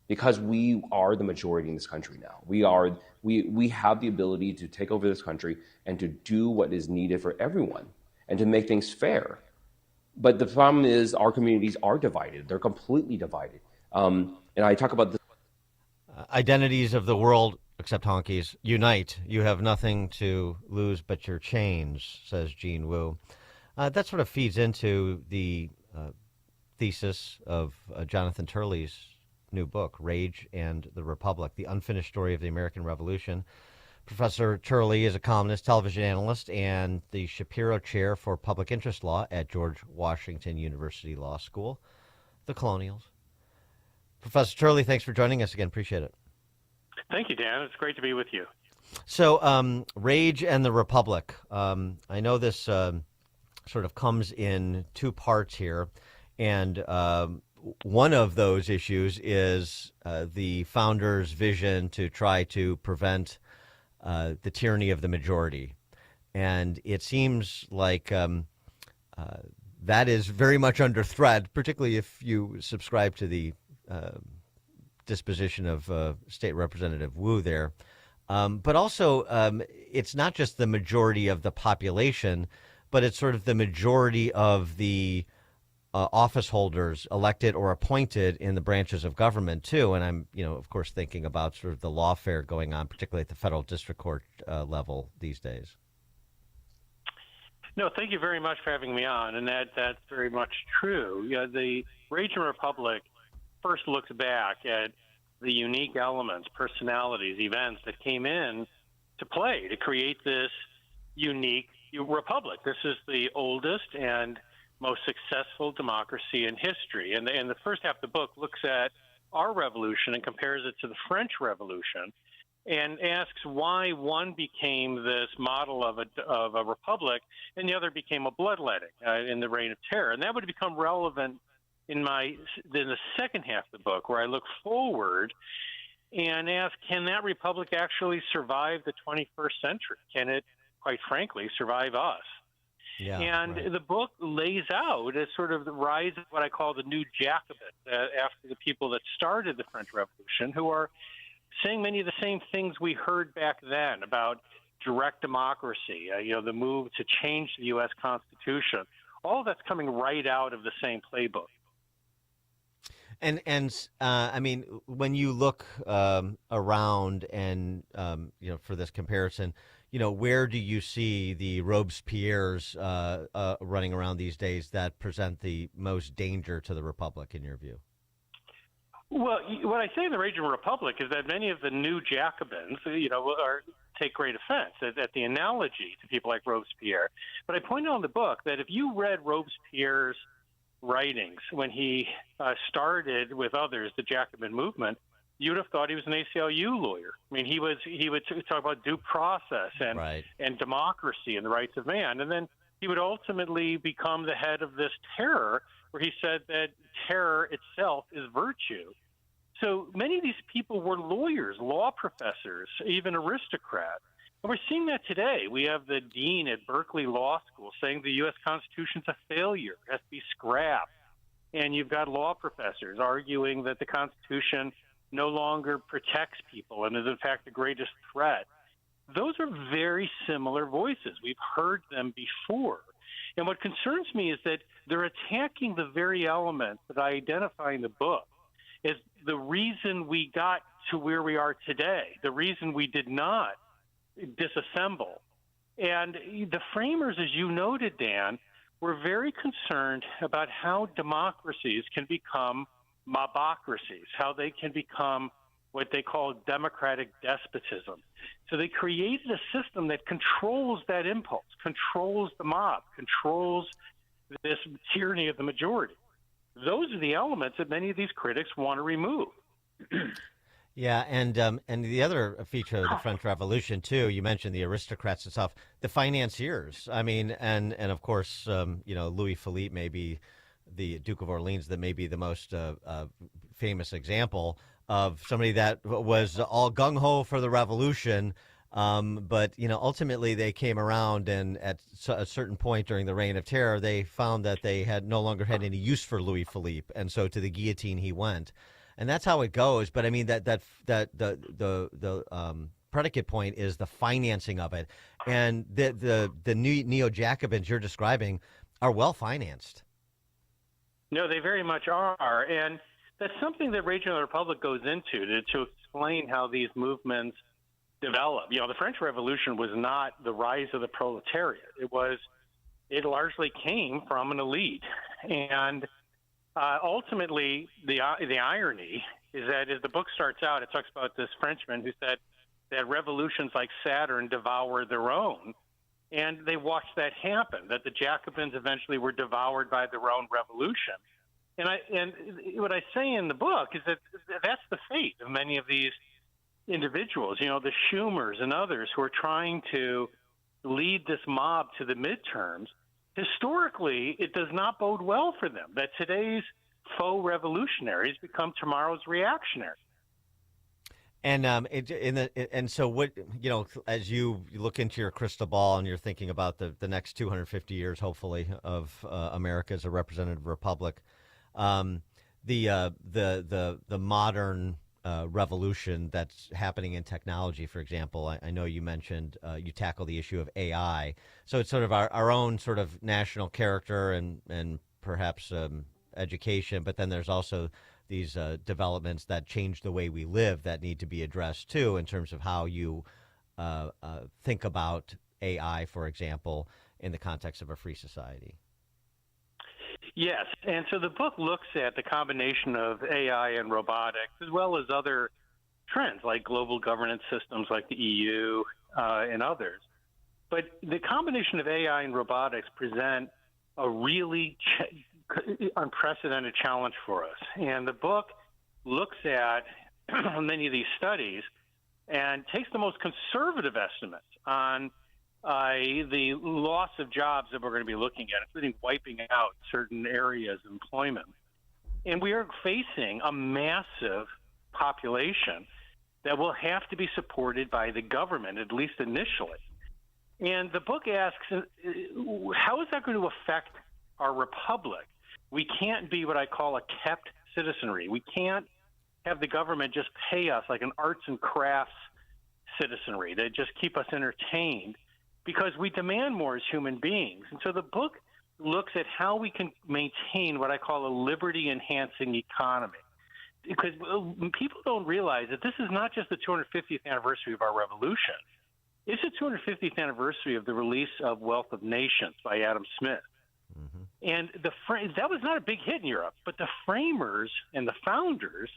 because we are the majority in this country now. We have the ability to take over this country and to do what is needed for everyone and to make things fair. But the problem is our communities are divided. They're completely divided. And I talk about this. Identities of the world, except honkies, unite. You have nothing to lose but your chains, says Gene Wu. That sort of feeds into the thesis of Jonathan Turley's new book, Rage and the Republic, The Unfinished Story of the American Revolution. Professor Turley is a columnist, television analyst, and the Shapiro Chair for Public Interest Law at George Washington University Law School, the Colonials. Professor Turley, thanks for joining us again. Appreciate it. Thank you, Dan. It's great to be with you. So, Rage and the Republic. I know this sort of comes in two parts here, and one of those issues is the founders' vision to try to prevent the tyranny of the majority. And it seems like that is very much under threat, particularly if you subscribe to the disposition of State Representative Wu there. But also, it's not just the majority of the population, but it's sort of the majority of the office holders elected or appointed in the branches of government, too. And I'm, of course, thinking about sort of the lawfare going on, particularly at the federal district court level these days. No, thank you very much for having me on. And that's very much true. The Rage and Republic first looks back at the unique elements, personalities, events that came in to play to create this unique republic. This is the oldest and most successful democracy in history. And the first half of the book looks at our revolution and compares it to the French Revolution and asks why one became this model of a republic and the other became a bloodletting in the Reign of Terror. And that would become relevant in the second half of the book, where I look forward and ask, can that republic actually survive the 21st century? Can it, quite frankly, survive us? Yeah, and right. The book lays out as sort of the rise of what I call the new Jacobins, after the people that started the French Revolution, who are saying many of the same things we heard back then about direct democracy, the move to change the U.S. Constitution. All of that's coming right out of the same playbook. And I mean, when you look around and, for this comparison, where do you see the Robespierres running around these days that present the most danger to the Republic, in your view? Well, what I say in the Rage and Republic is that many of the new Jacobins, take great offense at the analogy to people like Robespierre. But I point out in the book that if you read Robespierre's writings when he started with others the Jacobin movement, you'd have thought he was an ACLU lawyer. I mean, he would talk about due process and democracy and the rights of man, and then he would ultimately become the head of this terror, where he said that terror itself is virtue. So many of these people were lawyers, law professors, even aristocrats. And we're seeing that today. We have the dean at Berkeley Law School saying the U.S. Constitution's a failure, it has to be scrapped. And you've got law professors arguing that the Constitution no longer protects people and is, in fact, the greatest threat. Those are very similar voices. We've heard them before. And what concerns me is that they're attacking the very elements that I identify in the book as the reason we got to where we are today, the reason we did not disassemble. And the framers, as you noted, Dan, were very concerned about how democracies can become mobocracies, how they can become what they call democratic despotism. So they created a system that controls that impulse, controls the mob, controls this tyranny of the majority. Those are the elements that many of these critics want to remove. Yeah, and the other feature of the French Revolution too, you mentioned the aristocrats and stuff, the financiers. I mean, and of course, Louis Philippe may be the Duke of Orleans, that may be the most famous example of somebody that was all gung ho for the revolution. But ultimately they came around, and at a certain point during the Reign of Terror, they found that they had no longer had any use for Louis Philippe, and so to the guillotine he went. And that's how it goes. But I mean that the predicate point is the financing of it, and the neo-Jacobins you're describing are well financed. No, they very much are, and that's something that Raging on the Republic goes into to explain how these movements develop. The French Revolution was not the rise of the proletariat. It largely came from an elite, and ultimately, the irony is that as the book starts out, it talks about this Frenchman who said that revolutions like Saturn devour their own, and they watched that happen, that the Jacobins eventually were devoured by their own revolution. And what I say in the book is that that's the fate of many of these individuals, the Schumers and others who are trying to lead this mob to the midterms. Historically, it does not bode well for them that today's faux revolutionaries become tomorrow's reactionaries. And so what, as you look into your crystal ball and you're thinking about the next 250 years, hopefully, of America as a representative republic, the modern revolution that's happening in technology, for example, I know you mentioned you tackle the issue of AI. So it's sort of our own sort of national character and perhaps education, but then there's also these developments that change the way we live that need to be addressed too, in terms of how you think about AI, for example, in the context of a free society. Yes, and so the book looks at the combination of AI and robotics, as well as other trends like global governance systems like the EU and others. But the combination of AI and robotics present a really unprecedented challenge for us. And the book looks at many of these studies and takes the most conservative estimates on the loss of jobs that we're going to be looking at, including wiping out certain areas of employment. And we are facing a massive population that will have to be supported by the government, at least initially. And the book asks, how is that going to affect our republic? We can't be what I call a kept citizenry. We can't have the government just pay us like an arts and crafts citizenry. They just keep us entertained, because we demand more as human beings. And so the book looks at how we can maintain what I call a liberty-enhancing economy. Because people don't realize that this is not just the 250th anniversary of our revolution. It's the 250th anniversary of the release of Wealth of Nations by Adam Smith. Mm-hmm. And that was not a big hit in Europe, but the framers and the founders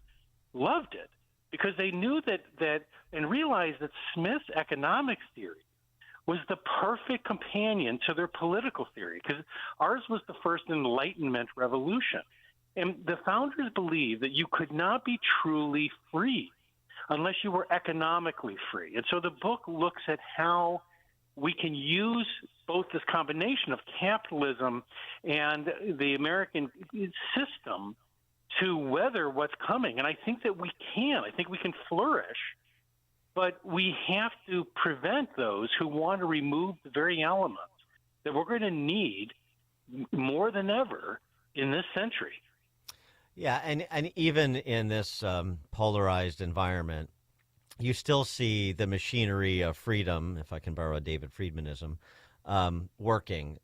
loved it because they knew that and realized that Smith's economics theory was the perfect companion to their political theory, because ours was the first Enlightenment revolution. And the founders believed that you could not be truly free unless you were economically free. And so the book looks at how we can use both this combination of capitalism and the American system to weather what's coming. And I think that we can. I think we can flourish. But we have to prevent those who want to remove the very elements that we're going to need more than ever in this century. Yeah, and even in this polarized environment, you still see the machinery of freedom, if I can borrow a David Friedmanism, working.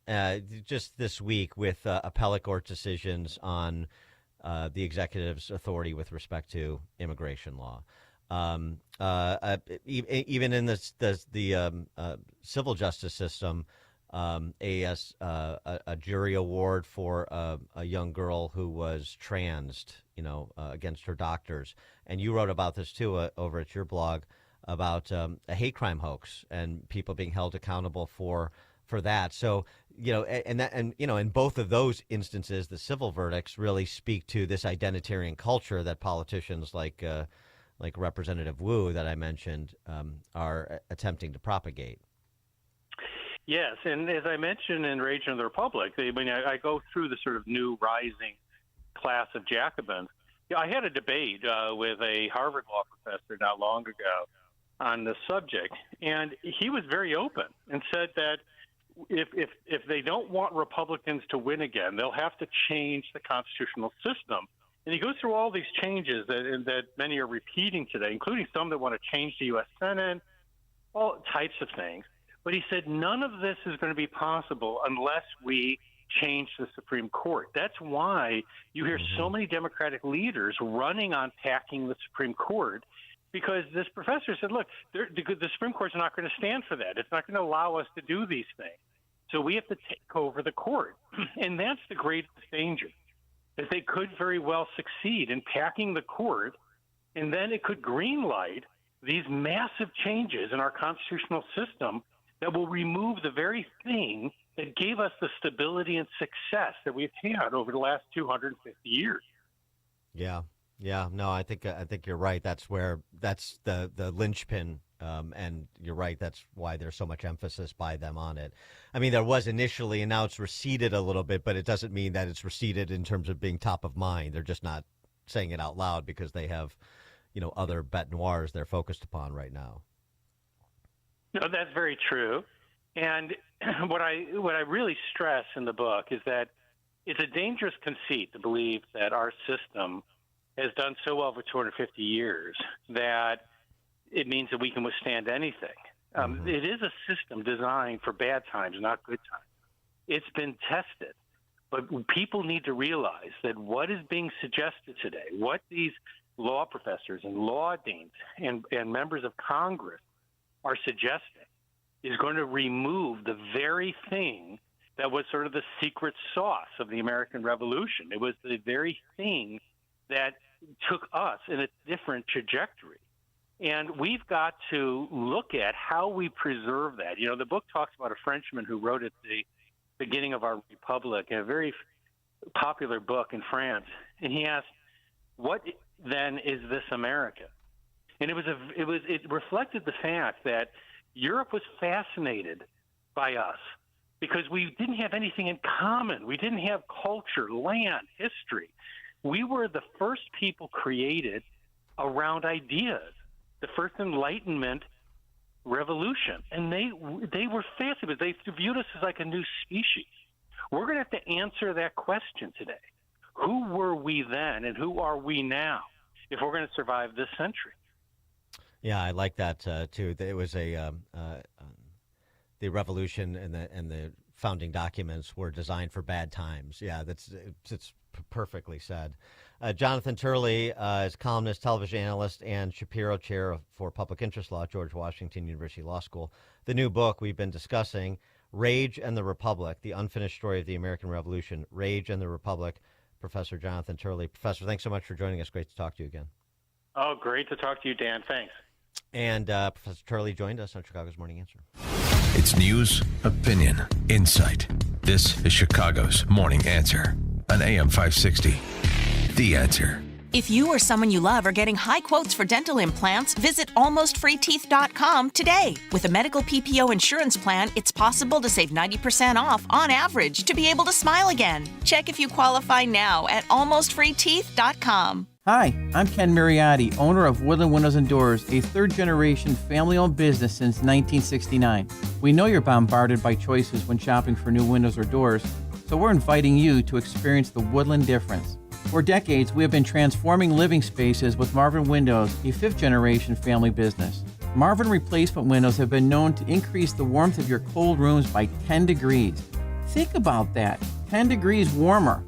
Just this week with appellate court decisions on the executive's authority with respect to immigration law. Even in the civil justice system, a jury award for a young girl who was transed, against her doctors, and you wrote about this too over at your blog about a hate crime hoax and people being held accountable for that. So, in both of those instances, the civil verdicts really speak to this identitarian culture that politicians like Representative Wu that I mentioned are attempting to propagate. Yes, and as I mentioned in Rage of the Republic, I go through the sort of new rising class of Jacobins. I had a debate with a Harvard law professor not long ago on the subject, and he was very open and said that if they don't want Republicans to win again, they'll have to change the constitutional system. And he goes through all these changes that many are repeating today, including some that want to change the U.S. Senate, all types of things. But he said none of this is going to be possible unless we change the Supreme Court. That's why you hear so many Democratic leaders running on packing the Supreme Court, because this professor said, look, the Supreme Court's not going to stand for that. It's not going to allow us to do these things. So we have to take over the court. And that's the greatest danger, that they could very well succeed in packing the court, and then it could greenlight these massive changes in our constitutional system that will remove the very thing that gave us the stability and success that we've had over the last 250 years. Yeah. No, I think you're right. That's the linchpin, and you're right. That's why there's so much emphasis by them on it. I mean, there was initially, and now it's receded a little bit, but it doesn't mean that it's receded in terms of being top of mind. They're just not saying it out loud because they have, other bête noirs they're focused upon right now. No, that's very true. And what I really stress in the book is that it's a dangerous conceit to believe that our system has done so well for 250 years that it means that we can withstand anything. It is a system designed for bad times, not good times. It's been tested. But people need to realize that what is being suggested today, what these law professors and law deans and members of Congress are suggesting, is going to remove the very thing that was sort of the secret sauce of the American Revolution. It was the very thing that took us in a different trajectory. And we've got to look at how we preserve that. The book talks about a Frenchman who wrote at the beginning of our republic, a very popular book in France. And he asked, what then is this America? And it reflected the fact that Europe was fascinated by us because we didn't have anything in common. We didn't have culture, land, history. We were the first people created around ideas, the first Enlightenment revolution. And they were fascinated. They viewed us as like a new species. We're going to have to answer that question today. Who were we then and who are we now if we're going to survive this century? Yeah, I like that too. It was the revolution and the founding documents were designed for bad times. Yeah, it's perfectly said. Jonathan Turley is columnist, television analyst, and Shapiro Chair for Public Interest Law, George Washington University Law School. The new book we've been discussing, Rage and the Republic, The Unfinished Story of the American Revolution, Rage and the Republic. Professor Jonathan Turley. Professor, thanks so much for joining us. Great to talk to you again. Oh, great to talk to you, Dan. Thanks. And Professor Turley joined us on Chicago's Morning Answer. It's news, opinion, insight. This is Chicago's Morning Answer on AM 560. The Answer. If you or someone you love are getting high quotes for dental implants, visit almostfreeteeth.com today. With a medical PPO insurance plan, it's possible to save 90% off on average to be able to smile again. Check if you qualify now at almostfreeteeth.com. Hi, I'm Ken Mariotti, owner of Woodland Windows and Doors, a third-generation family-owned business since 1969. We know you're bombarded by choices when shopping for new windows or doors, so we're inviting you to experience the Woodland difference. For decades, we have been transforming living spaces with Marvin Windows, a fifth-generation family business. Marvin replacement windows have been known to increase the warmth of your cold rooms by 10 degrees. Think about that, 10 degrees warmer.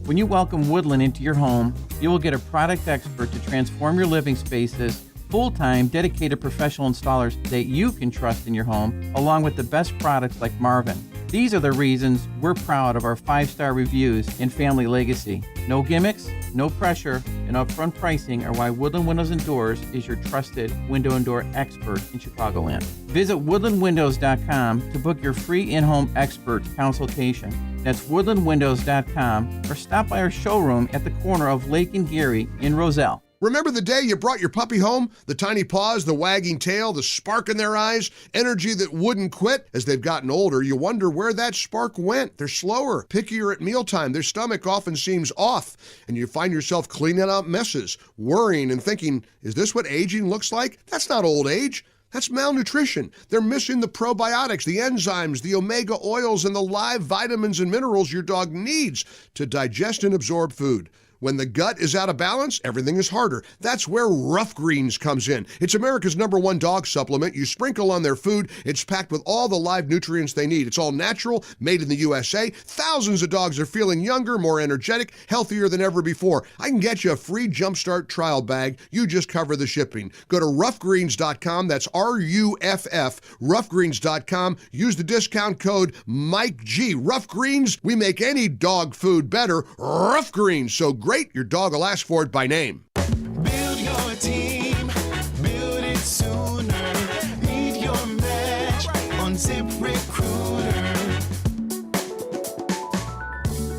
When you welcome Woodland into your home, you will get a product expert to transform your living spaces, full-time, dedicated professional installers that you can trust in your home, along with the best products like Marvin. These are the reasons we're proud of our 5-star reviews and family legacy. No gimmicks, no pressure, and upfront pricing are why Woodland Windows and Doors is your trusted window and door expert in Chicagoland. Visit woodlandwindows.com to book your free in-home expert consultation. That's woodlandwindows.com, or stop by our showroom at the corner of Lake and Geary in Roselle. Remember the day you brought your puppy home? The tiny paws, the wagging tail, the spark in their eyes, energy that wouldn't quit? As they've gotten older, you wonder where that spark went. They're slower, pickier at mealtime. Their stomach often seems off, and you find yourself cleaning up messes, worrying and thinking, is this what aging looks like? That's not old age. That's malnutrition. They're missing the probiotics, the enzymes, the omega oils, and the live vitamins and minerals your dog needs to digest and absorb food. When the gut is out of balance, everything is harder. That's where Rough Greens comes in. It's America's #1 dog supplement. You sprinkle on their food. It's packed with all the live nutrients they need. It's all natural, made in the USA. Thousands of dogs are feeling younger, more energetic, healthier than ever before. I can get you a free Jumpstart trial bag. You just cover the shipping. Go to roughgreens.com. That's RUFF, roughgreens.com. Use the discount code Mike G. Rough Greens, we make any dog food better. Rough Greens, so great, your dog will ask for it by name. Build your team, build it sooner. Meet your match on ZipRecruiter.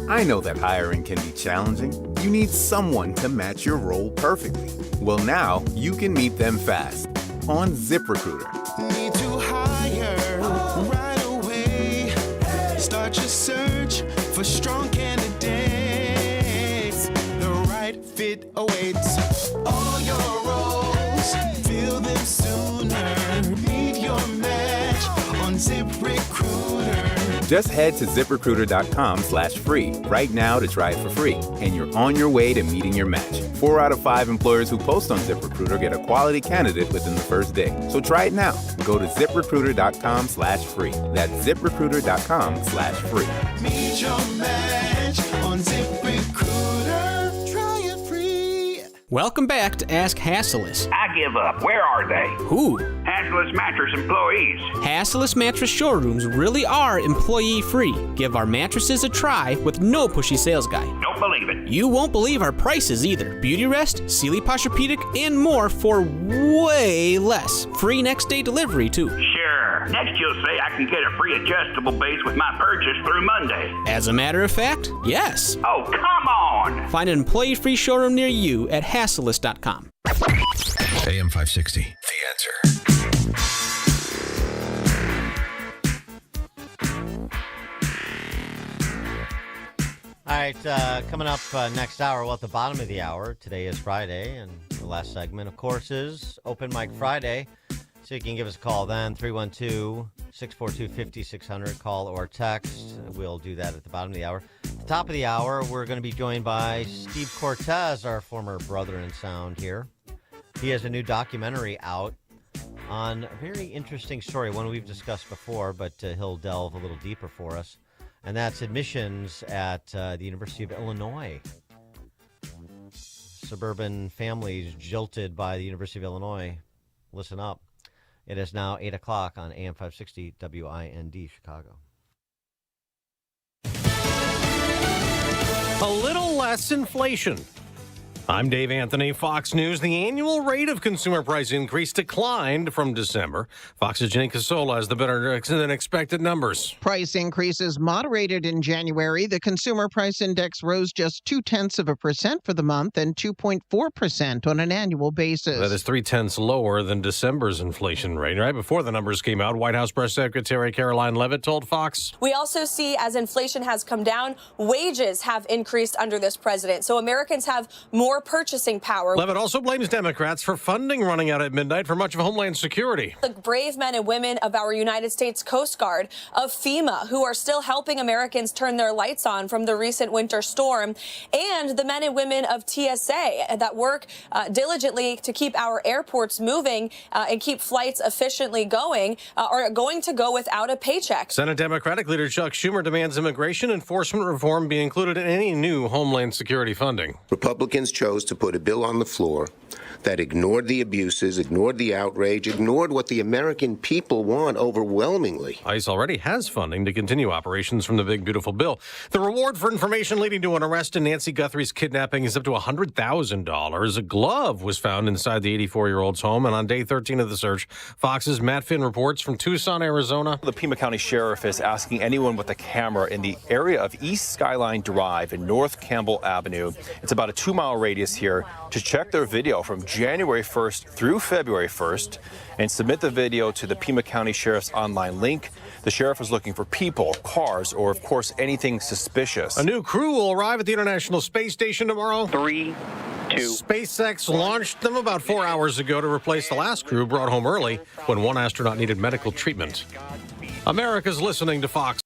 I know that hiring can be challenging. You need someone to match your role perfectly. Well, now you can meet them fast on ZipRecruiter. Need to hire right away. Start your search for strong candidates. The right fit awaits. All your roles, fill them sooner. Meet your match on ZipRecruiter. Just head to ZipRecruiter.com/free right now to try it for free, and you're on your way to meeting your match. 4 out of 5 employers who post on ZipRecruiter get a quality candidate within the first day. So try it now. Go to ZipRecruiter.com/free. That's ZipRecruiter.com/free. Meet your match on ZipRecruiter. Try it free. Welcome back to Ask Hassellus. I give up. Where are they? Who? Hassellus Mattress employees. Hassellus Mattress showrooms really are employee-free. Give our mattresses a try with no pushy sales guy. Don't believe it. You won't believe our prices either. Beauty Rest, Sealy Posturepedic, and more for way less. Free next day delivery too. Sure. Next you'll say I can get a free adjustable base with my purchase through Monday. As a matter of fact, yes. Oh, come on. Find an employee-free showroom near you at hassellus.com. AM 560, The Answer. All right, coming up next hour, well, at the bottom of the hour, today is Friday, and the last segment, of course, is Open Mic Friday. So you can give us a call then, 312-642-5600, call or text. We'll do that at the bottom of the hour. At the top of the hour, we're going to be joined by Steve Cortez, our former brother in sound here. He has a new documentary out on a very interesting story, one we've discussed before, but he'll delve a little deeper for us. And that's admissions at the University of Illinois. Suburban families jilted by the University of Illinois. Listen up. It is now 8 o'clock on AM 560 WIND Chicago. A little less inflation. I'm Dave Anthony, Fox News. The annual rate of consumer price increase declined from December. Fox's Jenny Casola has the better than expected numbers. Price increases moderated in January. The consumer price index rose just 0.2% for the month and 2.4% on an annual basis. That is 0.3 lower than December's inflation rate. Right before the numbers came out, White House Press Secretary Caroline Leavitt told Fox. We also see as inflation has come down, wages have increased under this president. So Americans have more purchasing power. Leavitt also blames Democrats for funding running out at midnight for much of Homeland Security. The brave men and women of our United States Coast Guard, of FEMA, who are still helping Americans turn their lights on from the recent winter storm, and the men and women of TSA that work diligently to keep our airports moving and keep flights efficiently going, are going to go without a paycheck. Senate Democratic leader Chuck Schumer demands immigration enforcement reform be included in any new Homeland Security funding. Republicans chose to put a bill on the floor that ignored the abuses, ignored the outrage, ignored what the American people want overwhelmingly. ICE already has funding to continue operations from the Big Beautiful Bill. The reward for information leading to an arrest in Nancy Guthrie's kidnapping is up to $100,000. A glove was found inside the 84-year-old's home, and on day 13 of the search, Fox's Matt Finn reports from Tucson, Arizona. The Pima County Sheriff is asking anyone with a camera in the area of East Skyline Drive and North Campbell Avenue, it's about a 2-mile radius here, to check their video from January 1st through February 1st and submit the video to the Pima County Sheriff's online link. The sheriff is looking for people, cars, or, of course, anything suspicious. A new crew will arrive at the International Space Station tomorrow. 3, 2. SpaceX launched them about 4 hours ago to replace the last crew brought home early when one astronaut needed medical treatment. America's listening to Fox.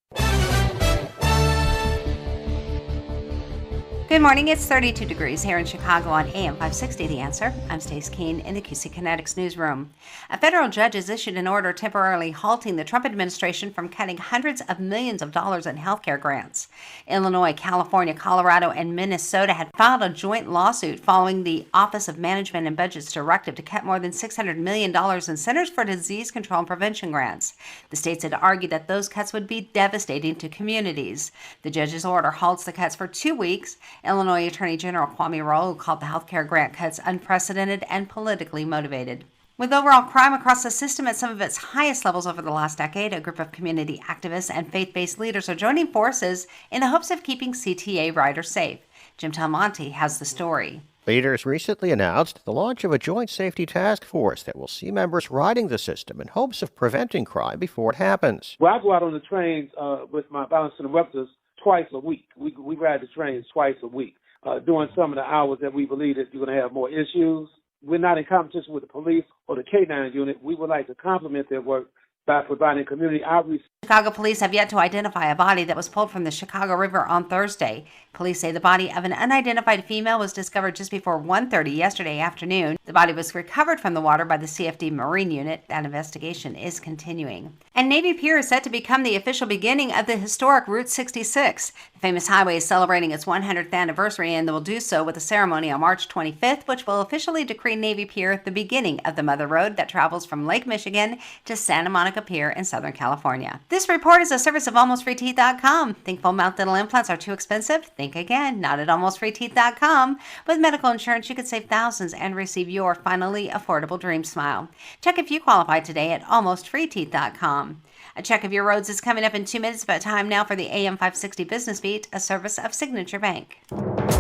Good morning. It's 32 degrees here in Chicago on AM 560, The Answer. I'm Stace Keene in the QC Kinetics newsroom. A federal judge has issued an order temporarily halting the Trump administration from cutting hundreds of millions of dollars in healthcare grants. Illinois, California, Colorado, and Minnesota had filed a joint lawsuit following the Office of Management and Budget's directive to cut more than $600 million in Centers for Disease Control and Prevention grants. The states had argued that those cuts would be devastating to communities. The judge's order halts the cuts for 2 weeks. Illinois Attorney General Kwame Raoul called the healthcare grant cuts unprecedented and politically motivated. With overall crime across the system at some of its highest levels over the last decade, a group of community activists and faith-based leaders are joining forces in the hopes of keeping CTA riders safe. Jim Talmonte has the story. Leaders recently announced the launch of a joint safety task force that will see members riding the system in hopes of preventing crime before it happens. Well, I go out on the trains with my violence interrupters twice a week. We ride the trains twice a week. During some of the hours that we believe that you're going to have more issues. We're not in competition with the police or the K-9 unit. We would like to complement their work by providing community outreach. Chicago police have yet to identify a body that was pulled from the Chicago River on Thursday. Police say the body of an unidentified female was discovered just before 1:30 yesterday afternoon. The body was recovered from the water by the CFD Marine Unit. That investigation is continuing. And Navy Pier is set to become the official beginning of the historic Route 66. The famous highway is celebrating its 100th anniversary and will do so with a ceremony on March 25th, which will officially decree Navy Pier the beginning of the Mother Road that travels from Lake Michigan to Santa Monica Pier in Southern California. This report is a service of AlmostFreeTeeth.com. Think full mouth dental implants are too expensive? Think again. Not at AlmostFreeTeeth.com. With medical insurance, you could save thousands and receive your finally affordable dream smile. Check if you qualify today at AlmostFreeTeeth.com. A check of your roads is coming up in 2 minutes, but time now for the AM 560 Business Beat, a service of Signature Bank.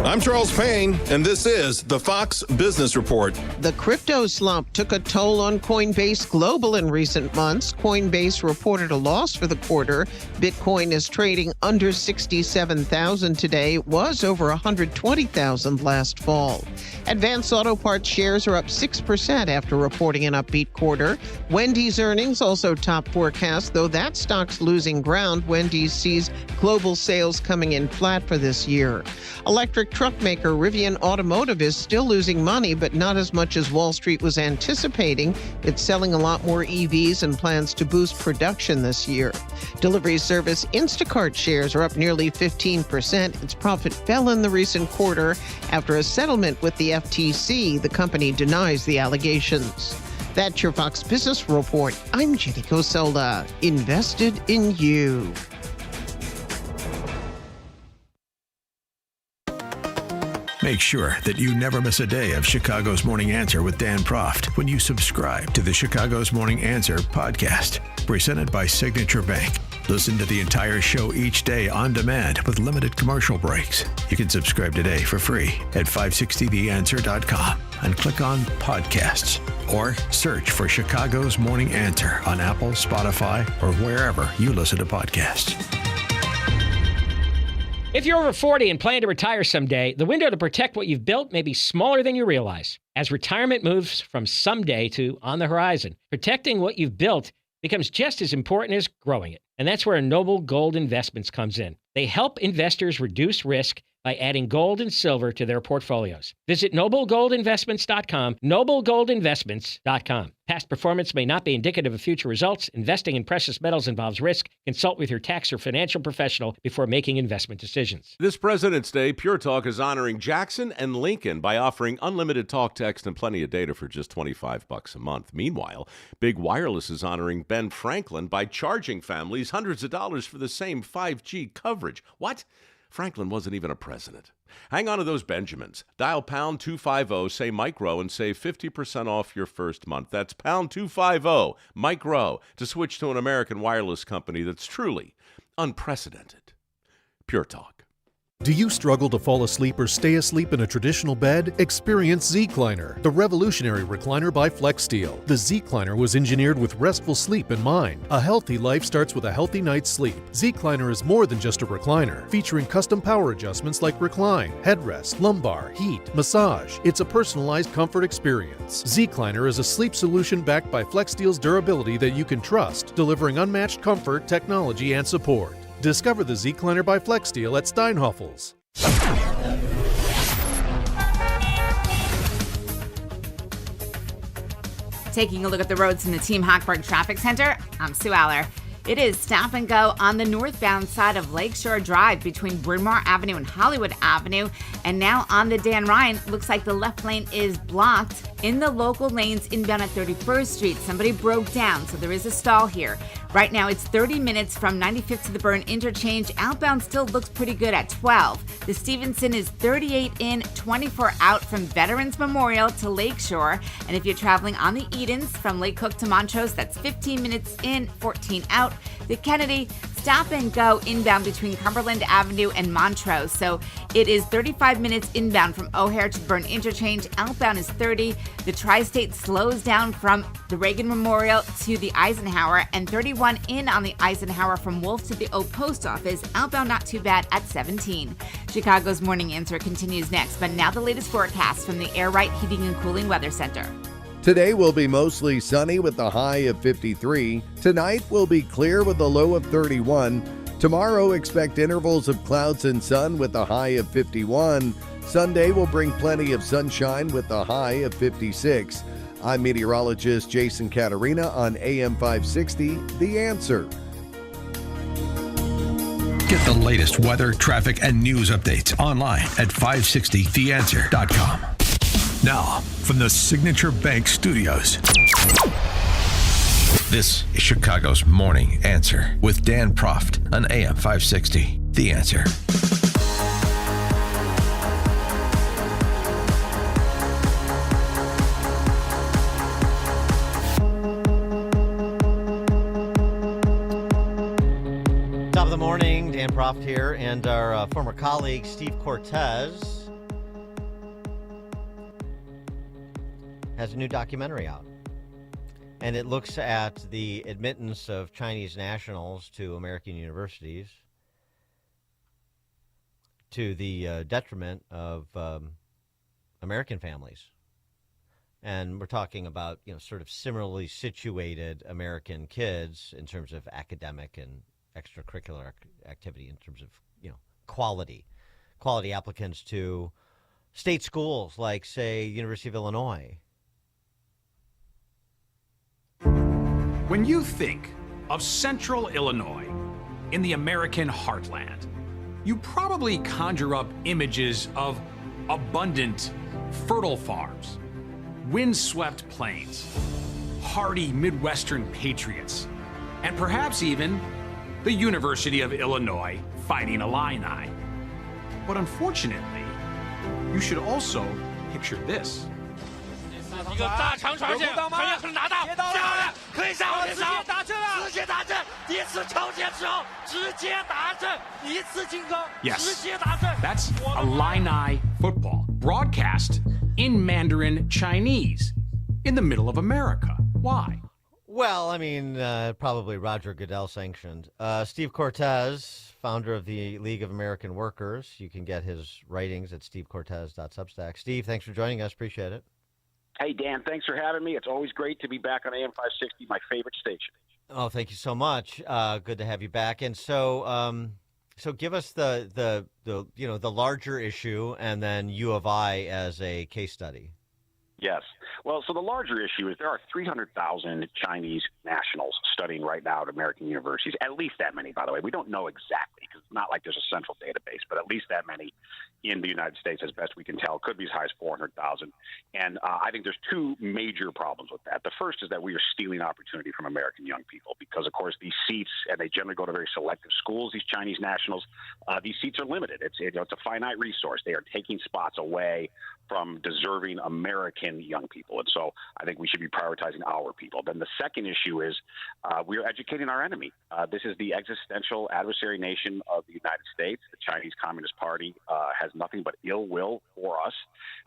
I'm Charles Payne, and this is the Fox Business Report. The crypto slump took a toll on Coinbase Global in recent months. Coinbase reported a loss for the quarter. Bitcoin is trading under 67,000 today. It was over 120,000 last fall. Advance Auto Parts shares are up 6% after reporting an upbeat quarter. Wendy's earnings also top forecast, though that stock's losing ground. Wendy's sees global sales coming in flat for this year. Electric truck maker Rivian Automotive is still losing money, but not as much as Wall Street was anticipating. It's selling a lot more EVs and plans to boost production this year. Delivery service Instacart shares are up nearly 15%. Its profit fell in the recent quarter after a settlement with the FTC. The company denies the allegations. That's your Fox Business Report. I'm Jenny Cosola, invested in you. Make sure that you never miss a day of Chicago's Morning Answer with Dan Proft when you subscribe to the Chicago's Morning Answer podcast, presented by Signature Bank. Listen to the entire show each day on demand with limited commercial breaks. You can subscribe today for free at 560theanswer.com and click on podcasts or search for Chicago's Morning Answer on Apple, Spotify, or wherever you listen to podcasts. If you're over 40 and plan to retire someday, the window to protect what you've built may be smaller than you realize. As retirement moves from someday to on the horizon, protecting what you've built becomes just as important as growing it. And that's where Noble Gold Investments comes in. They help investors reduce risk by adding gold and silver to their portfolios. Visit noblegoldinvestments.com, noblegoldinvestments.com. Past performance may not be indicative of future results. Investing in precious metals involves risk. Consult with your tax or financial professional before making investment decisions. This President's Day, Pure Talk is honoring Jackson and Lincoln by offering unlimited talk, text, and plenty of data for just $25 a month. Meanwhile, Big Wireless is honoring Ben Franklin by charging families hundreds of dollars for the same 5G coverage. What? Franklin wasn't even a president. Hang on to those Benjamins. Dial pound 250, say micro, and save 50% off your first month. That's pound 250, micro, to switch to an American wireless company that's truly unprecedented. Pure Talk. Do you struggle to fall asleep or stay asleep in a traditional bed? Experience Zecliner, the revolutionary recliner by FlexSteel. The Zecliner was engineered with restful sleep in mind. A healthy life starts with a healthy night's sleep. Zecliner is more than just a recliner, featuring custom power adjustments like recline, headrest, lumbar, heat, massage. It's a personalized comfort experience. Zecliner is a sleep solution backed by FlexSteel's durability that you can trust, delivering unmatched comfort, technology, and support. Discover the Zecliner by FlexSteel at Steinhoffel's. Taking a look at the roads from the Team Hochberg Traffic Center, I'm Sue Aller. It is stop and go on the northbound side of Lakeshore Drive between Bryn Mawr Avenue and Hollywood Avenue. And now on the Dan Ryan, looks like the left lane is blocked. In the local lanes inbound at 31st Street, somebody broke down, so there is a stall here. Right now, it's 30 minutes from 95th to the Byrne Interchange. Outbound still looks pretty good at 12. The Stevenson is 38 in, 24 out from Veterans Memorial to Lakeshore. And if you're traveling on the Edens from Lake Cook to Montrose, that's 15 minutes in, 14 out. The Kennedy, stop and go inbound between Cumberland Avenue and Montrose. So it is 35 minutes inbound from O'Hare to Byrne Interchange. Outbound is 30. The Tri-State slows down from the Reagan Memorial to the Eisenhower, and 31 in on the Eisenhower from Wolf to the Oak Post Office. Outbound not too bad at 17. Chicago's Morning Answer continues next, but now the latest forecast from the Air Right Heating and Cooling Weather Center. Today will be mostly sunny with a high of 53. Tonight will be clear with a low of 31. Tomorrow, expect intervals of clouds and sun with a high of 51. Sunday will bring plenty of sunshine with a high of 56. I'm meteorologist Jason Caterina on AM 560, The Answer. Get the latest weather, traffic, and news updates online at 560theanswer.com. Now, from the Signature Bank Studios, this is Chicago's Morning Answer with Dan Proft on AM 560, The Answer. Top of the morning, Dan Proft here, and our former colleague Steve Cortez has a new documentary out. And it looks at the admittance of Chinese nationals to American universities to the detriment of American families. And we're talking about, sort of similarly situated American kids in terms of academic and extracurricular activity, in terms of, quality applicants to state schools like, say, University of Illinois. When you think of Central Illinois in the American heartland, you probably conjure up images of abundant, fertile farms, windswept plains, hardy Midwestern patriots, and perhaps even the University of Illinois Fighting Illini. But unfortunately, you should also picture this. 一个大长传线，很可能拿到，下来可以下往前杀，直接打正，第一次超前之后直接打正，一次进攻，直接打正。 That's Illini football, broadcast in Mandarin Chinese in the middle of America. Why? Well, I mean, probably Roger Goodell sanctioned. Steve Cortez, founder of the League of American Workers. You can get his writings at stevecortez.substack. Steve, thanks for joining us. Appreciate it. Hey, Dan, thanks for having me. It's always great to be back on AM 560, my favorite station. Oh, thank you so much. Good to have you back. And so So give us the larger issue, and then U of I as a case study. Yes. Well, so the larger issue is there are 300,000 Chinese nationals studying right now at American universities, at least that many, by the way. We don't know exactly because it's not like there's a central database, but at least that many in the United States, as best we can tell. Could be as high as 400,000. And I think there's two major problems with that. The first is that we are stealing opportunity from American young people because, of course, these seats, and they generally go to very selective schools, these Chinese nationals, these seats are limited. It's a finite resource. They are taking spots away from deserving American young people. And so I think we should be prioritizing our people. Then the second issue is we are educating our enemy. This is the existential adversary nation of the United States. The Chinese Communist Party has nothing but ill will for us.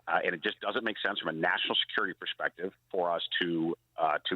And it just doesn't make sense from a national security perspective for us to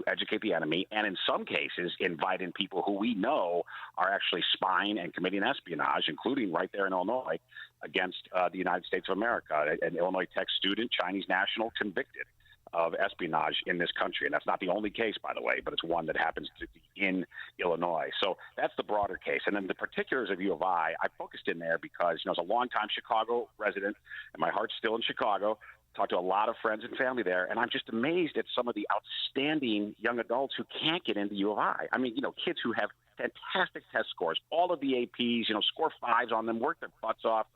educate the enemy, and in some cases invite in people who we know are actually spying and committing espionage, including right there in Illinois, against the United States of America. An Illinois Tech student, Chinese national, convicted of espionage in this country. And that's not the only case, by the way, but it's one that happens to be in Illinois. So that's the broader case. And then the particulars of U of I focused in there because, as a longtime Chicago resident, and my heart's still in Chicago, talked to a lot of friends and family there, and I'm just amazed at some of the outstanding young adults who can't get into U of I. I mean, kids who have fantastic test scores, all of the APs, score 5s on them, work their butts off,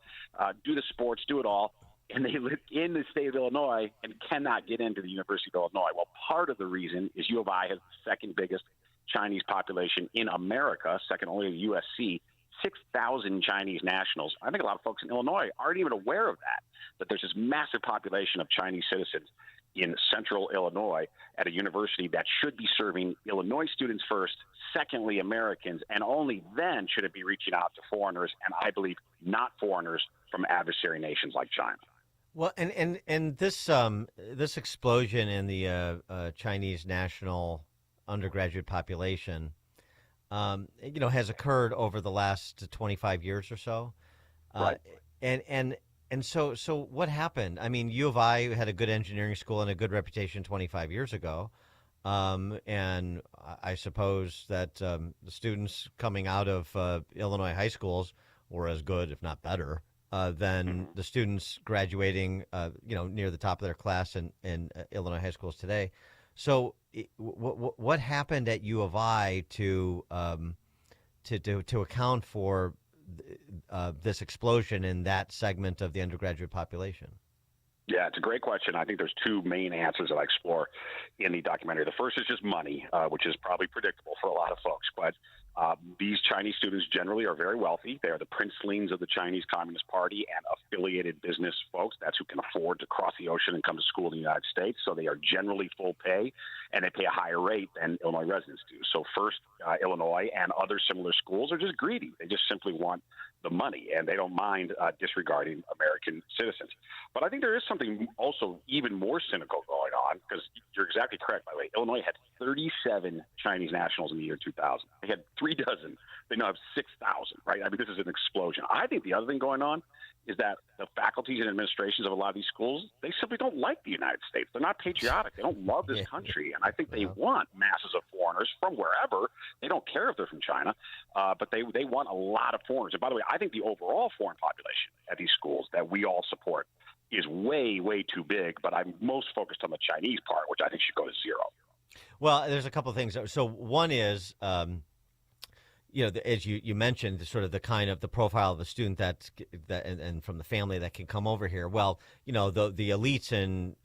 do the sports, do it all, and they live in the state of Illinois and cannot get into the University of Illinois. Well, part of the reason is U of I has the second biggest Chinese population in America, second only to USC, 6,000 Chinese nationals. I think a lot of folks in Illinois aren't even aware of that there's this massive population of Chinese citizens in central Illinois at a university that should be serving Illinois students first, secondly Americans, and only then should it be reaching out to foreigners, and I believe not foreigners from adversary nations like China. Well, and this explosion in the Chinese national undergraduate population, has occurred over the last 25 years or so. Right. And so what happened? I mean, U of I had a good engineering school and a good reputation 25 years ago. And I suppose that the students coming out of Illinois high schools were as good, if not better, than the students graduating, near the top of their class in Illinois high schools today. So what happened at U of I to account for this explosion in that segment of the undergraduate population? Yeah, it's a great question. I think there's two main answers that I explore in the documentary. The first is just money, which is probably predictable for a lot of folks. But these Chinese students generally are very wealthy. They are the princelings of the Chinese Communist Party and affiliated business folks. That's who can afford to cross the ocean and come to school in the United States. So they are generally full pay, and they pay a higher rate than Illinois residents do. So first, Illinois and other similar schools are just greedy. They just simply want the money, and they don't mind disregarding American citizens. But I think there is something also even more cynical going on, because you're exactly correct, by the way. Illinois had 37 Chinese nationals in the year 2000. They had 3 dozen. They now have 6,000, right? I mean, this is an explosion. I think the other thing going on is that the faculties and administrations of a lot of these schools, they simply don't like the United States. They're not patriotic. They don't love this country. And I think they want masses of foreigners from wherever. They don't care if they're from China, but they want a lot of foreigners. And by the way, I think the overall foreign population at these schools that we all support is way, way too big. But I'm most focused on the Chinese part, which I think should go to 0. Well, there's a couple of things. So one is, as you mentioned, sort of the kind of the profile of the student that and from the family that can come over here. Well, the elites in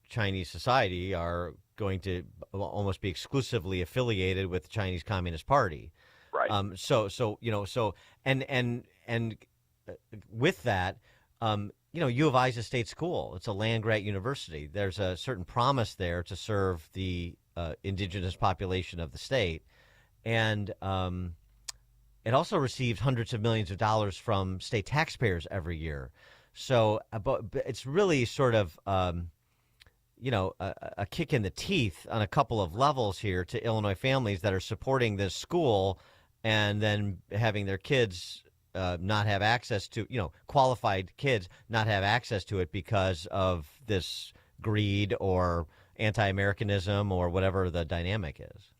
Chinese society are going to almost be exclusively affiliated with the Chinese Communist Party. Right. And with that, U of I is a state school. It's a land-grant university. There's a certain promise there to serve the indigenous population of the state. And it also receives hundreds of millions of dollars from state taxpayers every year. So but it's really sort of, a kick in the teeth on a couple of levels here to Illinois families that are supporting this school and then having their kids not have access to, qualified kids not have access to it because of this greed or anti-Americanism or whatever the dynamic is.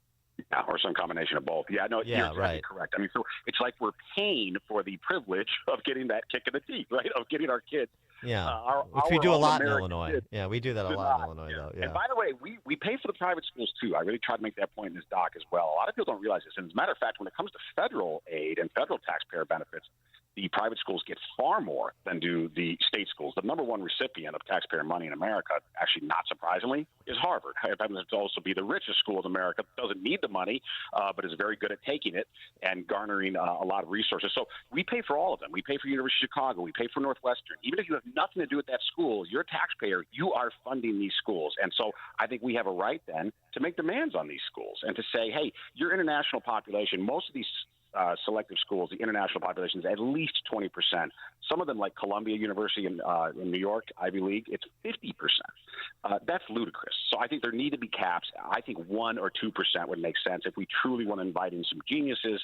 Yeah, or some combination of both. Yeah, no, you're exactly correct. I mean, so it's like we're paying for the privilege of getting that kick in the teeth, right? Of getting our kids. Which we do a lot in Illinois. Yeah, we do that a lot in Illinois, though. Yeah. And by the way, we pay for the private schools, too. I really try to make that point in this doc as well. A lot of people don't realize this. And as a matter of fact, when it comes to federal aid and federal taxpayer benefits, the private schools get far more than do the state schools. The number one recipient of taxpayer money in America, actually not surprisingly, is Harvard. It happens to also be the richest school in America, doesn't need the money, but is very good at taking it and garnering a lot of resources. So we pay for all of them. We pay for University of Chicago. We pay for Northwestern. Even if you have nothing to do with that school, you're a taxpayer. You are funding these schools. And so I think we have a right then to make demands on these schools and to say, hey, your international population, most of these selective schools, the international population is at least 20%. Some of them, like Columbia University in New York, Ivy League, it's 50%. That's ludicrous. So I think there need to be caps. I think 1 or 2% would make sense if we truly want to invite in some geniuses,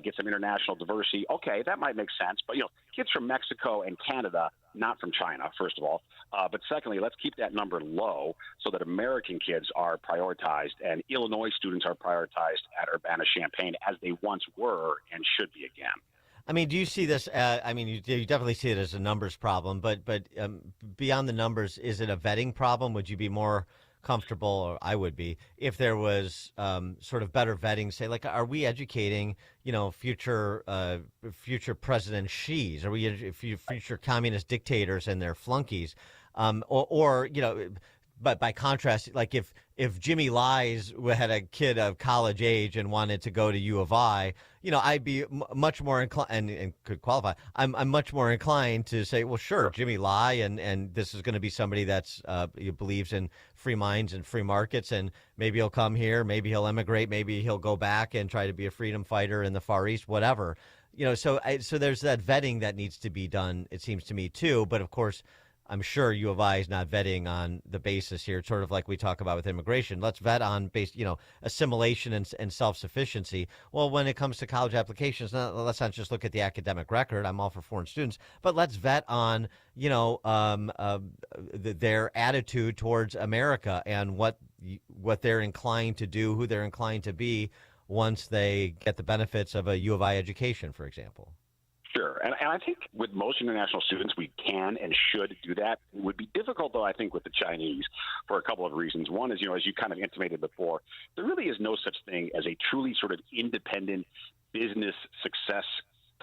get some international diversity. Okay, that might make sense. But, kids from Mexico and Canada, not from China, first of all. But secondly, let's keep that number low so that American kids are prioritized and Illinois students are prioritized at Urbana-Champaign as they once were and should be again. I mean, do you see this? You definitely see it as a numbers problem, but beyond the numbers, is it a vetting problem? Would you be more comfortable, or I would be, if there was sort of better vetting? Say, like, are we educating, future President Xi's? Are we future communist dictators and their flunkies? But by contrast, like if Jimmy Lies had a kid of college age and wanted to go to U of I, I'd be much more inclined and could qualify. I'm much more inclined to say, well, sure, Jimmy Lai, and this is going to be somebody that's believes in free minds and free markets, and maybe he'll come here, maybe he'll emigrate, maybe he'll go back and try to be a freedom fighter in the Far East, whatever. So there's that vetting that needs to be done, it seems to me, too. But of course, I'm sure U of I is not vetting on the basis here. It's sort of like we talk about with immigration. Let's vet on assimilation and self-sufficiency. Well, when it comes to college applications, let's not just look at the academic record. I'm all for foreign students, but let's vet on their attitude towards America and what they're inclined to do, who they're inclined to be once they get the benefits of a U of I education, for example. Sure. And I think with most international students, we can and should do that. It would be difficult, though, I think, with the Chinese for a couple of reasons. One is, as you kind of intimated before, there really is no such thing as a truly sort of independent business success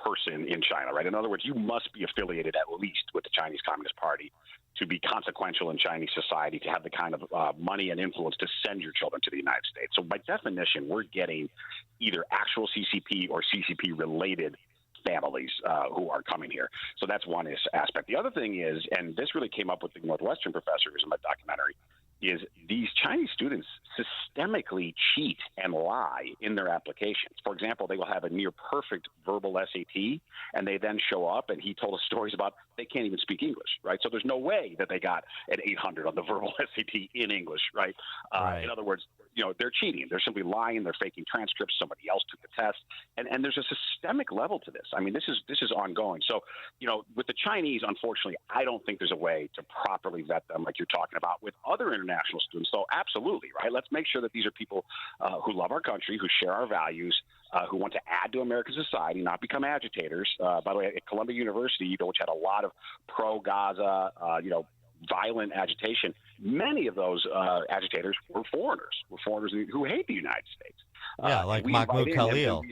person in China, right? In other words, you must be affiliated at least with the Chinese Communist Party to be consequential in Chinese society, to have the kind of money and influence to send your children to the United States. So by definition, we're getting either actual CCP or CCP-related families who are coming here. So that's one aspect. The other thing is, and this really came up with the Northwestern professors in my documentary, is these Chinese students systemically cheat and lie in their applications. For example, they will have a near perfect verbal SAT, and they then show up, and he told us stories about they can't even speak English, right? So there's no way that they got an 800 on the verbal SAT in English, right? In other words, they're cheating. They're simply lying. They're faking transcripts. Somebody else took the test. And there's a systemic level to this. I mean, this is ongoing. So, with the Chinese, unfortunately, I don't think there's a way to properly vet them like you're talking about with other international students. So absolutely, right? Let's make sure that these are people who love our country, who share our values, who want to add to American society, not become agitators. By the way, at Columbia University, which had a lot of pro-Gaza, violent agitation, many of those agitators were foreigners who hate the United States. Like Mahmoud Khalil.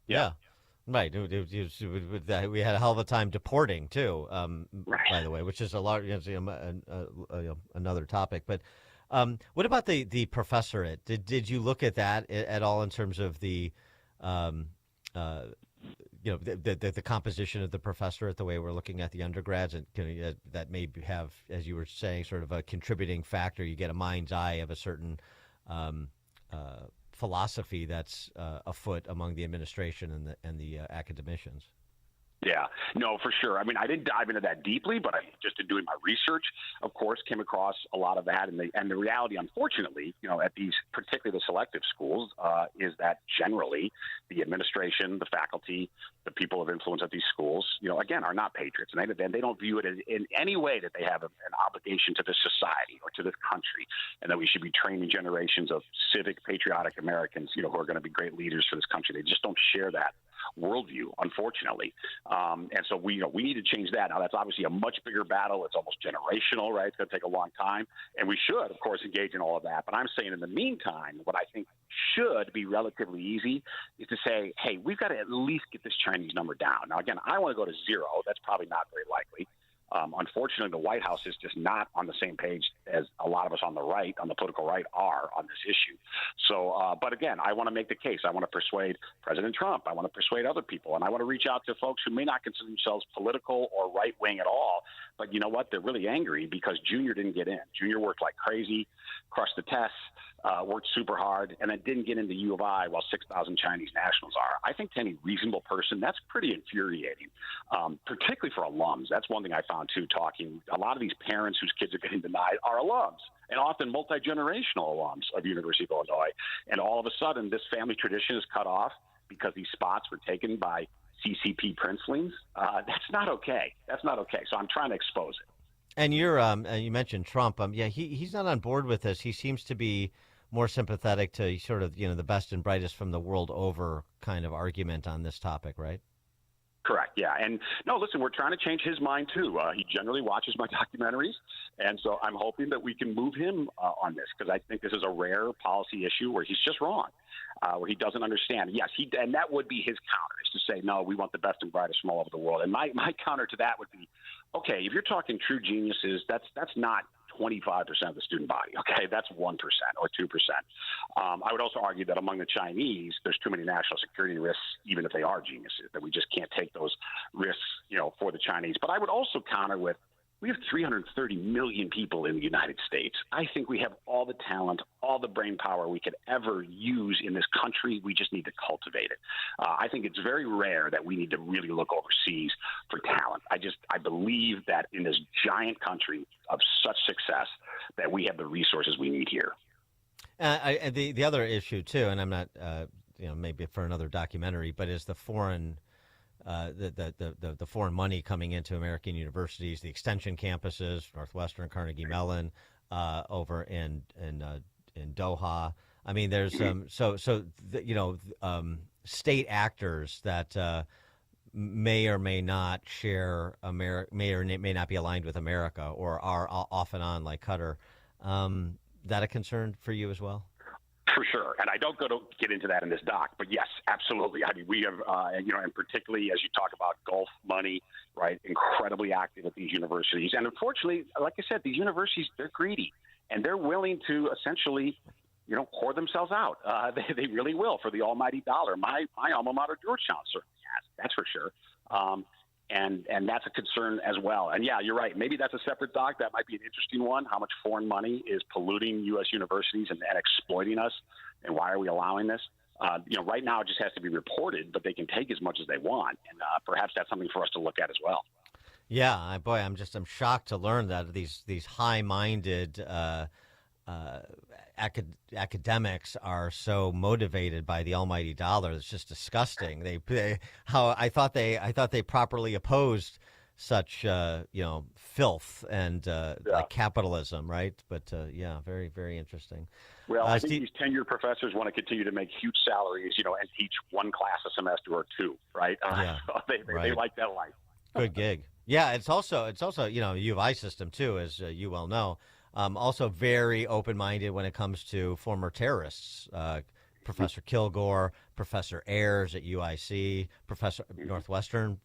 Yeah. Right. We had a hell of a time deporting, too, by the way, which is a lot, another topic. But what about the professorate? Did you look at that at all in terms of the the composition of the professorate, the way we're looking at the undergrads, and that may have, as you were saying, sort of a contributing factor? You get a mind's eye of a certain philosophy that's afoot among the administration and the academicians. Yeah, no, for sure. I mean, I didn't dive into that deeply, but I just in doing my research, of course, came across a lot of that. And the reality, unfortunately, at these, particularly the selective schools, is that generally the administration, the faculty, the people of influence at these schools, again, are not patriots. And they don't view it as in any way that they have an obligation to this society or to this country, and that we should be training generations of civic, patriotic Americans, who are going to be great leaders for this country. They just don't share that worldview, unfortunately. And so we need to change that. Now, that's obviously a much bigger battle. It's almost generational, right? It's going to take a long time. And we should, of course, engage in all of that. But I'm saying in the meantime, what I think should be relatively easy is to say, hey, we've got to at least get this Chinese number down. Now, again, I want to go to 0. That's probably not very likely. Unfortunately, the White House is just not on the same page as a lot of us on the right, on the political right, are on this issue. So, but again, I want to make the case. I want to persuade President Trump. I want to persuade other people. And I want to reach out to folks who may not consider themselves political or right-wing at all. But you know what? They're really angry because Junior didn't get in. Junior worked like crazy, crushed the tests, worked super hard, and then didn't get into U of I while 6,000 Chinese nationals are. I think to any reasonable person, that's pretty infuriating, particularly for alums. That's one thing I found, too, talking. A lot of these parents whose kids are getting denied are alums, and often multi-generational alums of University of Illinois. And all of a sudden, this family tradition is cut off because these spots were taken by CCP princelings. That's not okay. That's not okay. So I'm trying to expose it. And you mentioned Trump. He's not on board with this. He seems to be more sympathetic to sort of, the best and brightest from the world over kind of argument on this topic, right? Correct. Yeah. And no, listen, we're trying to change his mind, too. He generally watches my documentaries. And so I'm hoping that we can move him on this, because I think this is a rare policy issue where he's just wrong, where he doesn't understand. Yes, and that would be his counter, is to say, no, we want the best and brightest from all over the world. And my counter to that would be, okay, if you're talking true geniuses, that's not 25% of the student body. Okay, that's 1% or 2%. I would also argue that among the Chinese, there's too many national security risks, even if they are geniuses, that we just can't take those risks, for the Chinese. But I would also counter with, we have 330 million people in the United States. I think we have all the talent, all the brain power we could ever use in this country. We just need to cultivate it. I think it's very rare that we need to really look overseas for talent. I believe that in this giant country of such success, that we have the resources we need here. The other issue too, and I'm not, maybe for another documentary, but is the foreign. The foreign money coming into American universities, the extension campuses, Northwestern, Carnegie Mellon, over in Doha. I mean, there's state actors that may or may not share may or may not be aligned with America, or are off and on like Qatar. That a concern for you as well? For sure. And I don't get into that in this doc, but yes, absolutely. I mean, we have, and particularly as you talk about Gulf money, right, incredibly active at these universities. And unfortunately, like I said, these universities, they're greedy, and they're willing to essentially, whore themselves out. They really will for the almighty dollar. My alma mater, Georgetown, certainly has. That's for sure. And that's a concern as well. And yeah, you're right. Maybe that's a separate doc. That might be an interesting one. How much foreign money is polluting U.S. universities and exploiting us, and why are we allowing this? Right now it just has to be reported, but they can take as much as they want, and perhaps that's something for us to look at as well. Yeah, I'm shocked to learn that these high-minded academics are so motivated by the almighty dollar. It's just disgusting. I thought they properly opposed such filth and like capitalism, right? But very, very interesting. Well, I think these tenured professors want to continue to make huge salaries, and teach one class a semester or two, right? So they like that life. Good gig. Yeah, it's also U of I system too, as you well know. Also very open-minded when it comes to former terrorists. Professor Kilgore, Professor Ayers at UIC, Professor Northwestern,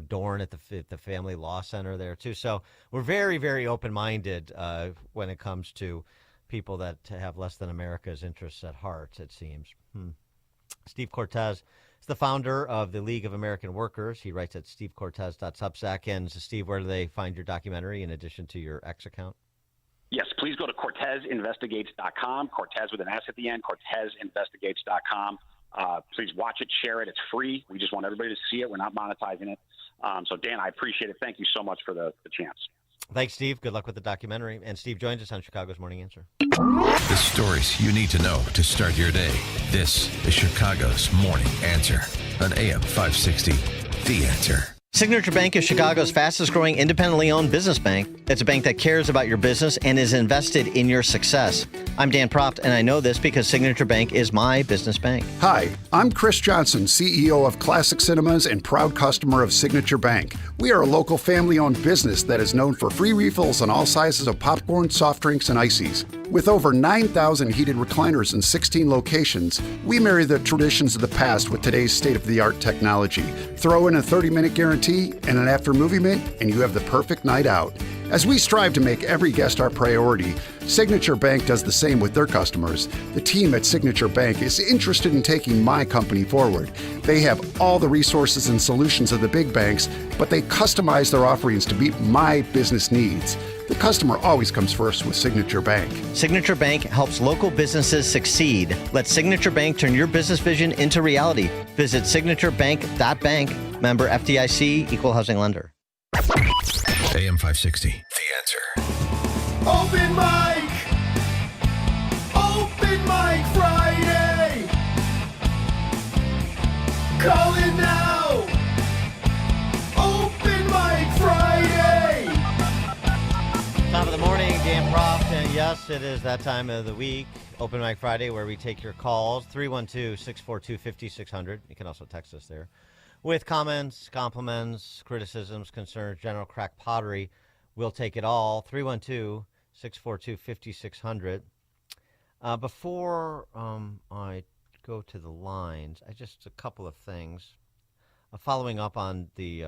Dorn at the Family Law Center there too. So we're very, very open-minded when it comes to people that have less than America's interests at heart, it seems. Steve Cortes is the founder of the League of American Workers. He writes at stevecortes.substack. And Steve, where do they find your documentary in addition to your X account? Yes, please go to CortezInvestigates.com, Cortez with an S at the end, CortezInvestigates.com. Please watch it, share it. It's free. We just want everybody to see it. We're not monetizing it. So, Dan, I appreciate it. Thank you so much for the chance. Thanks, Steve. Good luck with the documentary. And Steve joins us on Chicago's Morning Answer. The stories you need to know to start your day. This is Chicago's Morning Answer on AM 560. The Answer. Signature Bank is Chicago's fastest growing independently owned business bank. It's a bank that cares about your business and is invested in your success. I'm Dan Proft, and I know this because Signature Bank is my business bank. Hi, I'm Chris Johnson, CEO of Classic Cinemas and proud customer of Signature Bank. We are a local family-owned business that is known for free refills on all sizes of popcorn, soft drinks, and ices. With over 9,000 heated recliners in 16 locations, we marry the traditions of the past with today's state-of-the-art technology. Throw in a 30-minute guarantee and an after-movie mint, and you have the perfect night out. As we strive to make every guest our priority, Signature Bank does the same with their customers. The team at Signature Bank is interested in taking my company forward. They have all the resources and solutions of the big banks, but they customize their offerings to meet my business needs. The customer always comes first with Signature Bank. Signature Bank helps local businesses succeed. Let Signature Bank turn your business vision into reality. Visit signaturebank.bank. Member FDIC, Equal Housing Lender. AM 560. The Answer. Open mic! Open mic Friday! Call it now! Open mic Friday! Top of the morning, Dan Proft, and yes, it is that time of the week, Open Mic Friday, where we take your calls, 312-642-5600. You can also text us there with comments, compliments, criticisms, concerns, general crack pottery. We'll take it all, 312-642-5600. Before I go to the lines, just a couple of things. Following up on the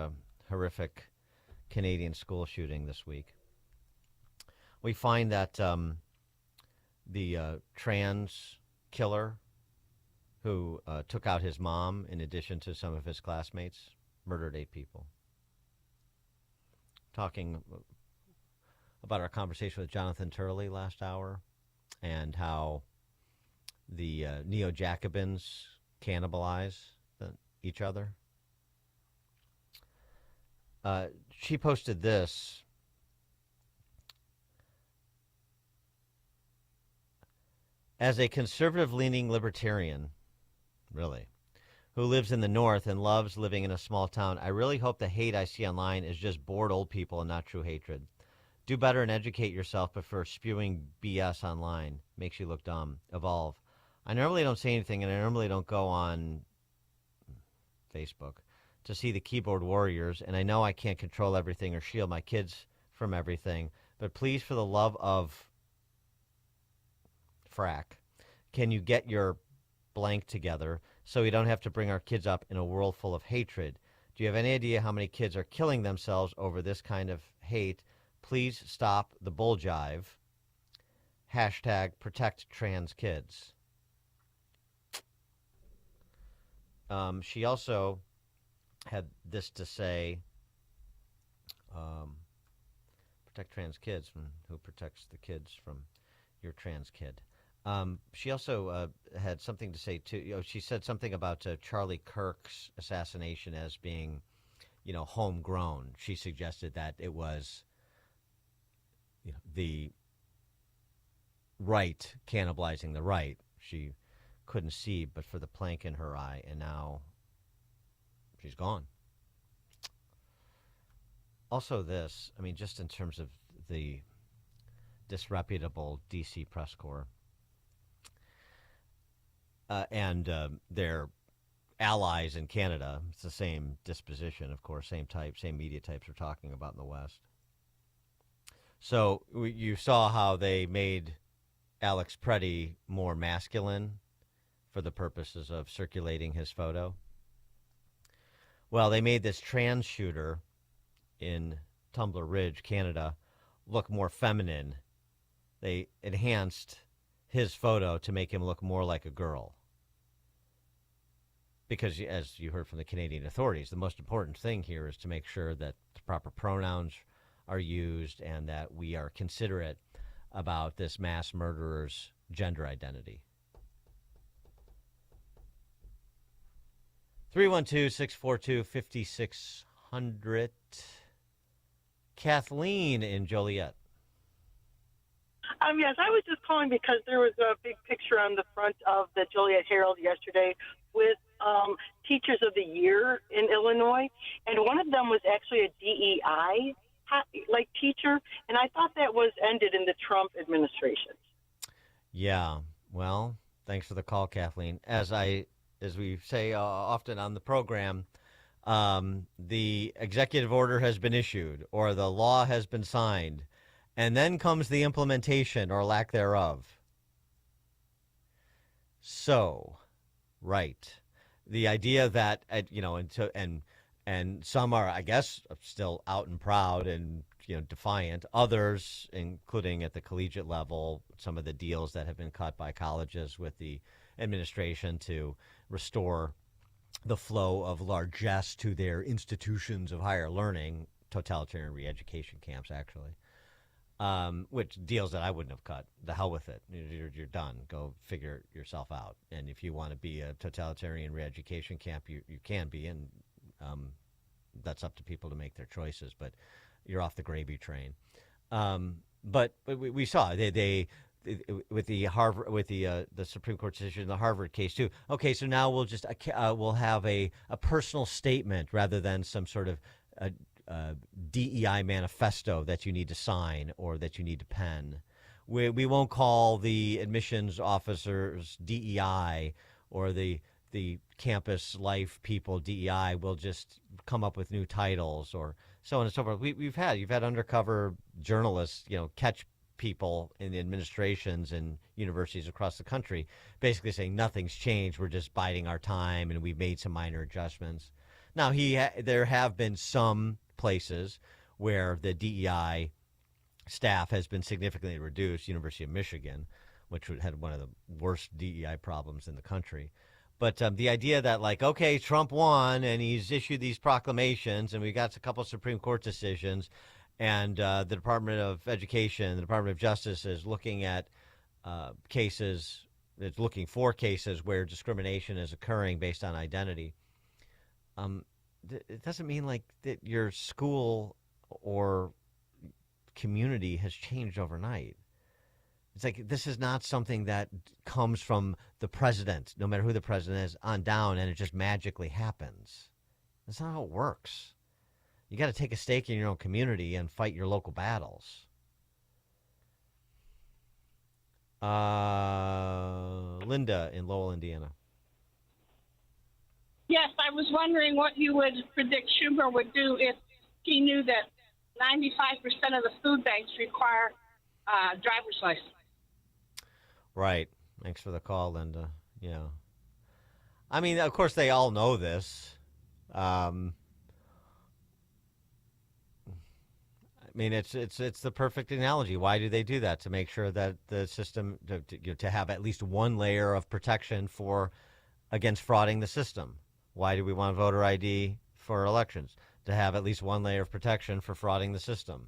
horrific Canadian school shooting this week, we find that the trans killer who took out his mom in addition to some of his classmates murdered 8 people. Talking about our conversation with Jonathan Turley last hour and how the neo-Jacobins cannibalize each other. She posted this. As a conservative-leaning libertarian, really, who lives in the North and loves living in a small town, I really hope the hate I see online is just bored old people and not true hatred. Do better and educate yourself before spewing BS online. Makes you look dumb. Evolve. I normally don't say anything, and I normally don't go on Facebook to see the keyboard warriors, and I know I can't control everything or shield my kids from everything, but please, for the love of frack, can you get your blank together so we don't have to bring our kids up in a world full of hatred? Do you have any idea how many kids are killing themselves over this kind of hate? Please stop the bull jive. Hashtag protect trans kids. She also had this to say, protect trans kids. Who protects the kids from your trans kid? She also had something to say, too. She said something about Charlie Kirk's assassination as being, homegrown. She suggested that it was the right cannibalizing the right. She couldn't see but for the plank in her eye, and now she's gone. Also this, just in terms of the disreputable D.C. press corps and their allies in Canada, it's the same disposition, of course, same type, same media types we're talking about in the West. So you saw how they made Alex Preddy more masculine for the purposes of circulating his photo. Well, they made this trans shooter in Tumbler Ridge, Canada, look more feminine. They enhanced his photo to make him look more like a girl. Because, as you heard from the Canadian authorities, the most important thing here is to make sure that the proper pronouns are used and that we are considerate about this mass murderer's gender identity. 312-642-5600. 800. Kathleen in Joliet. Yes, I was just calling because there was a big picture on the front of the Joliet Herald yesterday with Teachers of the Year in Illinois, and one of them was actually a DEI teacher, and I thought that was ended in the Trump administration. Yeah, well, thanks for the call, Kathleen. As we say often on the program, the executive order has been issued or the law has been signed, and then comes the implementation or lack thereof. So, right. The idea that, and some are, I guess, still out and proud and, defiant. Others, including at the collegiate level, some of the deals that have been cut by colleges with the administration to restore the flow of largesse to their institutions of higher learning, totalitarian re-education camps, actually. Which deals that I wouldn't have cut. The hell with it. You're done. Go figure yourself out. And if you want to be a totalitarian re-education camp, you can be, and that's up to people to make their choices. But you're off the gravy train. But we saw they with the Harvard, with the Supreme Court decision, the Harvard case too. Okay, so now we'll just we'll have a personal statement rather than some sort of DEI manifesto that you need to sign or that you need to pen. We won't call the admissions officers DEI or the campus life people DEI. We'll just come up with new titles or so on and so forth. You've had undercover journalists, catch people in the administrations and universities across the country basically saying nothing's changed. We're just biding our time and we've made some minor adjustments. Now, there have been some places where the DEI staff has been significantly reduced. University of Michigan, which had one of the worst DEI problems in the country. But the idea that, okay, Trump won and he's issued these proclamations and we got a couple of Supreme Court decisions and the Department of Education, the Department of Justice is looking at cases, it's looking for cases where discrimination is occurring based on identity. It doesn't mean that your school or community has changed overnight. It's this is not something that comes from the president, no matter who the president is, on down, and it just magically happens. That's not how it works. You got to take a stake in your own community and fight your local battles. Linda in Lowell, Indiana. Yes, I was wondering what you would predict Schumer would do if he knew that 95% of the food banks require driver's license. Right. Thanks for the call, Linda. Yeah. I mean, of course, they all know this. I mean, it's the perfect analogy. Why do they do that? To make sure that the system to have at least one layer of protection against frauding the system. Why do we want voter ID for elections? To have at least one layer of protection for frauding the system.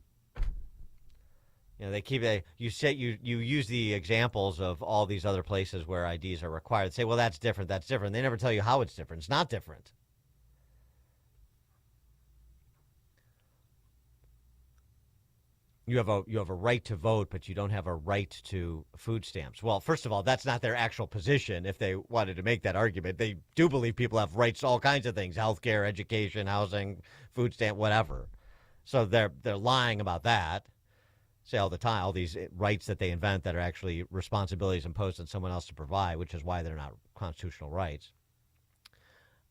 They keep you use the examples of all these other places where IDs are required. They say, well, that's different. That's different. They never tell you how it's different. It's not different. You have a right to vote, but you don't have a right to food stamps. Well, first of all, that's not their actual position. If they wanted to make that argument, they do believe people have rights to all kinds of things: healthcare, education, housing, food stamp, whatever. So they're lying about that. Say all the time, all these rights that they invent that are actually responsibilities imposed on someone else to provide, which is why they're not constitutional rights.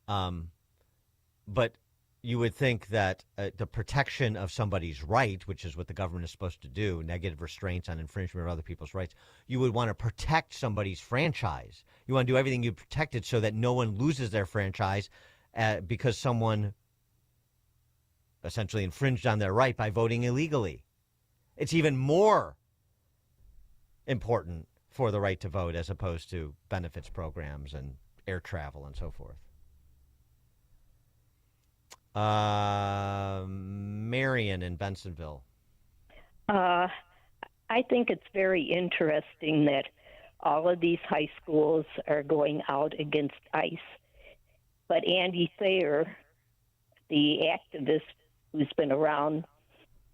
But you would think that the protection of somebody's right, which is what the government is supposed to do, negative restraints on infringement of other people's rights, you would want to protect somebody's franchise. You want to do everything you protected so that no one loses their franchise because someone essentially infringed on their right by voting illegally. It's even more important for the right to vote as opposed to benefits programs and air travel and so forth. Marion in Bensonville. I think it's very interesting that all of these high schools are going out against ICE. But Andy Thayer the activist who's been around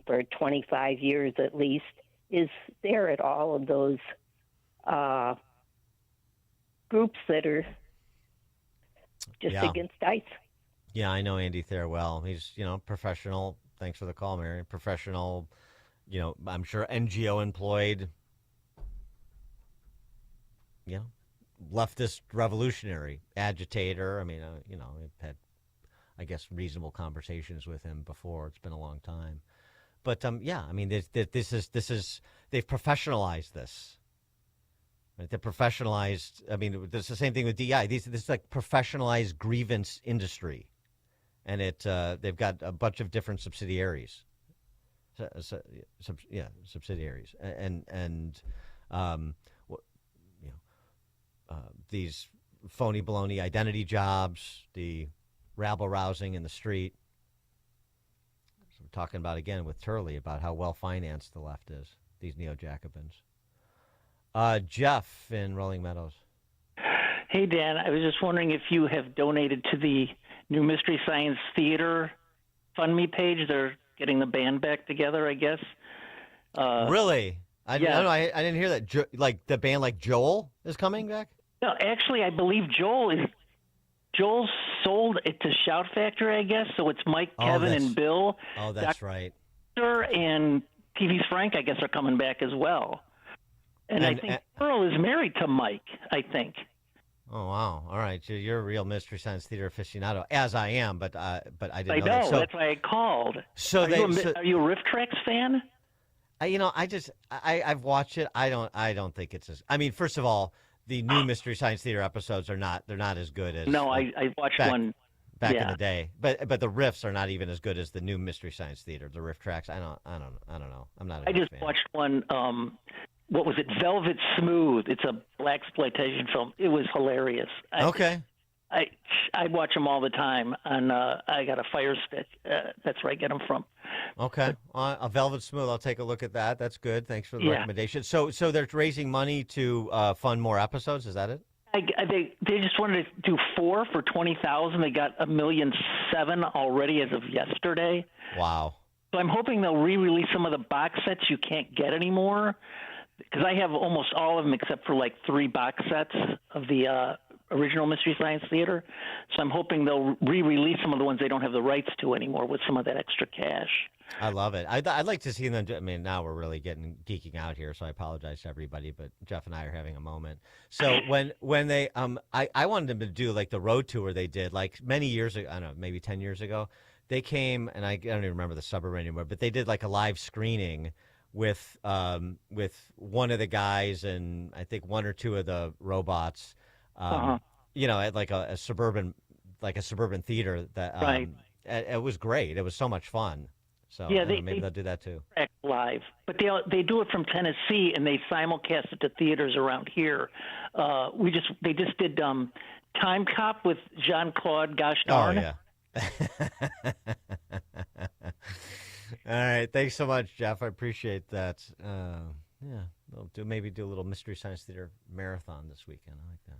for 25 years at least is there at all of those groups that are just against ICE. Yeah, I know Andy Thayer well. He's, professional. Thanks for the call, Mary. Professional, I'm sure NGO employed, leftist revolutionary agitator. I mean, we've had, I guess, reasonable conversations with him before. It's been a long time. But, this is they've professionalized this. Right? They're professionalized. I mean, it's the same thing with DI. This is like professionalized grievance industry. And they've got a bunch of different subsidiaries. Subsidiaries. And these phony baloney identity jobs, the rabble-rousing in the street. So we're talking about, again, with Turley, about how well-financed the left is, these neo-Jacobins. Jeff in Rolling Meadows. Hey, Dan, I was just wondering if you have donated to the new Mystery Science Theater FundMe page. They're getting the band back together, I guess. Really? I didn't hear that. Like the band, like Joel, is coming back? No, actually, I believe Joel sold it to Shout Factory, I guess. So it's Mike, Kevin, and Bill. Oh, that's right. And TV's Frank, I guess, are coming back as well. And I think Earl is married to Mike, I think. Oh, wow. All right. So you're a real Mystery Science Theater aficionado, as I am, but I didn't know that. I know. That's why I called. So are you a Riff Tracks fan? I've watched it. I don't think it's as. I mean, first of all, the new Mystery Science Theater episodes they're not as good as. No, I watched one back in the day, but the riffs are not even as good as the new Mystery Science Theater. The riff tracks, I don't know. I'm not. I just watched one. What was it? Velvet Smooth. It's a blaxploitation film. It was hilarious. Okay. I watch them all the time, and I got a Fire Stick. That's where I get them from. Okay, a Velvet Smooth. I'll take a look at that. That's good. Thanks for the recommendation. So they're raising money to fund more episodes. Is that it? They just wanted to do 4 for $20,000. They got $1.7 million already as of yesterday. Wow. So I'm hoping they'll re-release some of the box sets you can't get anymore, because I have almost all of them except for like 3 box sets of the original Mystery Science Theater. So I'm hoping they'll re-release some of the ones they don't have the rights to anymore with some of that extra cash. I love it. I'd like to see them do. I mean, now we're really geeking out here, so I apologize to everybody, but Jeff and I are having a moment. So when they I wanted them to do like the road tour they did like many years ago. I don't know, maybe 10 years ago. They came, and I don't even remember the suburb anymore, but they did like a live screening with one of the guys and I think 1 or 2 of the robots. At like a suburban theater that right. It was great. It was so much fun. So maybe they'll do that too. Live, but they do it from Tennessee and they simulcast it to theaters around here. They just did Time Cop with Jean-Claude Gosh darn. Oh yeah. All right, thanks so much, Jeff. I appreciate that. Maybe do a little Mystery Science Theater marathon this weekend. I like that.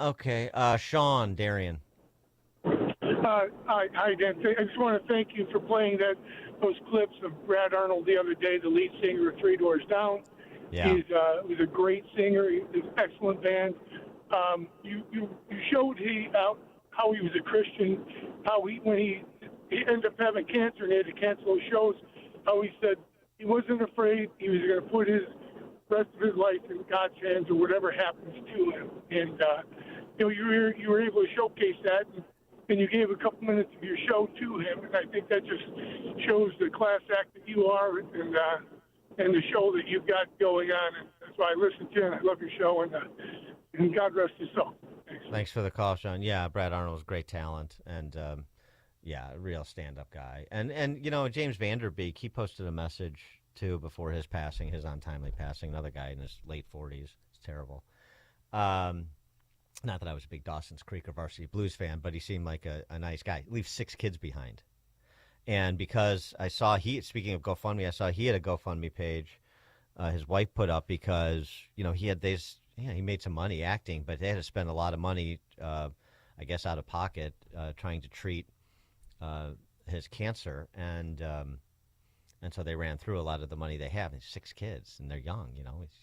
Okay, Sean Darien. Hi, Dan. I just want to thank you for playing those clips of Brad Arnold the other day, the lead singer of Three Doors Down. Yeah. He's a great singer. He's an excellent band. You showed how he was a Christian, how when he ended up having cancer and he had to cancel his shows, how he said he wasn't afraid. He was going to put his rest of his life in God's hands or whatever happens to him. And, you were able to showcase that. And you gave a couple minutes of your show to him, and I think that just shows the class act that you are and the show that you've got going on. And that's why I listen to you, and I love your show, and God rest his soul. Thanks for the call, Sean. Yeah, Brad Arnold was great talent, and a real stand-up guy. And James Vanderbeek, he posted a message, too, before his untimely passing, another guy in his late 40s. It's terrible. Not that I was a big Dawson's Creek or Varsity Blues fan, but he seemed like a nice guy. He leaves 6 kids behind. And because I saw speaking of GoFundMe, I saw he had a GoFundMe page his wife put up because, he made some money acting, but they had to spend a lot of money. I I guess, out of pocket trying to treat his cancer, and so they ran through a lot of the money they have. He's 6 kids, and they're young.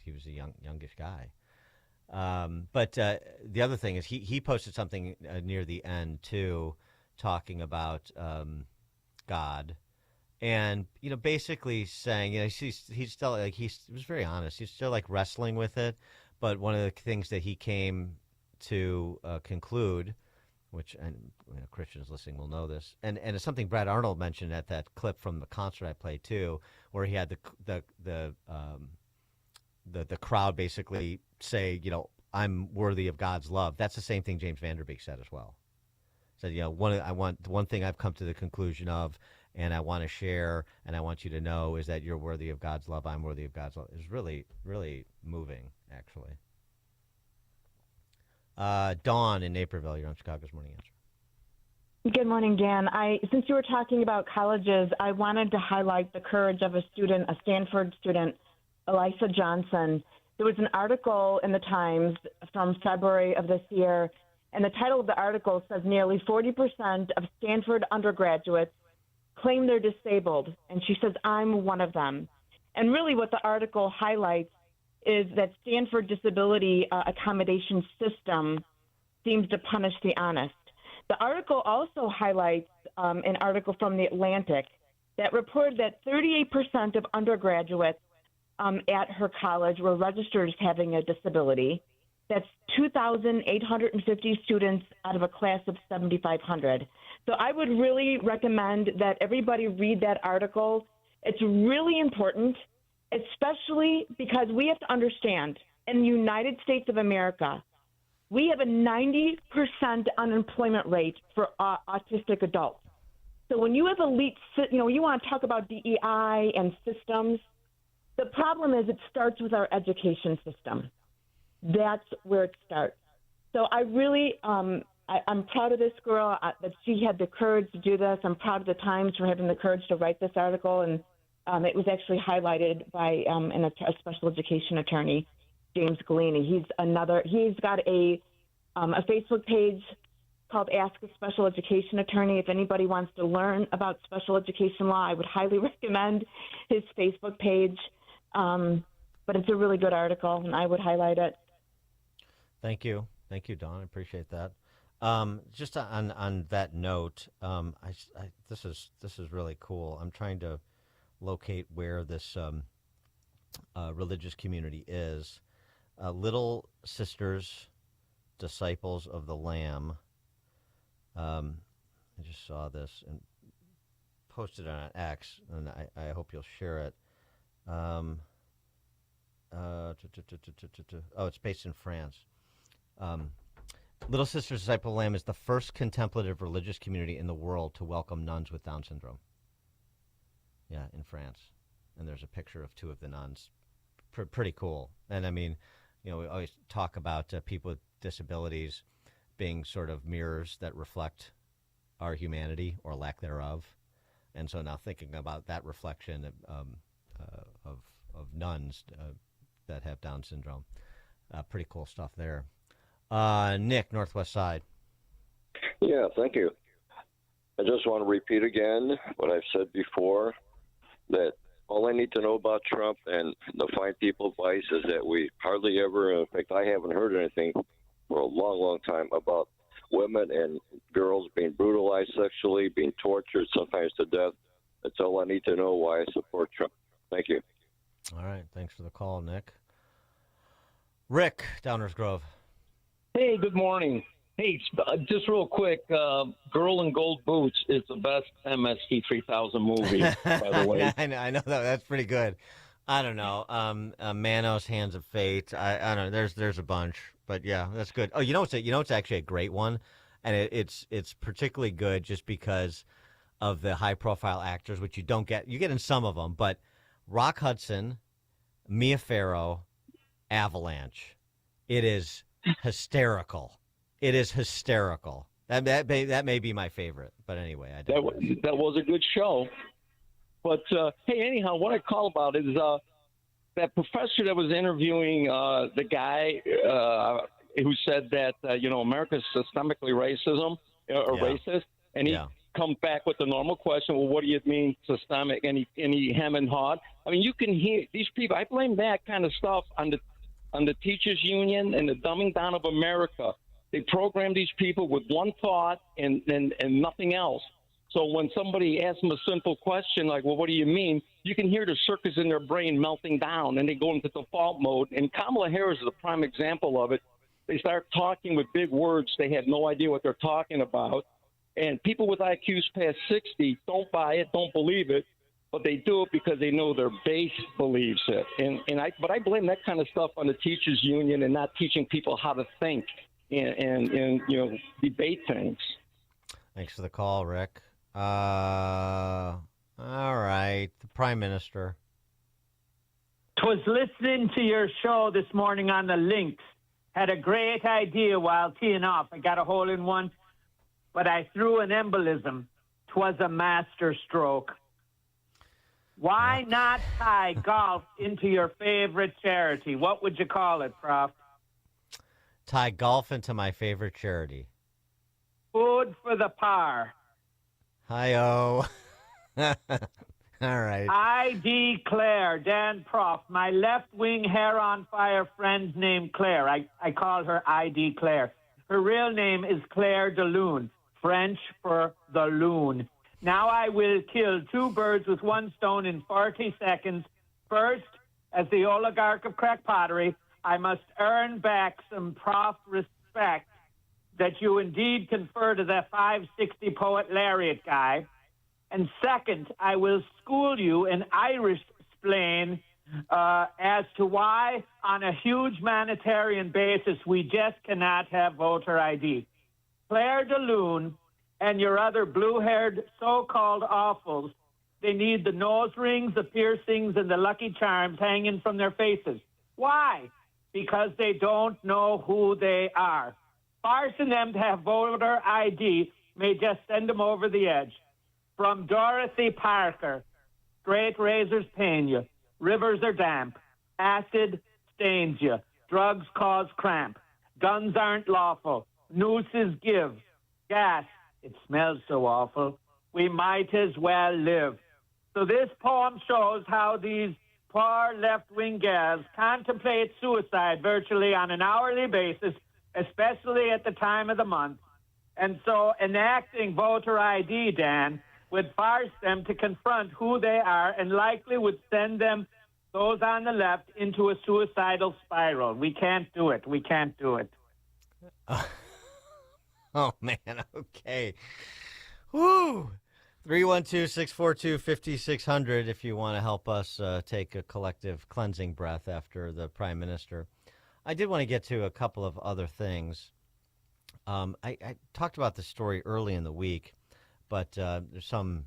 He was a youngish guy. But the other thing is he posted something near the end too, talking about God, and basically saying he's still he was very honest. He's still wrestling with it. But one of the things that he came to conclude, which Christians listening will know this, and it's something Brad Arnold mentioned at that clip from the concert I played too, where he had the crowd basically say, I'm worthy of God's love. That's the same thing James Van Der Beek said as well. Said, one thing I've come to the conclusion of, and I want to share, and I want you to know, is that you're worthy of God's love. I'm worthy of God's love. It's really, really moving, actually. Dawn in Naperville, you're on Chicago's Morning Answer. Good morning, Dan. Since you were talking about colleges, I wanted to highlight the courage of a Stanford student, Elisa Johnson. There was an article in the Times from February of this year, and the title of the article says nearly 40% of Stanford undergraduates claim they're disabled, and she says, I'm one of them. And really what the article highlights is that Stanford disability accommodation system seems to punish the honest. The article also highlights an article from The Atlantic that reported that 38% of undergraduates at her college were registered as having a disability. That's 2,850 students out of a class of 7,500. So I would really recommend that everybody read that article. It's really important, especially because we have to understand, in the United States of America, we have a 90% unemployment rate for autistic adults. So when you have you want to talk about DEI and systems, the problem is it starts with our education system. That's where it starts. So I really, I'm proud of this girl that she had the courage to do this. I'm proud of the Times for having the courage to write this article, and it was actually highlighted by a special education attorney, James Galini. He's got a Facebook page called Ask a Special Education Attorney. If anybody wants to learn about special education law, I would highly recommend his Facebook page. But it's a really good article, and I would highlight it. Thank you, Dawn. I appreciate that. Just on that note, this is really cool. I'm trying to locate where this religious community is. Little Sisters, Disciples of the Lamb. I just saw this and posted it on X, and I hope you'll share it. It's based in France. Little Sisters Disciple of the Lamb is the first contemplative religious community in the world to welcome nuns with Down syndrome. Yeah, in France. And there's a picture of 2 of the nuns. Pretty cool. And I mean, we always talk about people with disabilities being sort of mirrors that reflect our humanity or lack thereof. And so now thinking about that reflection of nuns that have Down syndrome. Pretty cool stuff there. Nick, Northwest Side. Yeah, thank you. I just want to repeat again what I've said before, that all I need to know about Trump and the Fine People Vice is that we hardly ever, in fact, I haven't heard anything for a long, long time about women and girls being brutalized sexually, being tortured, sometimes to death. That's all I need to know why I support Trump. Thank you. All right. Thanks for the call, Nick. Rick, Downers Grove. Hey, good morning. Hey, just real quick, Girl in Gold Boots is the best MST3000 movie, by the way. I know that. That's pretty good. I don't know. Manos, Hands of Fate. I don't know. There's a bunch, but yeah, that's good. Oh, it's actually a great one, and it's particularly good just because of the high profile actors, which you don't get. You get in some of them, but Rock Hudson, Mia Farrow, Avalanche. It is hysterical. It is hysterical. That may be my favorite, but anyway, that was a good show. But hey, anyhow, what I call about is that professor that was interviewing the guy who said that America's systemically racist, and he comes back with the normal question, well, what do you mean systemic? And he hem and hawed. I mean, you can hear these people. I blame that kind of stuff on the teachers union and the dumbing down of America. They program these people with one thought and nothing else. So when somebody asks them a simple question like, well, what do you mean? You can hear the circuits in their brain melting down, and they go into default mode. And Kamala Harris is a prime example of it. They start talking with big words. They have no idea what they're talking about. And people with IQs past 60 don't buy it, don't believe it, but they do it because they know their base believes it. But I blame that kind of stuff on the teachers union and not teaching people how to think and debate things. Thanks for the call, Rick. All right, the Prime Minister. 'Twas listening to your show this morning on the links. Had a great idea while teeing off. I got a hole in one, but I threw an embolism. 'Twas a master stroke. Why not tie golf into your favorite charity? What would you call it, Prof? Tie golf into my favorite charity. Food for the par. Hi-oh. All right. I declare, Dan Prof, my left-wing hair-on-fire friend named Claire. I call her I declare. Her real name is Claire de Lune, French for the loon. Now I will kill two birds with one stone in 40 seconds. First, as the oligarch of crack pottery, I must earn back some Prof respect that you indeed confer to that 560 poet laureate guy. And second, I will school you in Irish splain as to why, on a huge humanitarian basis, we just cannot have voter ID. Claire de Lune and your other blue-haired so-called awfuls, they need the nose rings, the piercings, and the Lucky Charms hanging from their faces. Why? Because they don't know who they are. Forcing them to have voter ID may just send them over the edge. From Dorothy Parker, straight razors pain you, rivers are damp, acid stains you, drugs cause cramp, guns aren't lawful, nooses give, gas, it smells so awful, we might as well live. So this poem shows how these poor left-wing gals contemplate suicide virtually on an hourly basis, especially at the time of the month. And so enacting voter ID, Dan, would force them to confront who they are and likely would send them, those on the left, into a suicidal spiral. We can't do it. We can't do it. Oh, man. Okay. Woo! 312-642-5600 if you want to help us take a collective cleansing breath after the Prime Minister. I did want to get to a couple of other things. I talked about this story early in the week, but there's some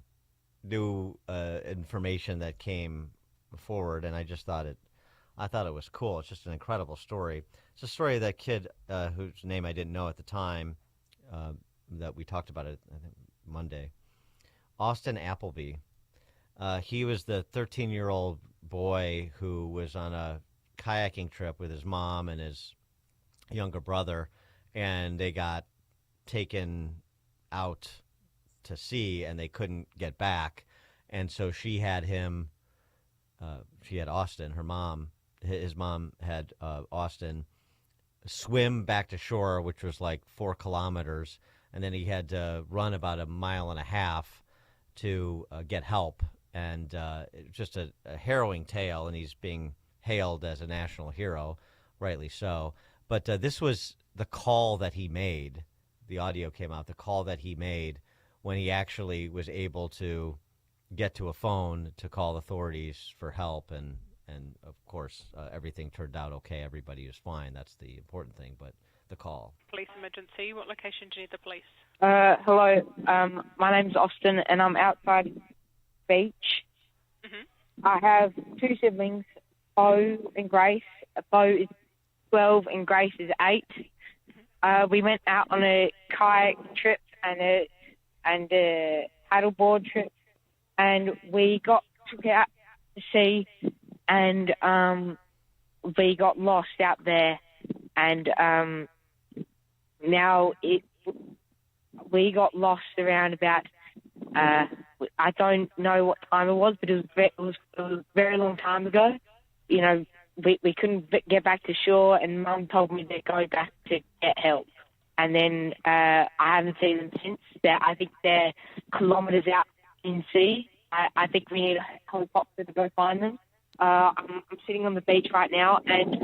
new information that came forward, and I thought it was cool. It's just an incredible story. It's a story of that kid whose name I didn't know at the time that we talked about it, I think, Monday. Austin Appleby. He was the 13-year-old boy who was on a kayaking trip with his mom and his younger brother, and they got taken out to sea and they couldn't get back. And so she had Austin, his mom had Austin swim back to shore, which was like 4 kilometers. And then he had to run about 1.5 miles to get help. And just a harrowing tale. And he's being hailed as a national hero, rightly so. But this was the call that he made. The audio came out, the call that he made when he actually was able to get to a phone to call authorities for help. And of course, everything turned out okay. Everybody was fine. That's the important thing. But the call. Police emergency. What location do you need the police? Hello. My name's Austin, and I'm outside beach. Mm-hmm. I have 2 siblings, Bo and Grace. Bo is 12 and Grace is 8. We went out on a kayak trip and a paddleboard trip, and we took out to sea, and we got lost out there, and now we got lost around about, I don't know what time it was, but it was a very long time ago. You know, we couldn't get back to shore, and Mum told me to go back to get help. And then I haven't seen them since. I think they're kilometres out in sea. I think we need a helicopter to go find them. I'm sitting on the beach right now, and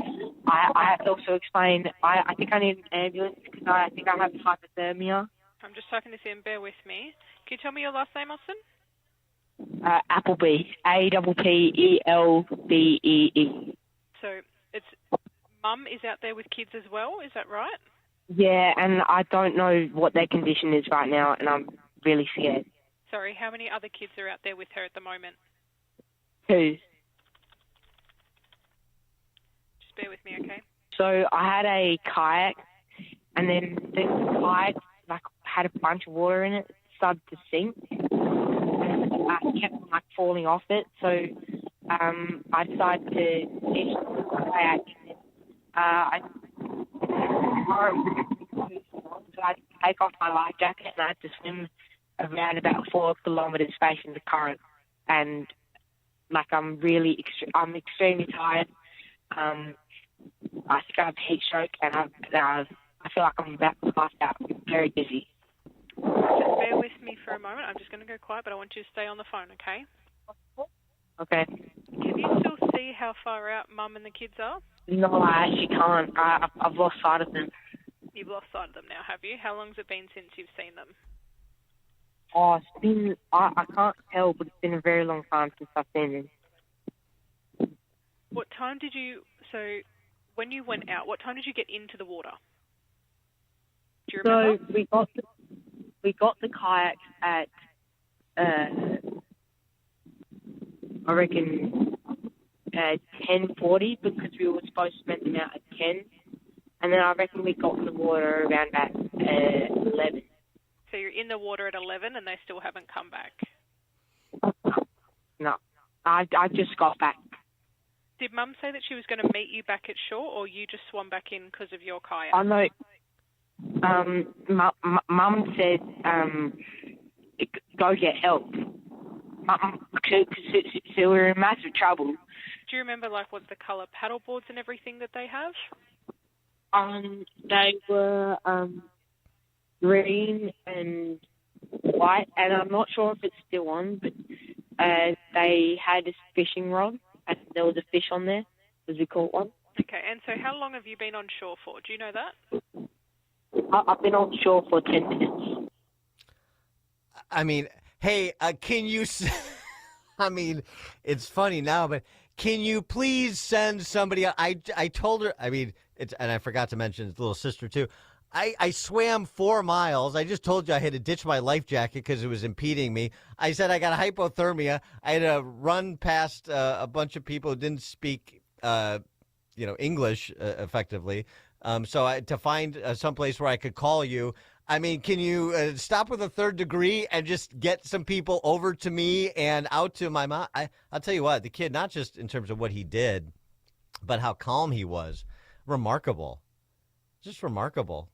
I have to also explain, I think I need an ambulance because I think I have hypothermia. I'm just typing this in. Bear with me. Can you tell me your last name, Austin? Appleby. Applebee. So it's Mum is out there with kids as well. Is that right? Yeah, and I don't know what their condition is right now, and I'm really scared. Sorry, how many other kids are out there with her at the moment? 2. Just bear with me, okay? So I had a kayak, and then the kayak had a bunch of water in it. It started to sink, and I kept falling off it. So I decided to ditch the kayak. I take off my life jacket, and I had to swim around about 4 kilometres facing the current. And I'm extremely tired. I think I have heat stroke, and I feel like I'm about to pass out. I'm very dizzy. Just bear with me for a moment. I'm just going to go quiet, but I want you to stay on the phone, okay? Okay. Can you still see how far out Mum and the kids are? No, I actually can't. I've lost sight of them. You've lost sight of them now, have you? How long's it been since you've seen them? Oh, it's been, I can't tell, but it's been a very long time since I've seen them. What time did you, so when you went out, what time did you get into the water? Do you remember? So we got the kayak at, I reckon, 10:40 because we were supposed to spend them out at 10. And then I reckon we got in the water around about 11. So you're in the water at 11 and they still haven't come back? No, I just got back. Did Mum say that she was going to meet you back at shore, or you just swam back in because of your kayak? I know. Mum said, go get help. So we're in massive trouble. Do you remember what the colour paddle boards and everything that they have? They were green and white, and I'm not sure if it's still on, but they had a fishing rod, and there was a fish on there, as we caught one. Okay, and so how long have you been on shore for? Do you know that? I've been on shore for 10 minutes. I mean, hey, can you... I mean, it's funny now, but can you please send somebody... I told her... I mean, and I forgot to mention his little sister, too. I swam 4 miles. I just told you I had to ditch my life jacket because it was impeding me. I said I got hypothermia. I had to run past a bunch of people who didn't speak, English effectively. So to find someplace where I could call you. I mean, can you stop with a 3rd degree and just get some people over to me and out to my mom? I'll tell you what, the kid, not just in terms of what he did, but how calm he was. Remarkable. Just remarkable.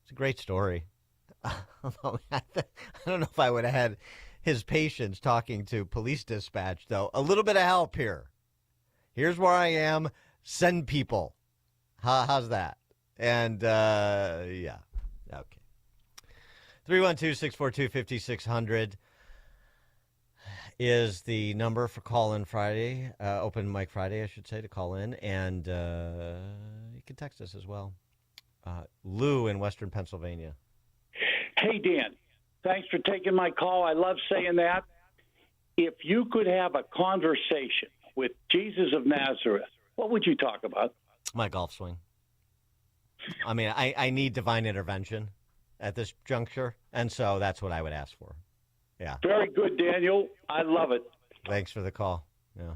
It's a great story. I don't know if I would have had his patience talking to police dispatch, though. A little bit of help here. Here's where I am. Send people. How's that? And, yeah. Okay. 312-642-5600 is the number for Call-In Friday, Open Mic Friday, I should say, to call in. And you can text us as well. Lou in Western Pennsylvania. Hey, Dan. Thanks for taking my call. I love saying that. If you could have a conversation with Jesus of Nazareth, what would you talk about? My golf swing. I mean, I need divine intervention at this juncture, and so that's what I would ask for. Yeah. Very good, Daniel. I love it. Thanks for the call. Yeah,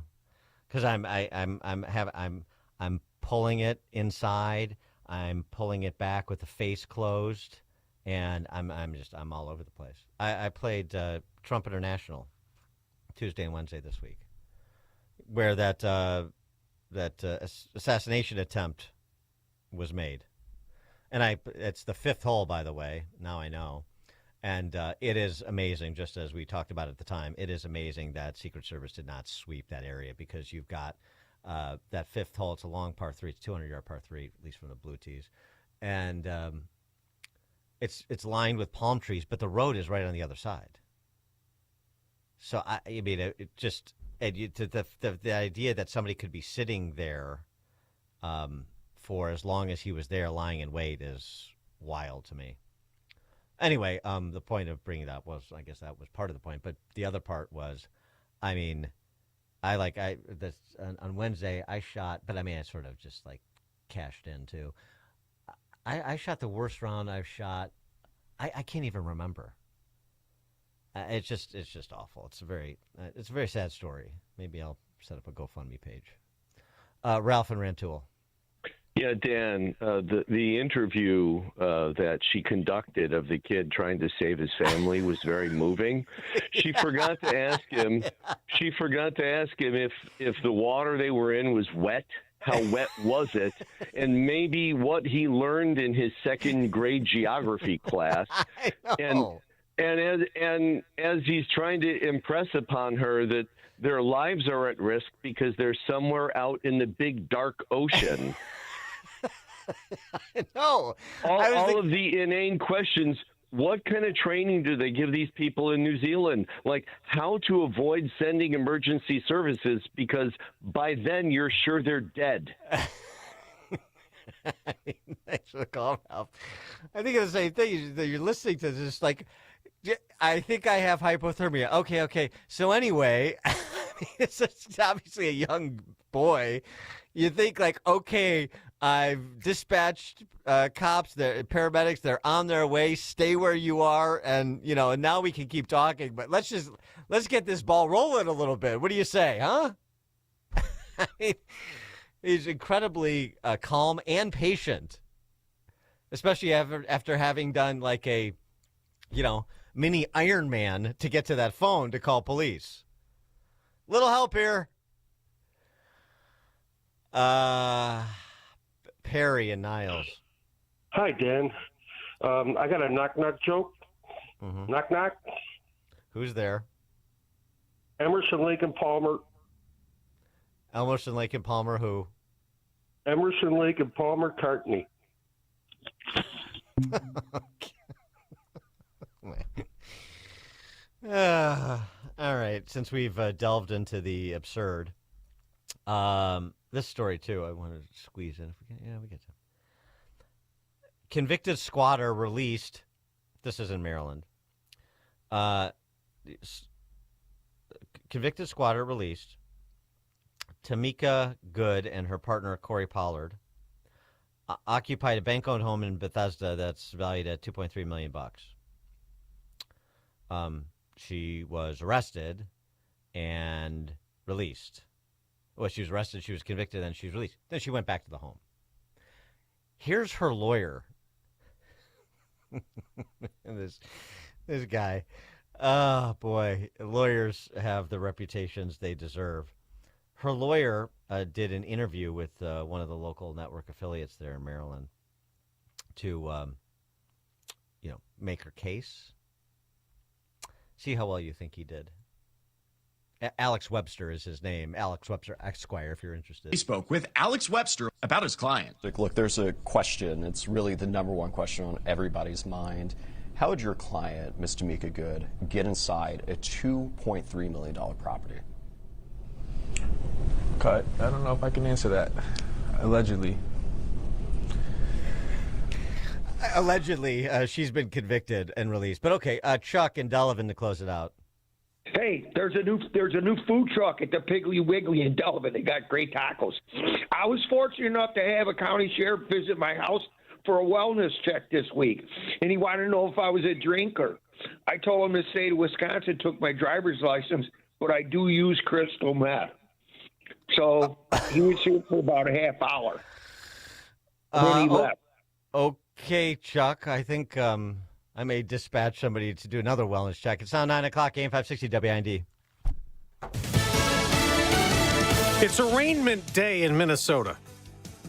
because I'm pulling it inside. I'm pulling it back with the face closed, and I'm all over the place. I played Trump International Tuesday and Wednesday this week, where that assassination attempt was made. And it's the fifth hole, by the way. Now I know. And it is amazing, just as we talked about at the time, it is amazing that Secret Service did not sweep that area because you've got that fifth hole. It's a long par 3. It's 200-yard par 3, at least from the blue tees. And it's lined with palm trees, but the road is right on the other side. So, I mean, it just the idea that somebody could be sitting there for as long as he was there lying in wait is wild to me. Anyway, the point of bringing that was, I guess that was part of the point, but the other part was, I mean, on Wednesday I shot, but I mean, I sort of just like cashed in too. I shot the worst round I've shot. I can't even remember. It's just awful. It's a very sad story. Maybe I'll set up a GoFundMe page. Ralph and Rantoul. Yeah, Dan, the interview that she conducted of the kid trying to save his family was very moving. She forgot to ask him. She forgot to ask him if the water they were in was wet. How wet was it? And maybe what he learned in his second grade geography class. And as he's trying to impress upon her that their lives are at risk because they're somewhere out in the big dark ocean. No. All of the inane questions. What kind of training do they give these people in New Zealand? Like how to avoid sending emergency services because by then you're sure they're dead. Thanks for the call, Ralph. I think it's the same thing. You're listening to this like, I think I have hypothermia. Okay. So anyway, it's obviously a young boy. You think like, okay, I've dispatched cops, paramedics. They're on their way. Stay where you are, and and now we can keep talking. But let's get this ball rolling a little bit. What do you say, huh? I mean, he's incredibly calm and patient, especially after having done like a, mini Iron Man to get to that phone to call police. Little help here. Perry and Niles. Hi, Dan. I got a knock-knock joke. Mm-hmm. Knock-knock. Who's there? Emerson, Lake and Palmer. Emerson, Lake and Palmer who? Emerson, Lake and Palmer Cartney. All right. Since we've delved into the absurd, this story too, I wanted to squeeze in. If we can, we get to. Convicted squatter released. This is in Maryland. Convicted squatter released. Tamika Good and her partner Corey Pollard occupied a bank-owned home in Bethesda that's valued at $2.3 million. She was arrested and released. Well, she was arrested, she was convicted, then she was released. Then she went back to the home. Here's her lawyer. this guy. Oh, boy. Lawyers have the reputations they deserve. Her lawyer did an interview with one of the local network affiliates there in Maryland to, make her case. See how well you think he did. Alex Webster is his name. Alex Webster, Esquire, if you're interested. He spoke with Alex Webster about his client. Look, there's a question. It's really the number one question on everybody's mind. How would your client, Ms. Tamika Good, get inside a $2.3 million property? Cut. I don't know if I can answer that. Allegedly. Allegedly, she's been convicted and released. But okay, Chuck and Delavan to close it out. Hey, there's a new food truck at the Piggly Wiggly in Delavan. They got great tacos. I was fortunate enough to have a county sheriff visit my house for a wellness check this week, and he wanted to know if I was a drinker. I told him the state of Wisconsin took my driver's license, but I do use crystal meth. So he was here for about a half hour. Then he left. Okay, Chuck, I think I may dispatch somebody to do another wellness check. It's now 9 o'clock, AM 560 WIND. It's arraignment day in Minnesota.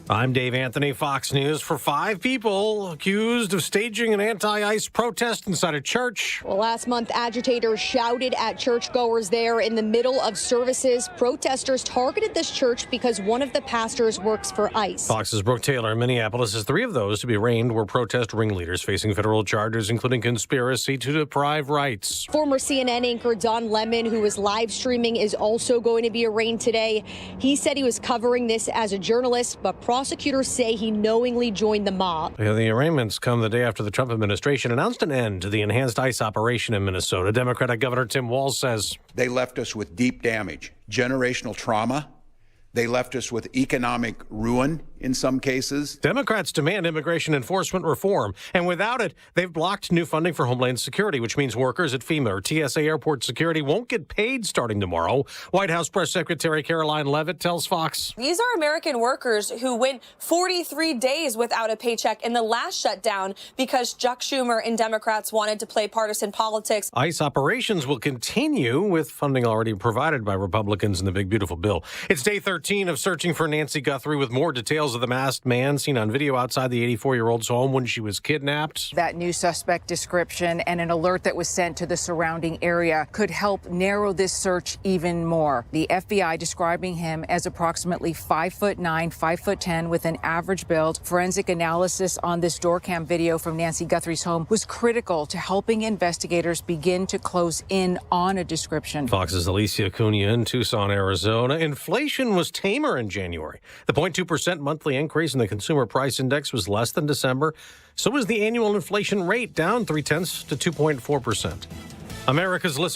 I'm Dave Anthony, Fox News. For 5 people accused of staging an anti-ICE protest inside a church. Well, last month, agitators shouted at churchgoers there in the middle of services. Protesters targeted this church because one of the pastors works for ICE. Fox's Brooke Taylor in Minneapolis says 3 of those to be arraigned were protest ringleaders facing federal charges, including conspiracy to deprive rights. Former CNN anchor Don Lemon, who was live streaming, is also going to be arraigned today. He said he was covering this as a journalist, but prosecutors say he knowingly joined the mob. Yeah, the arraignments come the day after the Trump administration announced an end to the enhanced ICE operation in Minnesota. Democratic Governor Tim Walz says they left us with deep damage, generational trauma. They left us with economic ruin in some cases. Democrats demand immigration enforcement reform, and without it, they've blocked new funding for Homeland Security, which means workers at FEMA or TSA Airport Security won't get paid starting tomorrow. White House Press Secretary Caroline Leavitt tells Fox. These are American workers who went 43 days without a paycheck in the last shutdown because Chuck Schumer and Democrats wanted to play partisan politics. ICE operations will continue with funding already provided by Republicans in the big, beautiful bill. It's day 13 of searching for Nancy Guthrie with more details of the masked man seen on video outside the 84-year-old's home when she was kidnapped. That new suspect description and an alert that was sent to the surrounding area could help narrow this search even more. The FBI describing him as approximately 5'9", 5'10", with an average build. Forensic analysis on this door cam video from Nancy Guthrie's home was critical to helping investigators begin to close in on a description. Fox's Alicia Cunha in Tucson, Arizona. Inflation was tamer in January. The 0.2% monthly increase in the consumer price index was less than December. So was the annual inflation rate, down 0.3 to 2.4%. America's list